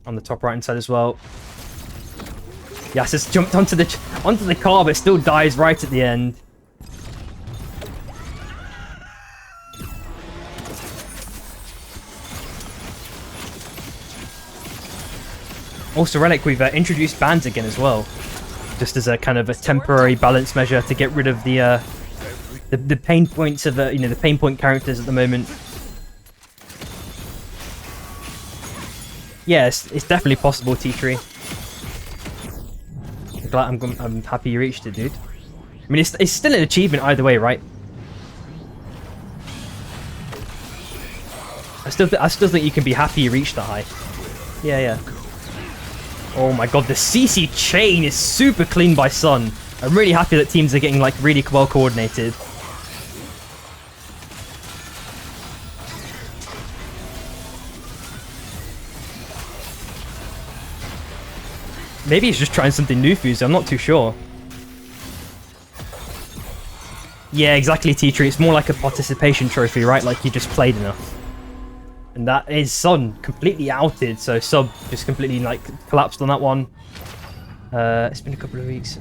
On the top right hand side as well. Yas has jumped onto the car, but still dies right at the end. Also, Relic, we've introduced bans again as well, just as a kind of a temporary balance measure to get rid of the pain points of you know, the pain point characters at the moment. Yeah, it's definitely possible, T3. I'm happy you reached it, dude. I mean, it's still an achievement either way, right? I still think you can be happy you reached that high. Yeah. Oh my god, the CC chain is super clean by Sun. I'm really happy that teams are getting like really well coordinated. Maybe he's just trying something new, Fuse. I'm not too sure. Yeah, exactly, T-Tree. It's more like a participation trophy, right? Like you just played enough. And that is Sun completely outed. So Sub just completely like collapsed on that one. It's been a couple of weeks.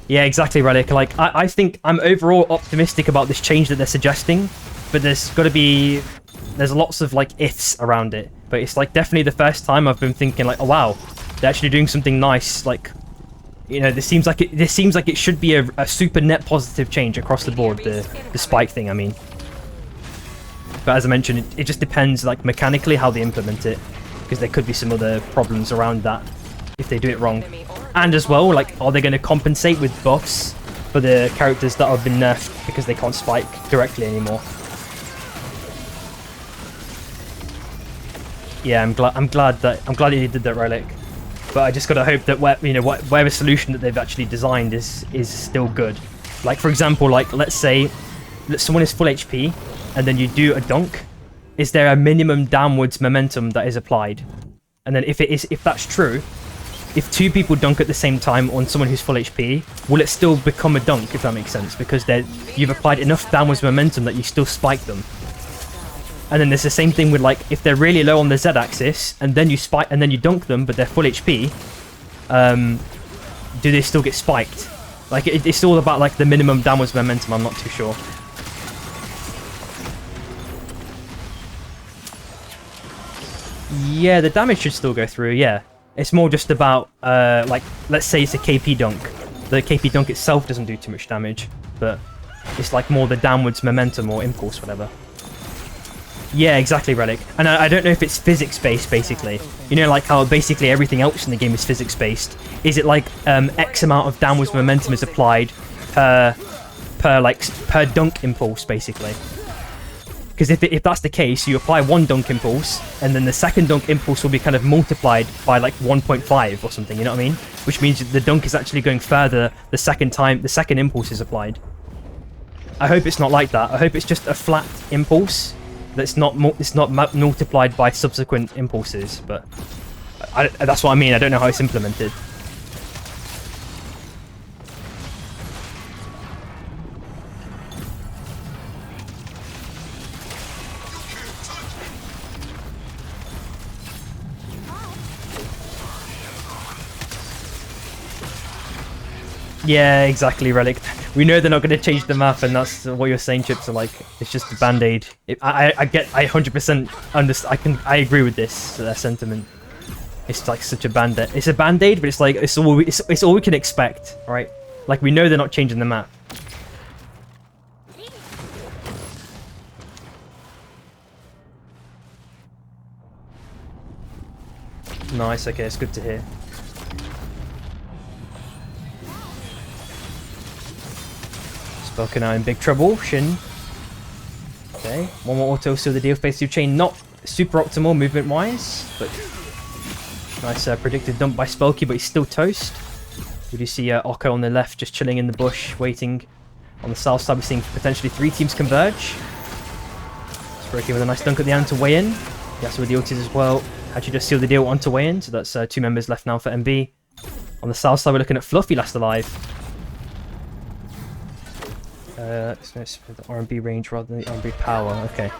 Yeah, exactly, Relic. Like I think I'm overall optimistic about this change that they're suggesting, but there's lots of like ifs around it. But it's like definitely the first time I've been thinking like, oh wow, they're actually doing something nice, like you know, this seems like it should be a super net positive change across the board. The spike thing, I mean. But as I mentioned, it just depends, like, mechanically how they implement it, because there could be some other problems around that if they do it wrong. And as well, like, are they going to compensate with buffs for the characters that have been nerfed because they can't spike directly anymore? Yeah, I'm glad they did that, Relic. But I just gotta hope that whatever solution that they've actually designed is still good. Like, for example, like, let's say that someone is full HP and then you do a dunk. Is there a minimum downwards momentum that is applied? And then if that's true, if two people dunk at the same time on someone who's full HP, will it still become a dunk, if that makes sense? Because you've applied enough downwards momentum that you still spike them. And then there's the same thing with, like, if they're really low on the Z-axis and then you spike and then you dunk them, but they're full HP, do they still get spiked? Like, it's all about, like, the minimum downwards momentum. I'm not too sure. Yeah, the damage should still go through, yeah. It's more just about, like, let's say it's a KP dunk. The KP dunk itself doesn't do too much damage, but it's, like, more the downwards momentum or impulse, whatever. Yeah, exactly, Relic. And I don't know if it's physics-based, basically. You know, like how basically everything else in the game is physics-based. Is it like X amount of downwards momentum is applied per dunk impulse, basically? Because if that's the case, you apply one dunk impulse, and then the second dunk impulse will be kind of multiplied by like 1.5 or something, you know what I mean? Which means the dunk is actually going further the second impulse is applied. I hope it's not like that. I hope it's just a flat impulse. That's not multiplied by subsequent impulses, but that's what I mean. I don't know how it's implemented. Yeah, exactly, Relic. We know they're not going to change the map, and that's what you're saying, Chips. Are like, it's just a band-aid. I 100% understand. I agree with this sentiment. It's like such a band-aid. It's a band-aid, but it's like it's all we can expect, right? Like, we know they're not changing the map. Nice. Okay, it's good to hear. Spelker now in big trouble. Shin. Okay, one more auto, seal the deal. Phase 2 chain not super optimal movement-wise, but nice predicted dump by Spelky, but he's still toast. We do see Oko on the left just chilling in the bush, waiting. On the south side, we're seeing potentially 3 teams converge. Breaking with a nice dunk at the end to weigh in. Yes, with the ultis as well. Actually just seal the deal onto weigh in, so that's 2 members left now for MB. On the south side, we're looking at Fluffy last alive. So it's the R&B range rather than the R&B power. Okay.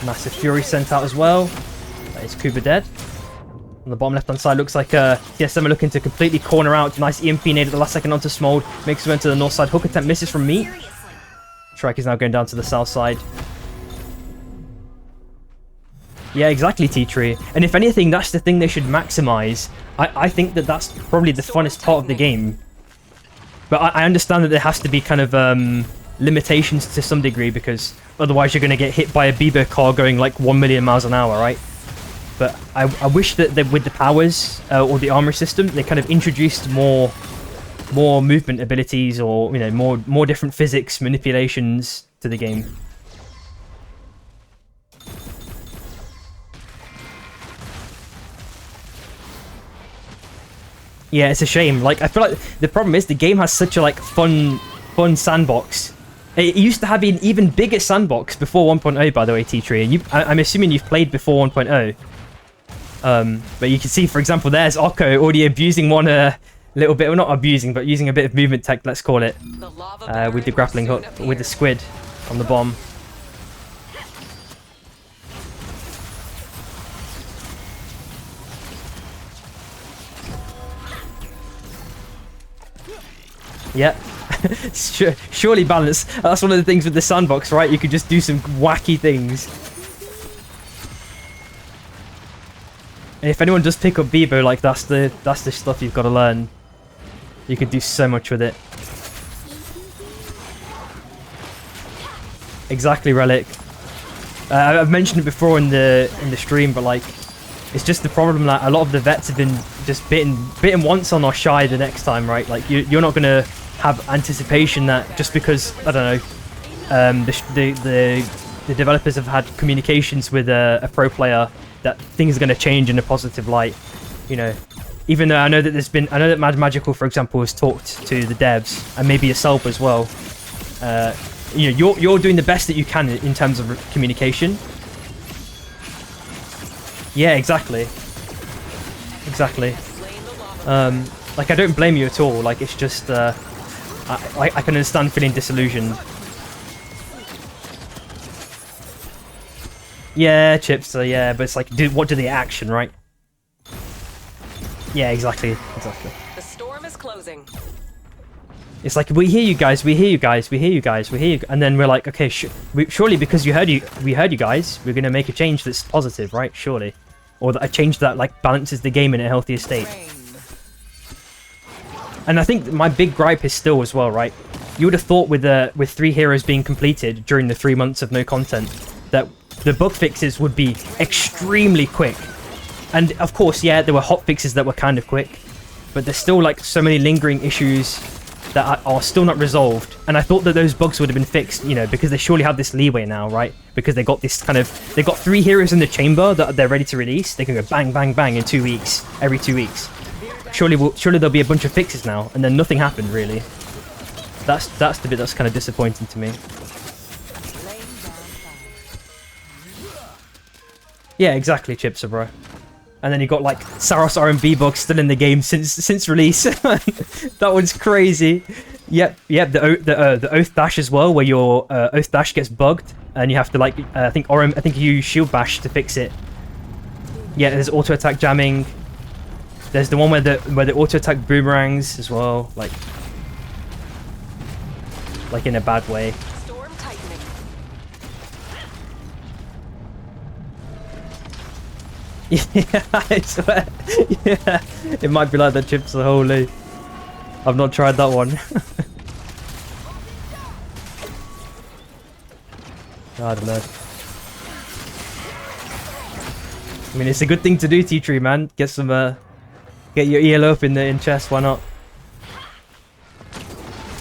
Massive Fury sent out as well. That is Kuba dead. On the bottom left-hand side, looks like TSM are looking to completely corner out. Nice EMP nade at the last second onto Smold. Makes his way to the north side. Hook attempt misses from Meat. Shrike is now going down to the south side. Yeah, exactly, T-Tree. And if anything, that's the thing they should maximize. I think that that's probably the funnest part of the game. But I understand that there has to be kind of limitations to some degree, because otherwise you're going to get hit by a Bieber car going like 1 million miles an hour, right? But I wish that with the powers or the armor system, they kind of introduced more movement abilities, or, you know, more different physics manipulations to the game. Yeah, it's a shame. Like, I feel like the problem is the game has such a, like, fun sandbox. It used to have an even bigger sandbox before 1.0, by the way, T-Tree. And I'm assuming you've played before 1.0. But you can see, for example, there's Oko already abusing one little bit. Well, not abusing, but using a bit of movement tech, let's call it. With the grappling hook, with the squid on the bomb. Yeah. Surely balance. That's one of the things with the sandbox, right? You could just do some wacky things. And if anyone does pick up Bebo, like that's the stuff you've got to learn. You can do so much with it. Exactly, Relic. I've mentioned it before in the stream, but like, it's just the problem that a lot of the vets have been just bitten once on or shy the next time, right? Like you're not gonna have anticipation that just because I don't know, the developers have had communications with a pro player that things are gonna change in a positive light, you know. Even though I know that Mad Magical, for example, has talked to the devs and maybe yourself as well. You know, you're doing the best that you can in terms of communication. Yeah, exactly. Exactly. Like I don't blame you at all. Like it's just I can understand feeling disillusioned. Yeah, chips. Yeah, but it's like, what do the action, right? Yeah, exactly. Exactly. The storm is closing. It's like, we hear you guys, we hear you guys, we hear you guys, we hear you, and then we're like, okay, surely because we heard you guys, we're gonna make a change that's positive, right? Surely, or a change that like balances the game in a healthier state. And I think my big gripe is still as well, right? You would have thought with 3 heroes being completed during the 3 months of no content, that the bug fixes would be extremely quick. And of course, yeah, there were hot fixes that were kind of quick, but there's still like so many lingering issues that are still not resolved. And I thought that those bugs would have been fixed, you know, because they surely have this leeway now, right? Because they got this kind of, they got 3 heroes in the chamber that they're ready to release. They can go bang, bang, bang in 2 weeks, every 2 weeks. Surely there'll be a bunch of fixes now, and then nothing happened really. That's the bit that's kind of disappointing to me. Yeah, exactly, Chipsa, bro. And then you got like Saros R&B bugs still in the game since release. That one's crazy. Yep. The Oath Dash as well, where your Oath Dash gets bugged, and you have to like I think you use Shield Bash to fix it. Yeah, there's auto attack jamming. There's the one where the auto attack boomerangs as well, like in a bad way. Storm tightening. Yeah, I swear. Yeah, it might be like that, Chips. Holy, I've not tried that one. I don't know. I mean, it's a good thing to do, T-Tree, man. Get some, get your ELO up in chest. Why not?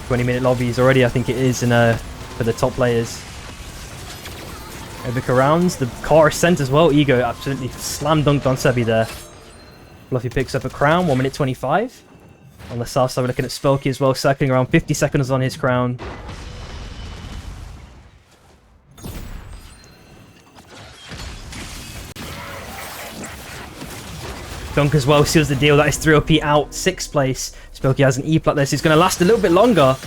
20-minute lobbies already, I think it is, for the top players. Evoca rounds, the car is sent as well. Ego absolutely slam dunked on Sebi there. Fluffy picks up a crown, 1 minute 25. On the south side, we're looking at Spelky as well, circling around 50 seconds on his crown. Dunk as well seals the deal. That is 3OP out, 6th place. Spelky has an E-plat there, so it's going to last a little bit longer.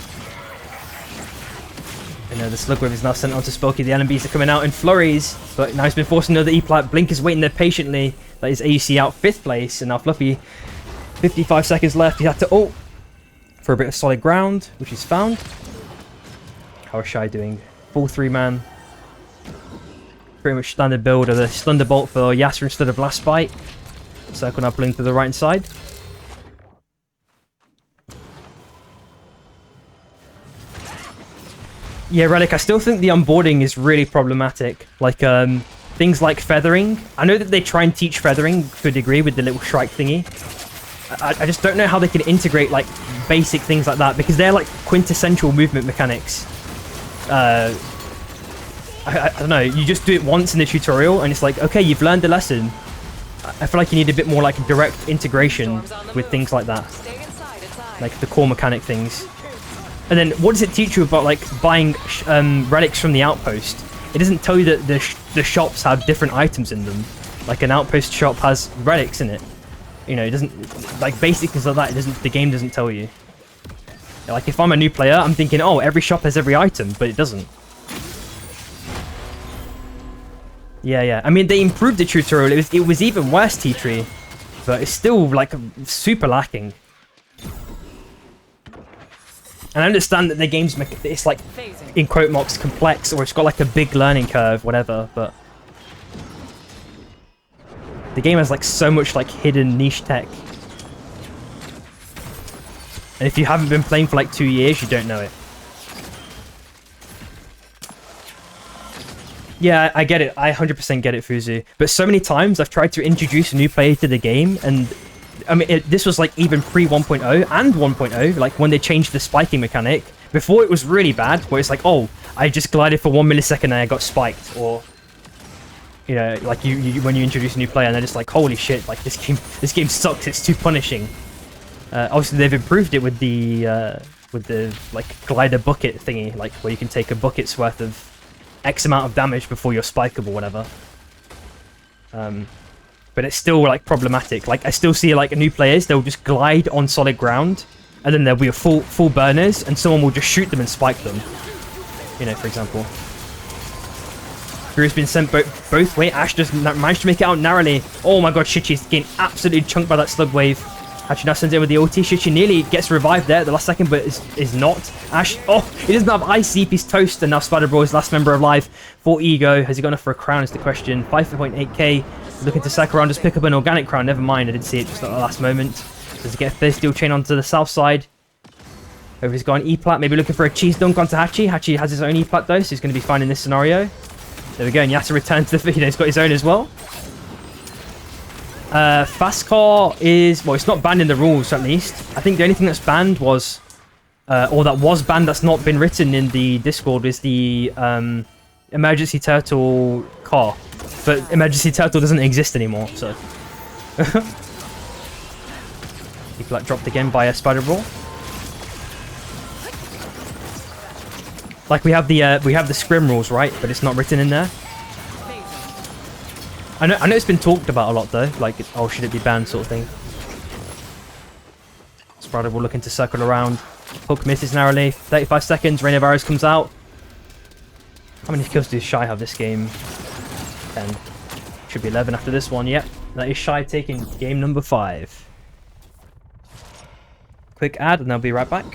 And the Slugwave is now sent on to Spelky. The LMBs are coming out in flurries, but now he's been forced another E-plat. Blink is waiting there patiently. That is AUC out 5th place, and now Fluffy, 55 seconds left. He had to ult for a bit of solid ground, which he's found. How is Shy doing? Full 3-man. Pretty much standard build of the Thunderbolt for Yasser instead of Last Bite. Circle now pulling to the right side. Yeah, Relic, I still think the onboarding is really problematic. Like, things like feathering. I know that they try and teach feathering to a degree with the little shrike thingy. I just don't know how they can integrate, like, basic things like that, because they're, like, quintessential movement mechanics. I don't know, you just do it once in the tutorial, and it's like, okay, you've learned the lesson. I feel like you need a bit more, like, direct integration with things like that. Like, the core mechanic things. And then, what does it teach you about, like, buying relics from the outpost? It doesn't tell you that the shops have different items in them. Like, an outpost shop has relics in it. You know, it doesn't... Like, basic things like that, the game doesn't tell you. Like, if I'm a new player, I'm thinking, oh, every shop has every item, but it doesn't. Yeah. I mean, they improved the tutorial. It was even worse, T-Tree. But it's still, like, super lacking. And I understand that the game's it's like in quote marks complex, or it's got like a big learning curve, whatever. But the game has like so much like hidden niche tech, and if you haven't been playing for like 2 years, you don't know it. Yeah, I get it. I 100% get it, Fuzu. But so many times I've tried to introduce a new player to the game, and I mean, this was like even pre 1.0 and 1.0, like when they changed the spiking mechanic. Before it was really bad, where it's like, oh, I just glided for 1 millisecond and I got spiked, or you know, like you when you introduce a new player and they're just like, holy shit, like this game sucks. It's too punishing. Obviously, they've improved it with the like glider bucket thingy, like where you can take a bucket's worth of X amount of damage before you're spikeable, whatever. But it's still like problematic. Like I still see like new players, they'll just glide on solid ground, and then there'll be a full burners, and someone will just shoot them and spike them. You know, for example. Drew's been sent both way. Ash just managed to make it out narrowly. Oh my god, Shichi's getting absolutely chunked by that slug wave. Actually, now sends it with the OT. Shichi nearly gets revived there at the last second, but is not. Ash, oh, he doesn't have Ice Seep, he's toast, and now Spider Bro is last member of live for Ego. Has he got enough for a crown is the question. 5.8k, looking to sack around, just pick up an organic crown. Never mind, I didn't see it just at the last moment. Does he get a Third Steel Chain onto the south side? Over he's got an E-plat, maybe looking for a cheese dunk onto Hachi. Hachi has his own E-plat though, so he's going to be fine in this scenario. There we go, and Yata returns to the feed. He's got his own as well. Fast car is, well, it's not banned in the rules at least. I think the only thing that's banned was, or that was banned that's not been written in the Discord is the emergency turtle car. But emergency turtle doesn't exist anymore, so. People like dropped again by a spider brawl. Like we have the scrim rules, right? But it's not written in there. I know it's been talked about a lot though, like, oh, should it be banned sort of thing. Spider Ball looking to circle around. Hook misses narrowly. 35 seconds, Rain of Arrows comes out. How many kills does Shy have this game? 10. Should be 11 after this one, yep. That is Shy taking game number 5. Quick ad and I'll be right back.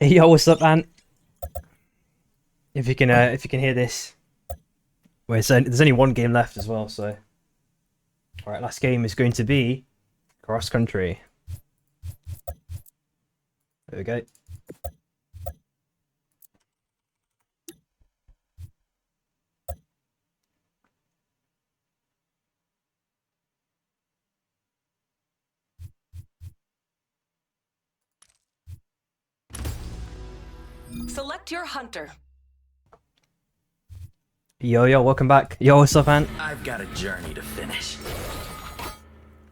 Hey, yo, what's up, Ant? If you can hear this. Wait, so there's only one game left as well, so. Alright, last game is going to be Cross Country. There we go. Select your hunter. Yo, welcome back. Yo, what's up, Ant? I've got a journey to finish.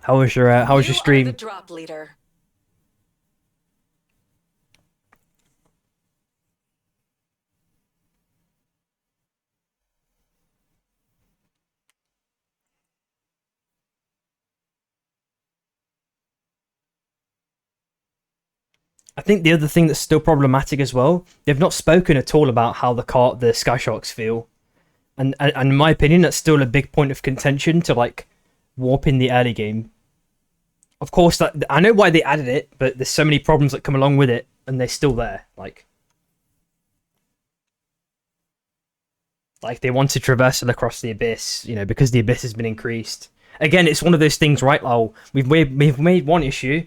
How was your stream? You are the drop leader. I think the other thing that's still problematic as well, they've not spoken at all about how the Sky Sharks feel. And in my opinion, that's still a big point of contention to like warp in the early game. Of course, that I know why they added it, but there's so many problems that come along with it, and they're still there. Like they want to traversal across the abyss, you know, because the abyss has been increased. Again, it's one of those things, right? Oh, we've made one issue.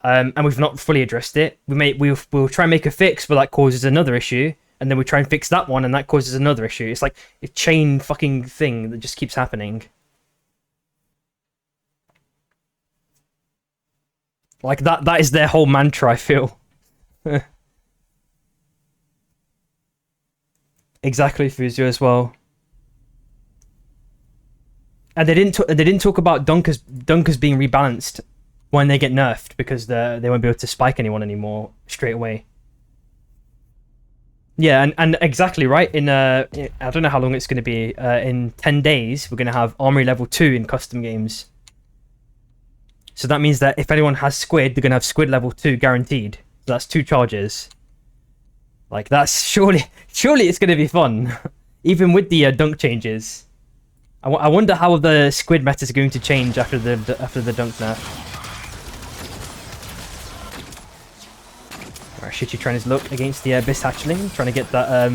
And we've not fully addressed it. We'll try and make a fix, but that causes another issue, and then we try and fix that one, and that causes another issue. It's like a chain fucking thing that just keeps happening. Like that is their whole mantra, I feel. Exactly, Fuzio as well. And they didn't talk about Dunkers being rebalanced. when they get nerfed, because they won't be able to spike anyone anymore straight away. Yeah, and exactly right. I don't know how long it's going to be. In 10 days, we're going to have Armory level 2 in custom games. So that means that if anyone has Squid, they're going to have Squid level 2 guaranteed. So that's 2 charges. Like, that's surely it's going to be fun. Even with the dunk changes. I wonder how the Squid meta is going to change after the dunk nerf. Alright, Shichi trying his luck against the Abyss Hatchling, trying to get that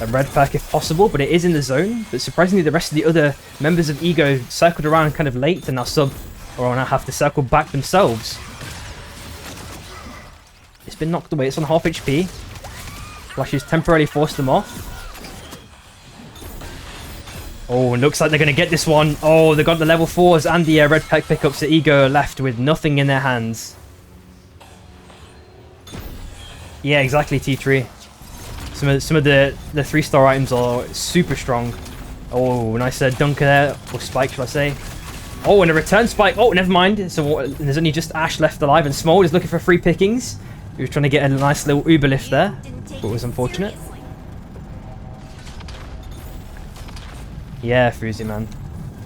red perk if possible, but it is in the zone. But surprisingly, the rest of the other members of Ego circled around kind of late and now now have to circle back themselves. It's been knocked away, it's on half HP. Flashes temporarily forced them off. Oh, it looks like they're going to get this one. Oh, they got the level 4s and the red perk pickups. So Ego are left with nothing in their hands. Yeah, exactly, T3. Some of the 3-star items are super strong. Oh, nice dunker there, or spike, shall I say? Oh, and a return spike. Oh, never mind. So there's only just Ash left alive, and Small is looking for free pickings. He was trying to get a nice little Uber lift there, but it was unfortunate. Yeah, Fuzi, man.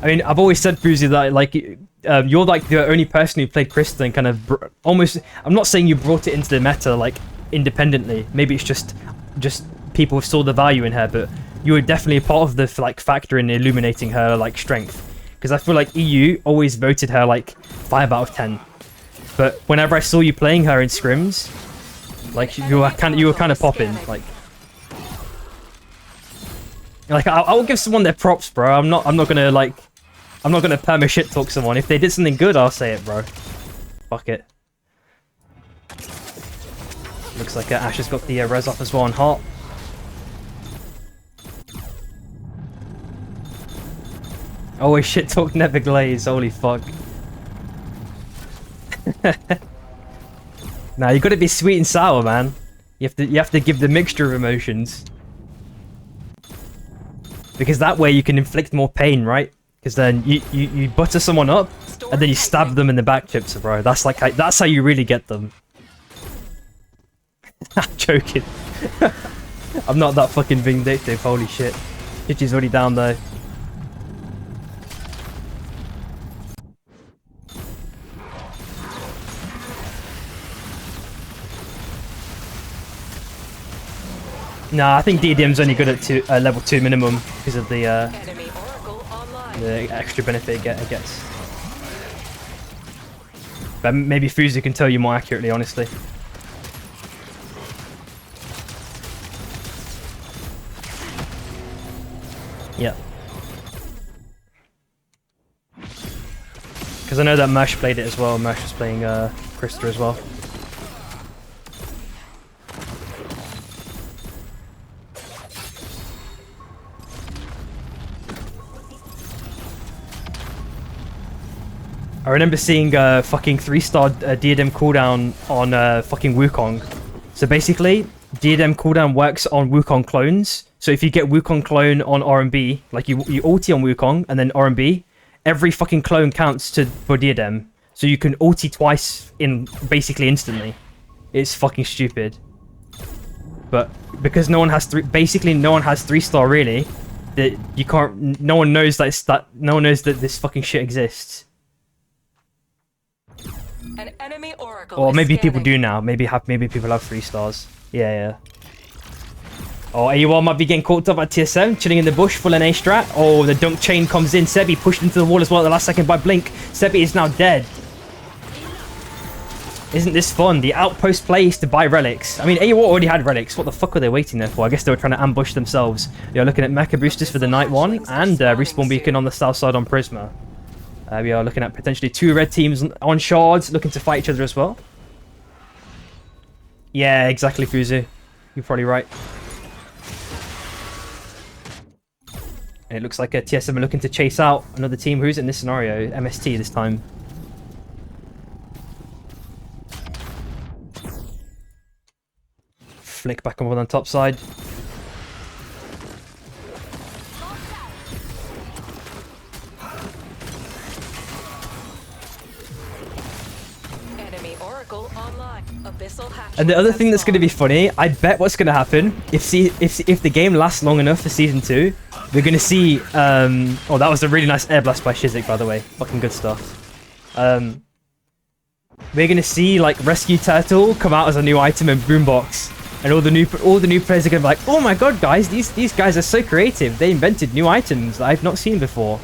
I mean, I've always said, Fuzi, that like you're like the only person who played Krista and kind of almost. I'm not saying you brought it into the meta like independently. Maybe it's just people saw the value in her, but you were definitely a part of the like factor in illuminating her like strength. Because I feel like EU always voted her like 5 out of 10. But whenever I saw you playing her in scrims, like you were kind of popping. Like I will give someone their props, bro. I'm not gonna perma shit talk someone. If they did something good, I'll say it, bro. Fuck it. Looks like Ash has got the res off as well on Heart. Always shit talk, never glaze. Holy fuck. Nah, you got to be sweet and sour, man. You have to give the mixture of emotions. Because that way you can inflict more pain, right? Because then you butter someone up and then you stab them in the back, chips, bro. That's how you really get them. I'm joking. I'm not that fucking vindictive. Holy shit. Chichi's already down though. Nah, I think DDM's only good at level 2 minimum because of the extra benefit it gets. But maybe Fuzi can tell you more accurately, honestly. Yeah. Because I know that Mersh played it as well. Mersh was playing Krista as well. I remember seeing fucking 3-star diadem cooldown on fucking Wukong. So basically, diadem cooldown works on Wukong clones. So if you get Wukong clone on R&B, like you ulti on Wukong and then R&B, every fucking clone counts for diadem. So you can ulti twice in basically instantly. It's fucking stupid. But because no one has no one has 3-star really, that you can't. No one knows no one knows that this fucking shit exists. An enemy oracle Or maybe is people scanning. do now. Maybe people have 3 stars. Yeah. Oh, AUR might be getting caught up at tier 7, chilling in the bush, full NA strat. Oh, the dunk chain comes in. Sebi pushed into the wall as well at the last second by Blink. Sebi is now dead. Isn't this fun? The outpost play is to buy relics. I mean, AUR already had relics. What the fuck were they waiting there for? I guess they were trying to ambush themselves. You're looking at mecha boosters for the night one and respawn beacon on the south side on Prisma. We are looking at potentially 2 red teams on shards, looking to fight each other as well. Yeah, exactly, Fuzu. You're probably right. And it looks like a TSM are looking to chase out another team. Who's in this scenario? MST this time. Flick back on top side. abyssal hatchways And the other have thing that's going to be spawned. funny, I bet what's going to happen if the game lasts long enough for season 2, we're going to see. Oh, that was a really nice air blast by Shizik, by the way. Fucking good stuff. We're going to see like Rescue Turtle come out as a new item in Boombox, and all the new players are going to be like, oh my god, guys, these guys are so creative. They invented new items that I've not seen before.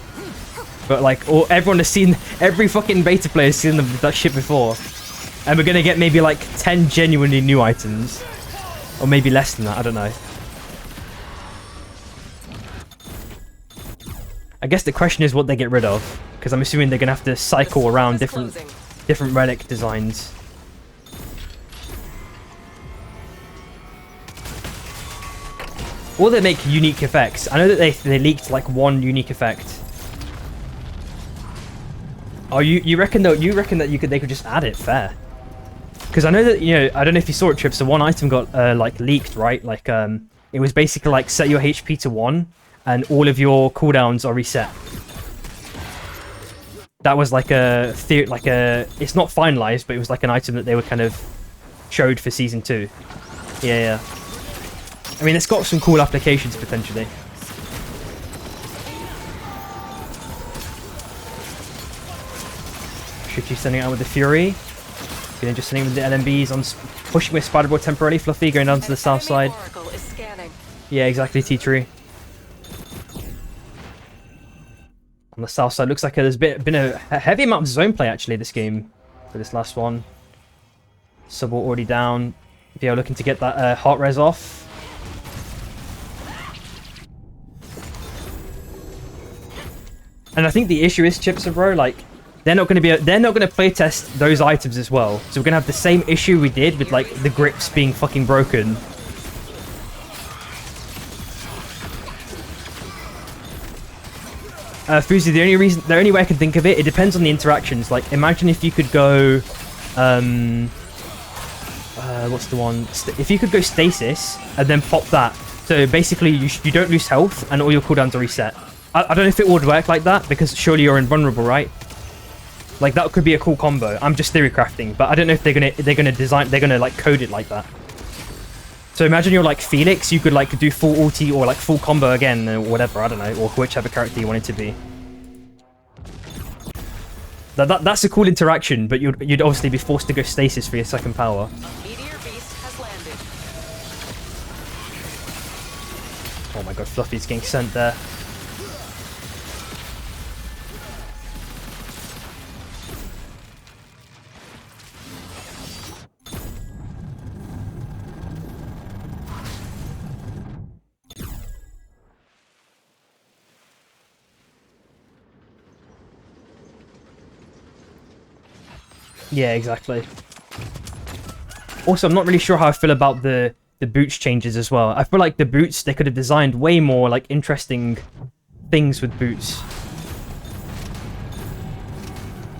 But like, everyone has seen, every fucking beta player has seen that shit before. And we're going to get maybe like 10 genuinely new items. Or maybe less than that, I don't know. I guess the question is what they get rid of. Because I'm assuming they're going to have to cycle around different relic designs. Or they make unique effects. I know that they leaked like one unique effect. Oh, you reckon though? You reckon that they could just add it? Fair. Because I know that, you know, I don't know if you saw it, Trip. So one item got like leaked, right? Like it was basically like set your HP to 1, and all of your cooldowns are reset. That was like it's not finalized, but it was like an item that they were kind of showed for season 2. Yeah. I mean, it's got some cool applications potentially. Shitty sending out with the Fury. Gonna just sending with the LMBs on pushing with Spider-Boy temporarily. Fluffy going down to the south side. Yeah, exactly, T-Tree. On the south side, looks like there's been a heavy amount of zone play actually this game for this last one. Subble already down. VO looking to get that heart res off. And I think the issue is, Chips, bro, like they're not going to playtest those items as well. So we're going to have the same issue we did with like the grips being fucking broken. Fuzi, the only way I can think of it, it depends on the interactions. Like, imagine if you could go, what's the one? If you could go stasis and then pop that. So basically, you don't lose health and all your cooldowns are reset. I don't know if it would work like that because surely you're invulnerable, right? Like that could be a cool combo. I'm just theory crafting, but I don't know if they're gonna like code it like that. So imagine you're like Felix, you could like do full ulti or like full combo again or whatever, I don't know, or whichever character you want it to be. That's a cool interaction, but you'd obviously be forced to go stasis for your second power. Meteor Beast has landed. Oh my god, Fluffy's getting sent there. Yeah, exactly. Also, I'm not really sure how I feel about the boots changes as well. I feel like the boots, they could have designed way more like interesting things with boots.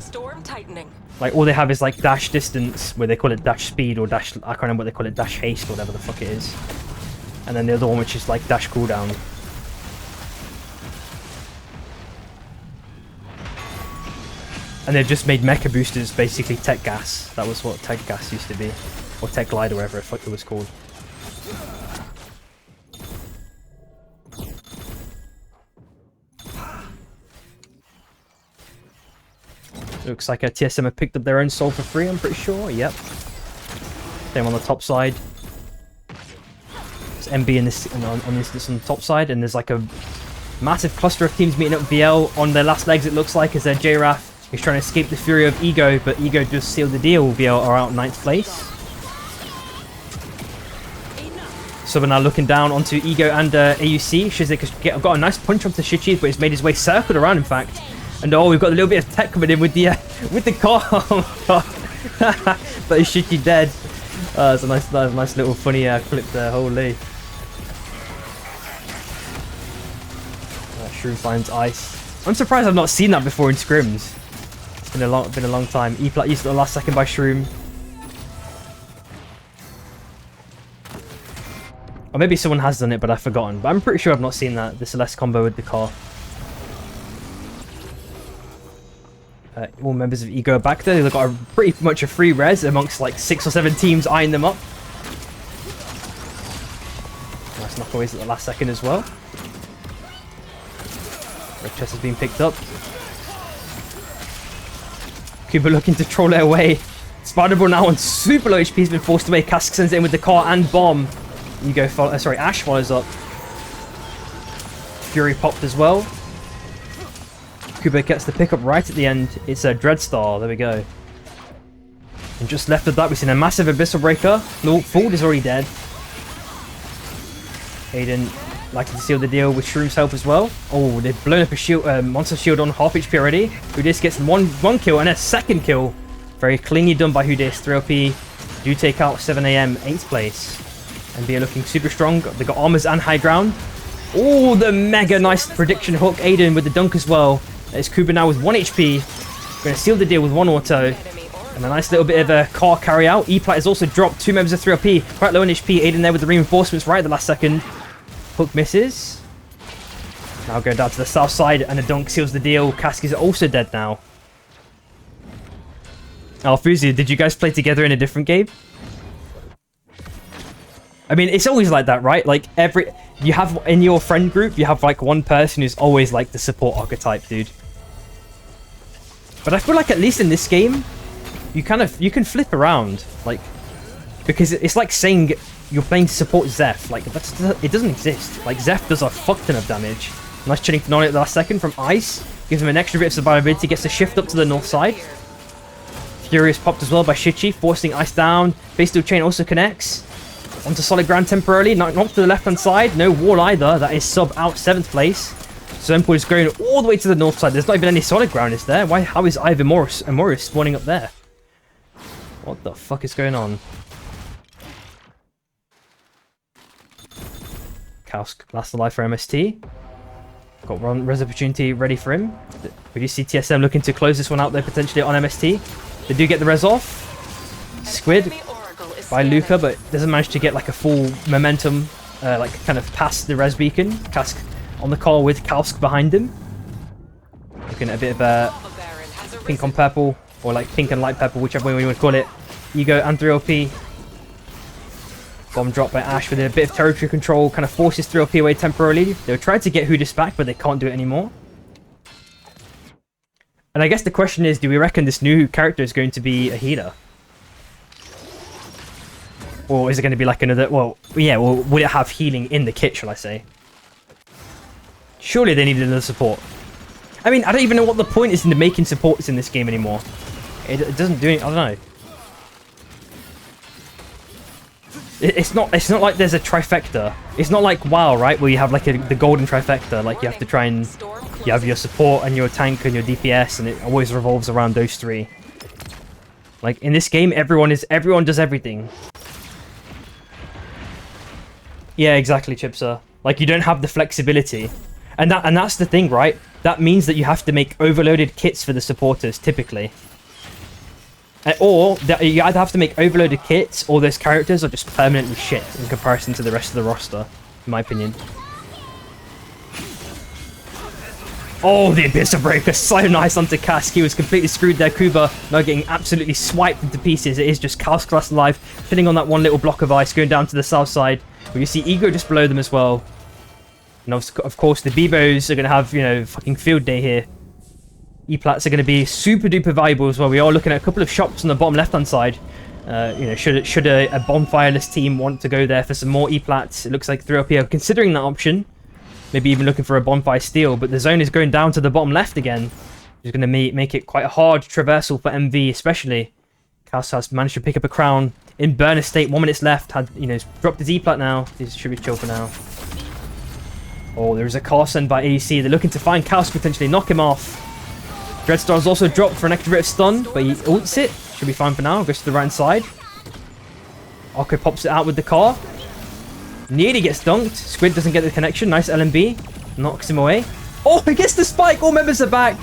Storm tightening. Like all they have is like dash distance, where they call it dash speed or dash, I can't remember what they call it, dash haste or whatever the fuck it is. And then the other one which is like dash cooldown. And they've just made mecha boosters basically tech gas. That was what tech gas used to be. Or tech glide or whatever the fuck it was called. Looks like a TSM have picked up their own soul for free, I'm pretty sure. Yep. Same on the top side. There's MB in this on the top side, and there's like a massive cluster of teams meeting up VL on their last legs, it looks like, as their JRAF is trying to escape the fury of Ego, but Ego just sealed the deal. VL are out 9th place. So we're now looking down onto Ego and AUC. Shizik has got a nice punch onto Shichi, but he's made his way circled around, in fact. And oh, we've got a little bit of tech coming in with the car. But is Shichi dead? It's a nice little funny clip there. Holy. Shroom finds ice. I'm surprised I've not seen that before in scrims. It's been a long time. E-plat used the last second by Shroom. Or maybe someone has done it, but I've forgotten. But I'm pretty sure I've not seen that. The Celeste combo with the car. All members of Ego are back there. They've got pretty much a free res amongst like 6 or 7 teams eyeing them up. Nice knockaways at the last second as well. Red chest has been picked up. Kuba looking to troll it away. Spider-Ball now on super low HP has been forced away. Cask sends it in with the car and bomb. Ash follows up. Fury popped as well. Kuba gets the pickup right at the end. It's a Dreadstar. There we go. And just left of that, we've seen a massive Abyssal Breaker. No, Ford is already dead. Aiden likely to seal the deal with Shroom's help as well. Oh, they've blown up a shield, monster shield on half HP already. Hudis gets one kill and a second kill. Very cleanly done by Hudis. 3LP do take out 7 AM, 8th place. NBA looking super strong. They've got armors and high ground. Oh, the mega nice prediction hook. Aiden with the dunk as well. There's Kuba now with 1 HP. Going to seal the deal with 1 auto. And a nice little bit of a car carry out. E-Plat has also dropped 2 members of 3LP. Quite low on HP. Aiden there with the reinforcements right at the last second. Hook misses. Now going down to the south side and a dunk seals the deal. Cask is also dead now. Oh, Fuzi, did you guys play together in a different game? I mean, it's always like that, right? Like, you have, in your friend group, you have, like, one person who's always, like, the support archetype, dude. But I feel like, at least in this game, you can flip around, like, because it's like saying you're playing to support Zeph. Like, it doesn't exist. Like, Zeph does a fuck ton of damage. Nice chilling Phenolic at the last second from Ice. Gives him an extra bit of survivability, gets to shift up to the north side. Furious popped as well by Shichi, forcing Ice down. Base Steel Chain also connects. Onto solid ground temporarily, not to the left-hand side. No wall either. That is sub out 7th place. Zonpool is going all the way to the north side. There's not even any solid ground, is there? How is Ivor Morris spawning up there? What the fuck is going on? Kausk, last alive for MST. Got one res opportunity ready for him. We do see TSM looking to close this one out there potentially on MST. They do get the res off. Squid by Luca, but doesn't manage to get like a full momentum, like kind of past the res beacon. Cask on the call with Kausk behind him. Looking at a bit of a pink on purple, or like pink and light purple, whichever way you want to call it. Ego and 3LP. Bomb drop by Ash with a bit of territory control, kind of forces 3LP away temporarily. They were trying to get Hudis back, but they can't do it anymore. And I guess the question is, do we reckon this new character is going to be a healer? Or is it going to be like another... Well, yeah, well, will it have healing in the kit, shall I say? Surely they need another support. I mean, I don't even know what the point is in making supports in this game anymore. It doesn't do it. I don't know. It's not like there's a trifecta. It's not like WoW, right? Where you have like the golden trifecta. Like you have to try and... You have your support and your tank and your DPS, and it always revolves around those 3. Like in this game, everyone does everything. Yeah, exactly, Chipser. Like you don't have the flexibility. And that's the thing, right? That means that you have to make overloaded kits for the supporters, typically. Or you either have to make overloaded kits, or those characters are just permanently shit in comparison to the rest of the roster, in my opinion. Oh, the Abyssal Breaker, so nice onto Cask. He was completely screwed there. Kuba now getting absolutely swiped into pieces. It is just Kausk last alive, filling on that one little block of ice, going down to the south side. Where you see Ego just below them as well. And of course, the Bebos are going to have, you know, fucking field day here. E-Plats are going to be super duper valuable as well. We are looking at a couple of shops on the bottom left-hand side. You know, should a bonfireless team want to go there for some more E-Plats, it looks like 3LP are considering that option. Maybe even looking for a bonfire steal, but the zone is going down to the bottom left again. Which is going to make it quite a hard traversal for MV, especially. Kaus has managed to pick up a crown in burner state. 1 minute left. Had, you know, dropped his E-Plat now. This should be chill for now. Oh, there's a car sent by AEC. They're looking to find Kaus, potentially knock him off. Dreadstar's also dropped for an extra bit of stun, but he ults it. Should be fine for now. Goes to the right side. Arco pops it out with the car. Nearly gets dunked. Squid doesn't get the connection. Nice LMB. Knocks him away. Oh, he gets the spike. All members are back.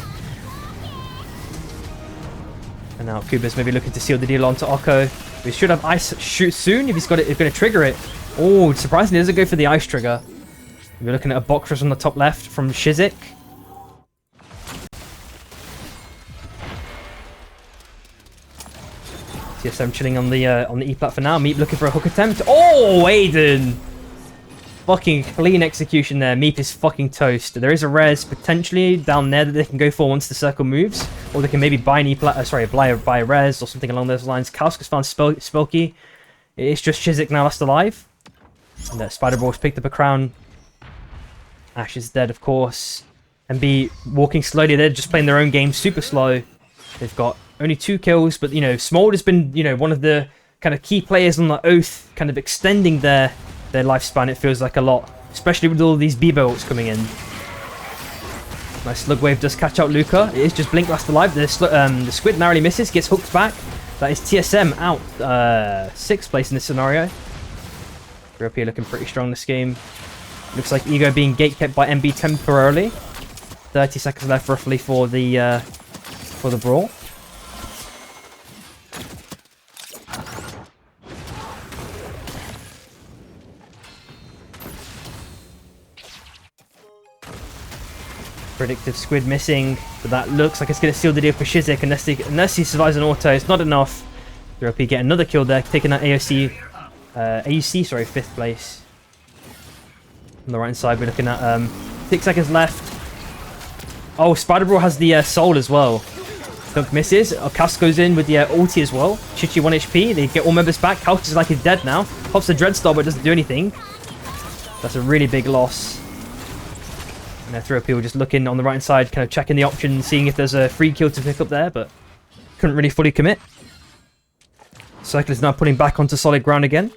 And now Kuba's maybe looking to seal the deal onto Arco. We should have ice shoot soon if he's got it. He's going to trigger it. Oh, surprisingly, he doesn't go for the ice trigger. We're looking at a box rush on the top left from Shizik. TSM chilling on the E-plat for now. Meep looking for a hook attempt. Oh, Aiden! Fucking clean execution there. Meep is fucking toast. There is a res potentially down there that they can go for once the circle moves. Or they can maybe buy an E-plat, buy a res or something along those lines. Kauska's found Spelky. It's just Chiswick now last alive. And Spider-Ball's picked up a crown. Ash is dead, of course. MB walking slowly. They're just playing their own game super slow. They've got only 2 kills, but, you know, Smold has been, you know, one of the kind of key players on the Oath, kind of extending their lifespan, it feels like a lot. Especially with all these Bebo ults coming in. Nice slug wave does catch out Luca. It is just Blink last alive. The squid narrowly misses, gets hooked back. That is TSM out. 6th place in this scenario. Europe looking pretty strong this game. Looks like Ego being gatekept by MB temporarily. 30 seconds left roughly for the brawl. Predictive squid missing, but that looks like it's going to seal the deal for Shizik unless he survives an auto. It's not enough. Europe get another kill there, taking that AUC, 5th place. On the right side, we're looking at 6 seconds left. Oh, Spider-Bro has the soul as well. Dunk misses. Kaus goes in with the ulti as well. Chichi 1 HP. They get all members back. Kaus is like he's dead now. Pops the Dreadstar, but doesn't do anything. That's a really big loss. And throw people just looking on the right side, kind of checking the options, seeing if there's a free kill to pick up there, but couldn't really fully commit. Circle is now putting back onto solid ground again.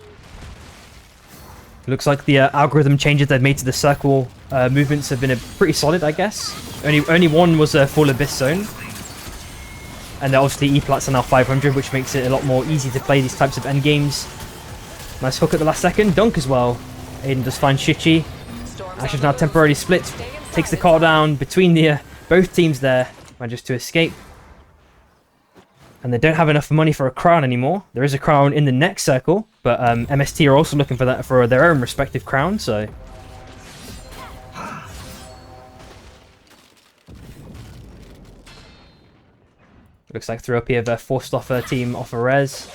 Looks like the algorithm changes they've made to the circle movements have been pretty solid, I guess. Only one was a full Abyss zone. And then obviously E-plats are now 500, which makes it a lot more easy to play these types of endgames. Nice hook at the last second. Dunk as well. Aiden does find Shichi. Ash is now temporarily split. Takes the car down between the both teams there. Manages to escape. And they don't have enough money for a crown anymore. There is a crown in the next circle, but MST are also looking for that for their own respective crown, so... Looks like throw up here have forced off a team off a res.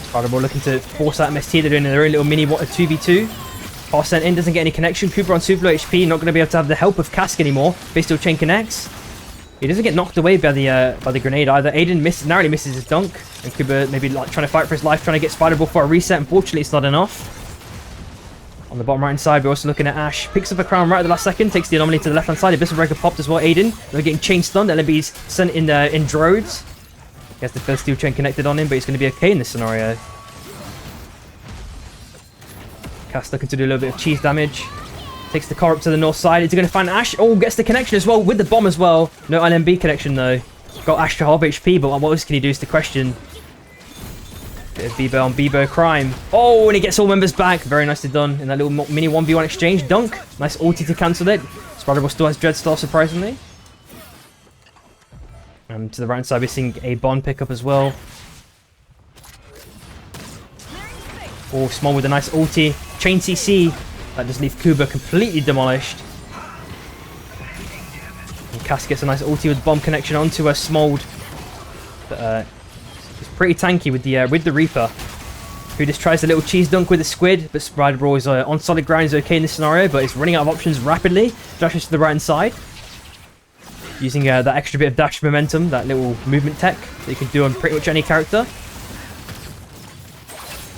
Spider-Ball looking to force out MST. They're doing their own little mini 2v2. Pass sent in, doesn't get any connection. Cooper on super low HP, not going to be able to have the help of Cask anymore. Base still chain connects. He doesn't get knocked away by the grenade either. Aiden narrowly misses his dunk. And Cooper maybe like trying to fight for his life, trying to get Spider-Ball for a reset. Unfortunately, it's not enough. On the bottom right hand side, we're also looking at Ash. Picks up a crown right at the last second, takes the anomaly to the left hand side. Abyssal Breaker popped as well. Aiden, they're getting chain stunned. LMB's sent in droids. He has the first steel chain connected on him, but he's going to be okay in this scenario. Cass looking to do a little bit of cheese damage. Takes the car up to the north side. Is he going to find Ash? Oh, gets the connection as well with the bomb as well. No LMB connection though. Got Ash to half HP, but what else can he do is the question. Bit of Bebo on Bebo crime. Oh, and he gets all members back. Very nicely done in that little mini 1v1 exchange. Dunk. Nice ulti to cancel it. Spider-Ball still has Dreadstar, surprisingly. And to the right side, we're seeing a Bond pickup as well. Oh, Small with a nice ulti. Chain CC. That does leave Kuba completely demolished. And Cass gets a nice ulti with bomb connection onto a Smold. But it's pretty tanky with the Reaper. Who just tries a little cheese dunk with the squid. But Spider-Ball is on solid ground, is okay in this scenario, but it's running out of options rapidly. Dashes to the right hand side. Using that extra bit of dash momentum, that little movement tech that you can do on pretty much any character.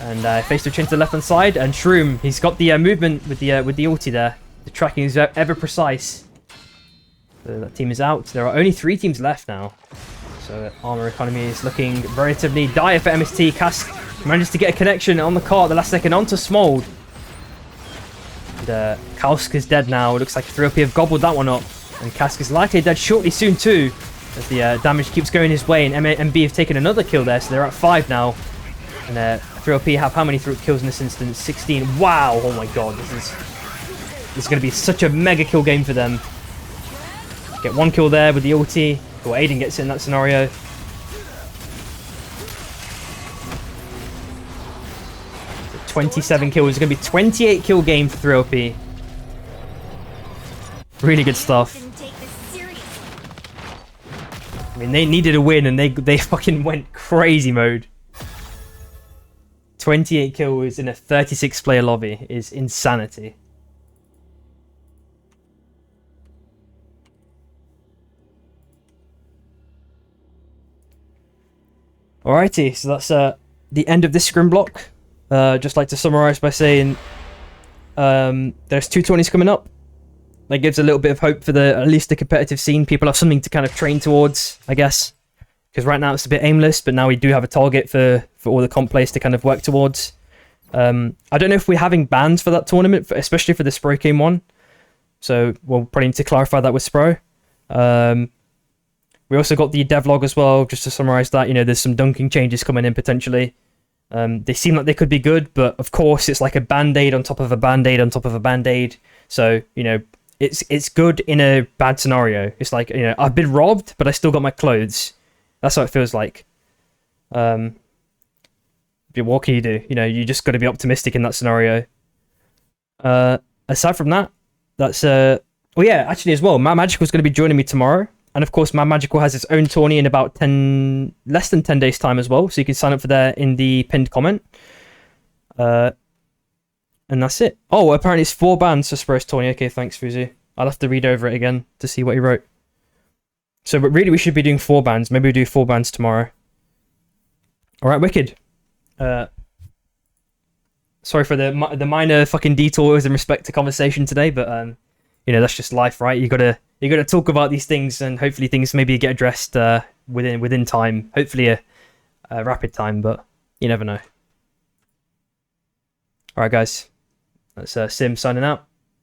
And face to change to the left hand side, and Shroom, he's got the movement with the ulti there. The tracking is ever precise. So that team is out. There are only 3 teams left now. So armor economy is looking relatively dire for MST. Cask manages to get a connection on the car at the last second onto Smold. And Kausk is dead now. It looks like 3OP have gobbled that one up. And Cask is likely dead shortly soon too, as the damage keeps going his way. And MB have taken another kill there, so they're at 5 now. And 3OP have how many kills in this instance? 16. Wow! Oh my god, this is going to be such a mega kill game for them. Get 1 kill there with the ulti. Or Aiden gets it in that scenario. So 27 kills. It's going to be 28 kill game for 3OP. Really good stuff. I mean, they needed a win and they fucking went crazy mode. 28 kills in a 36 player lobby is insanity. Alrighty, so that's the end of this scrim block. Just like to summarize by saying there's 220s coming up. That gives a little bit of hope for at least the competitive scene. People have something to kind of train towards, I guess. Because right now it's a bit aimless, but now we do have a target for all the comp players to kind of work towards. I don't know if we're having bans for that tournament, especially for the Spro Game one. So we'll probably need to clarify that with Spro. We also got the devlog as well, just to summarize that. You know, there's some dunking changes coming in potentially. They seem like they could be good, but of course it's like a band-aid on top of a band-aid on top of a band-aid. So, you know, it's good in a bad scenario. It's like, you know, I've been robbed, but I still got my clothes. That's how it feels like. But what can you do? You know, you just got to be optimistic in that scenario. Aside from that, that's oh yeah, actually as well, Matt Magical is going to be joining me tomorrow, and of course, Matt Magical has its own tourney in about less than 10 days time as well. So you can sign up for there in the pinned comment. And that's it. Oh, apparently it's 4 bans for Spro's tourney. Okay, thanks, Fuzu. I'll have to read over it again to see what he wrote. So, but really, we should be doing 4 bans. Maybe we do 4 bans tomorrow. All right, wicked. Sorry for the minor fucking detours in respect to conversation today, but you know, that's just life, right? You gotta talk about these things, and hopefully things maybe get addressed within time. Hopefully a rapid time, but you never know. All right, guys. That's Sim signing out.